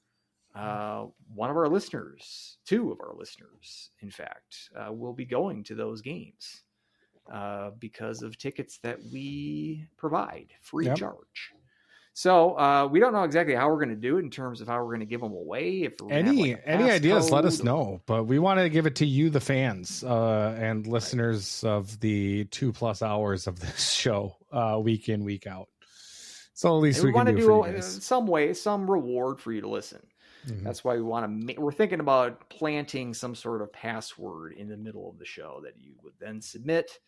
one of our listeners, 2 of our listeners, in fact, will be going to those games because of tickets that we provide free of charge. So we don't know exactly how we're going to do it in terms of how we're going to give them away. If any ideas, let us know. But we want to give it to you, the fans and listeners of the 2+ hours of this show, week in, week out. So at least we want to do some reward for you to listen. Mm-hmm. That's why we want to. We're thinking about planting some sort of password in the middle of the show that you would then submit.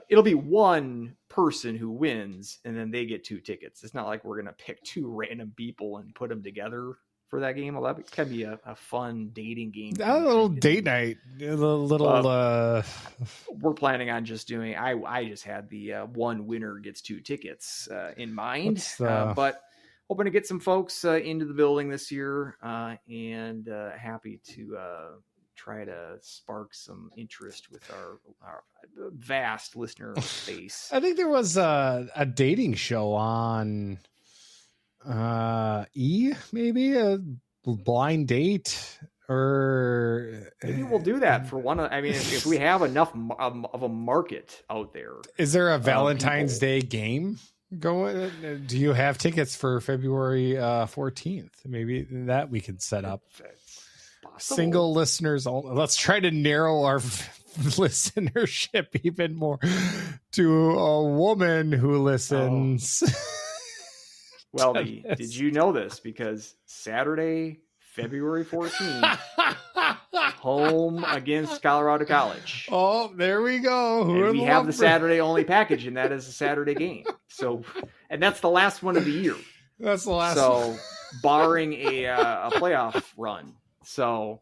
It'll be one person who wins, and then they get 2 tickets. It's not like we're going to pick 2 random people and put them together for that game. Well, that can be a fun dating game. A little date night. We're planning on just doing. I just had the one winner gets 2 tickets in mind, but hoping to get some folks into the building this year, and happy to try to spark some interest with our vast listener base. I think there was a dating show on maybe a blind date, or maybe we'll do that for one. I mean, if we have enough of a market out there. Is there a Valentine's Day game going? Do you have tickets for February 14th? Maybe that we could set up. Single listeners only. Let's try to narrow our listenership even more to a woman who listens. Well, did you know this? Because Saturday, February 14th, home against Colorado College. Oh, there we go. And we have the Saturday only package, and that is a Saturday game. So, and that's the last one of the year. That's the last. So, barring a playoff run. So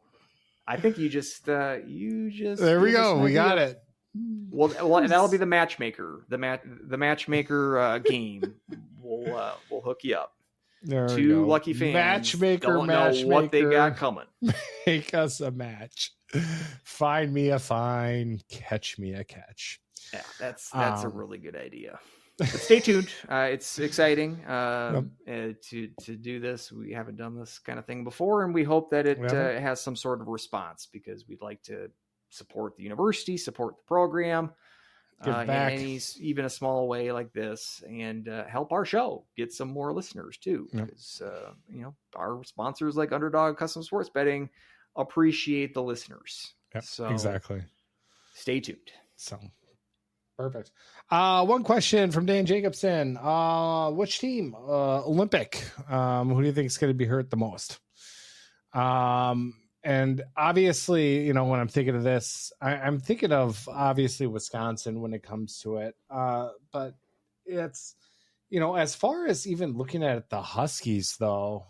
I think you just there we go. We got it. Well, that'll be the matchmaker. The matchmaker game. We'll hook you up. There 2 lucky fans. Matchmaker. Know what they got coming. Make us a match. Find me a fine. Catch me a catch. Yeah, that's a really good idea. But stay tuned. It's exciting to do this. We haven't done this kind of thing before, and we hope that it has some sort of response, because we'd like to support the university, support the program, in even a small way like this, and help our show get some more listeners too. Because our sponsors like Underdog Custom Sports Betting appreciate the listeners. Yep, so exactly. Stay tuned. So. Perfect. One question from Dan Jacobson. Which team? Olympic. Who do you think is going to be hurt the most? And obviously, when I'm thinking of this, I'm thinking of obviously Wisconsin when it comes to it. But it's, as far as even looking at the Huskies, though,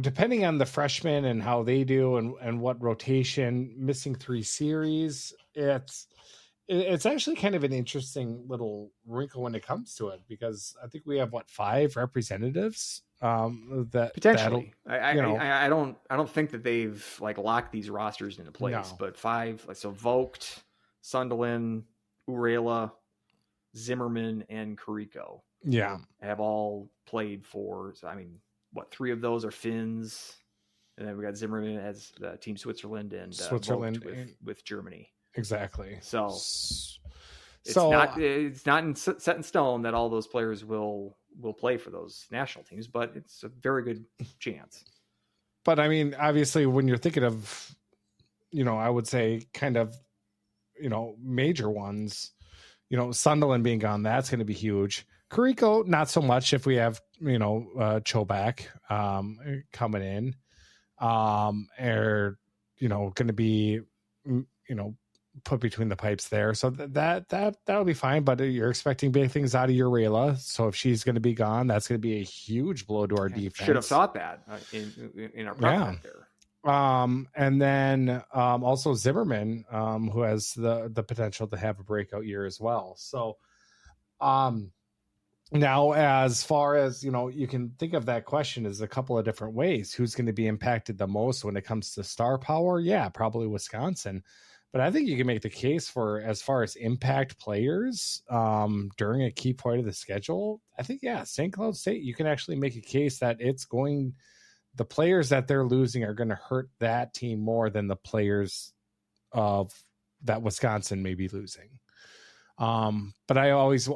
depending on the freshmen and how they do and what rotation, missing 3 series, it's actually kind of an interesting little wrinkle when it comes to it, because I think we have 5 representatives that potentially. I don't think that they've locked these rosters into place, but 5. So Vogt, Sunderland, Urela, Zimmerman, and Carrico. Yeah, have all played for. So 3 of those are Finns. And then we got Zimmerman as Team Switzerland and with Germany. Exactly. So it's not set in stone that all those players will play for those national teams, but it's a very good chance. But I mean, obviously, when you're thinking of, I would say kind of, major ones, Sunderland being gone, that's going to be huge. Kariko, not so much if we have, Cho back coming in, or, going to be, put between the pipes there. So that'll be fine. But you're expecting big things out of Urela. So if she's going to be gone, that's going to be a huge blow to our defense. Should have thought that in our prep there. And then also Zimmerman, who has the potential to have a breakout year as well. So now, as far as, you can think of that question as a couple of different ways. Who's going to be impacted the most when it comes to star power? Yeah, probably Wisconsin. But I think you can make the case for, as far as impact players during a key point of the schedule, I think, St. Cloud State, you can actually make a case that the players that they're losing are going to hurt that team more than the players of that Wisconsin may be losing. But I always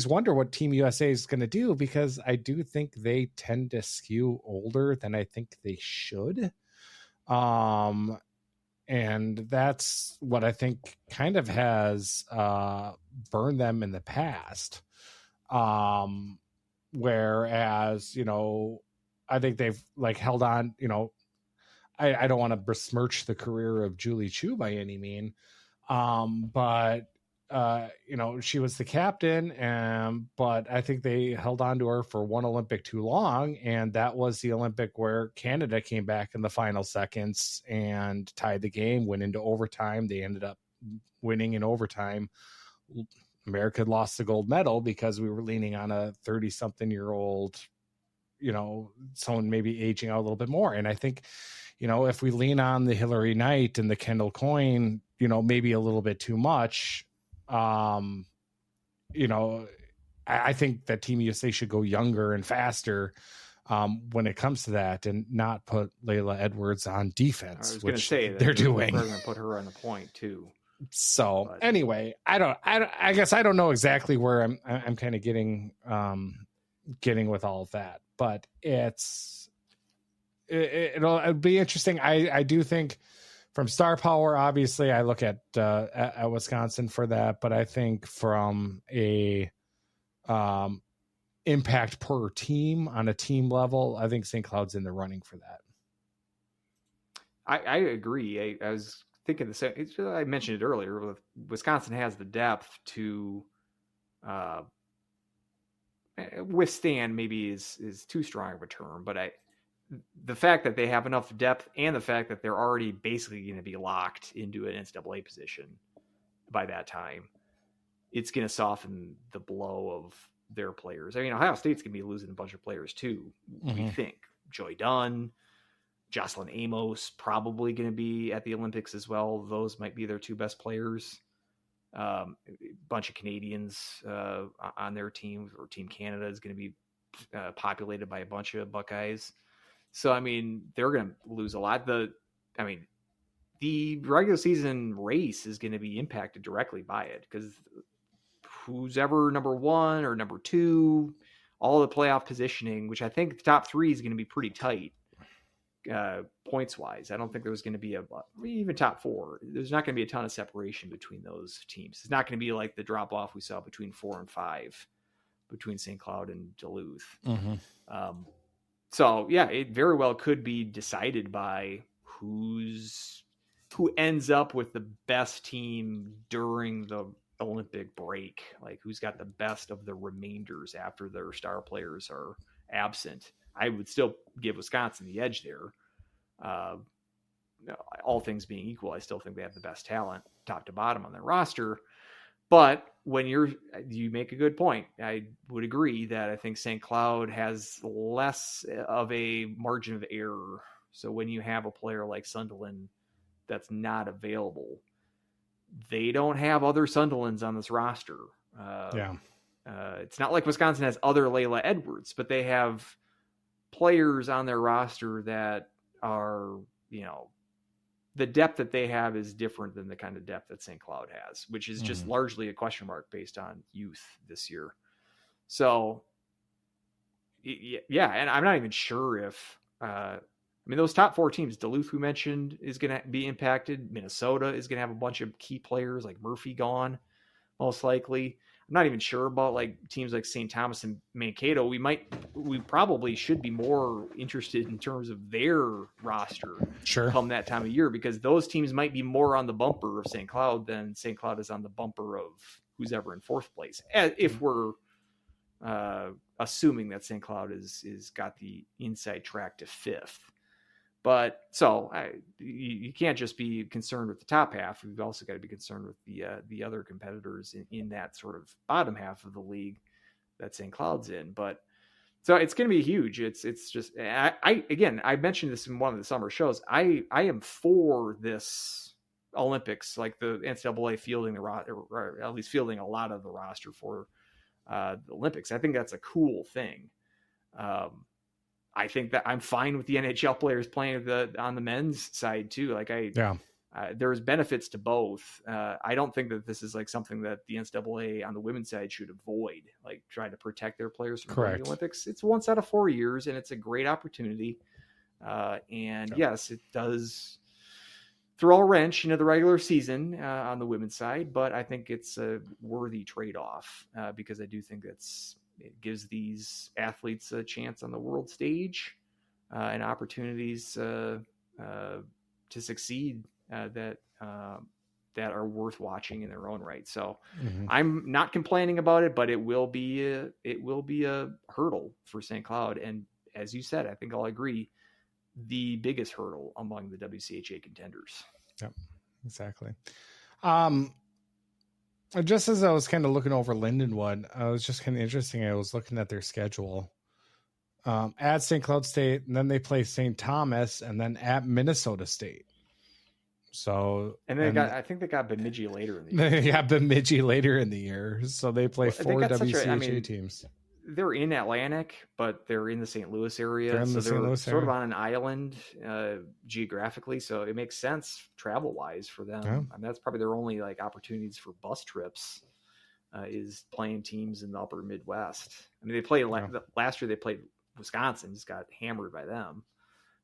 wonder what Team USA is going to do, because I do think they tend to skew older than I think they should. And that's what I think kind of has burned them in the past. Whereas, I think they've held on, I don't want to besmirch the career of Julie Chu by any mean. But she was the captain, but I think they held on to her for one Olympic too long. And that was the Olympic where Canada came back in the final seconds and tied the game, went into overtime. They ended up winning in overtime. America lost the gold medal because we were leaning on a 30-something-year-old, someone maybe aging out a little bit more. And I think, if we lean on the Hillary Knight and the Kendall Coyne, maybe a little bit too much, I think that Team USA should go younger and faster when it comes to that, and not put Layla Edwards on defense, which they're doing. We're going to put her on the point too. So anyway, I guess I don't know exactly where I'm kind of getting with all of that, but it'll be interesting. I do think from star power, obviously I look at Wisconsin for that, but I think from a impact per team on a team level, I think St. Cloud's in the running for that. I agree. I was thinking the same. I mentioned it earlier. Wisconsin has the depth to withstand. Maybe is too strong of a term, but the fact that they have enough depth and the fact that they're already basically going to be locked into an NCAA position by that time, it's going to soften the blow of their players. I mean, Ohio State's going to be losing a bunch of players too. Mm-hmm. We think Joy Dunn, Jocelyn Amos probably going to be at the Olympics as well. Those might be their two best players. A bunch of Canadians on their team, or Team Canada is going to be populated by a bunch of Buckeyes. So, I mean, they're going to lose a lot. The regular season race is going to be impacted directly by it, because who's ever number one or number two, all the playoff positioning, which I think the top three is going to be pretty tight points wise. I don't think there's going to be even top four. There's not going to be a ton of separation between those teams. It's not going to be like the drop off we saw between 4 and 5 between St. Cloud and Duluth. Mm-hmm. So yeah, it very well could be decided by who ends up with the best team during the Olympic break, like who's got the best of the remainders after their star players are absent. I would still give Wisconsin the edge there. All things being equal, I still think they have the best talent top to bottom on their roster. But when you make a good point, I would agree that I think St. Cloud has less of a margin of error. So when you have a player like Sunderland that's not available, they don't have other Sunderlands on this roster. It's not like Wisconsin has other Layla Edwards, but they have players on their roster that are, the depth that they have is different than the kind of depth that St. Cloud has, which is just largely a question mark based on youth this year. So, yeah, and I'm not even sure if, those top 4 teams, Duluth, we mentioned, is going to be impacted. Minnesota is going to have a bunch of key players like Murphy gone, most likely. I'm not even sure about like teams like St. Thomas and Mankato. We probably should be more interested in terms of their roster come that time of year, because those teams might be more on the bumper of St. Cloud than St. Cloud is on the bumper of who's ever in 4th place. If we're assuming that St. Cloud is got the inside track to 5th. But so you can't just be concerned with the top half. We've also got to be concerned with the other competitors in that sort of bottom half of the league that St. Cloud's in. But so it's going to be huge. It's just I mentioned this in one of the summer shows. I am for this Olympics, like the NCAA fielding or at least fielding a lot of the roster for the Olympics. I think that's a cool thing. I think that I'm fine with the NHL players playing on the men's side too. Like there's benefits to both. I don't think that this is like something that the NCAA on the women's side should avoid, like trying to protect their players from the Olympics. It's once out of 4 years and it's a great opportunity. Yes, it does throw a wrench into the regular season on the women's side, but I think it's a worthy trade-off because I do think it gives these athletes a chance on the world stage and opportunities to succeed that are worth watching in their own right. So I'm not complaining about it, but it will be a hurdle for St. Cloud. And as you said, I think I'll agree, the biggest hurdle among the WCHA contenders. Yep, exactly. Just as I was kind of looking over Lindenwood, I was just kind of interesting. I was looking at their schedule at St. Cloud State, and then they play St. Thomas, and then at Minnesota State. So, I think they got Bemidji later in the year. They got Bemidji later in the year, so they play 4 WCHA teams. They're in Atlantic, but they're in the St. Louis area. They're sort of on an island geographically. So it makes sense travel wise for them. Yeah. That's probably their only like opportunities for bus trips is playing teams in the upper Midwest. They played last year, they played Wisconsin, just got hammered by them.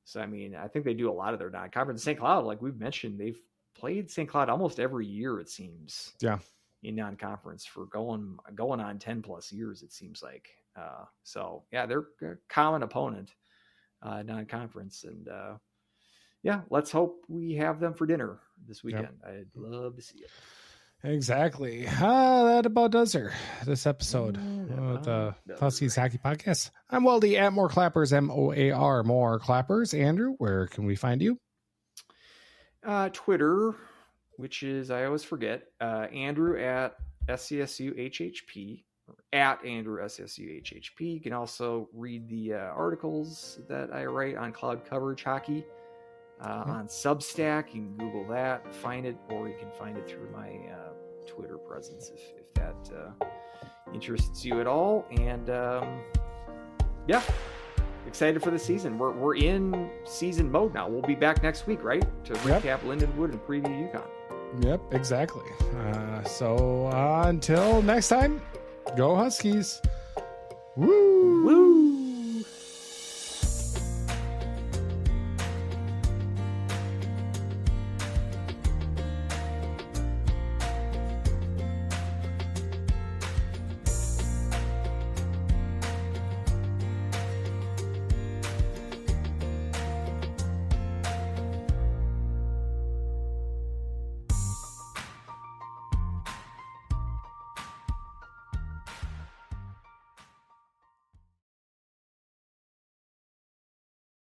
So, I think they do a lot of their non-conference. St. Cloud, like we've mentioned, they've played St. Cloud almost every year, it seems. Yeah. In non-conference for going on 10 plus years, it seems like. So yeah, they're a common opponent, non-conference, and let's hope we have them for dinner this weekend. Yep. I'd love to see it. Exactly. That about does her this episode of the Huskies Hockey Podcast. I'm Weldie at More Clappers, MOAR More Clappers. Andrew, where can we find you? Twitter, which is, I always forget, Andrew at SCSU HHP, or at Andrew SCSU HHP. You can also read the articles that I write on Cloud Coverage Hockey on Substack. You can Google that, find it, or you can find it through my Twitter presence if that interests you at all. And excited for the season. We're in season mode now. We'll be back next week, right? To recap Lindenwood and preview UConn. Yep, exactly. So until next time, go Huskies. Woo! Woo!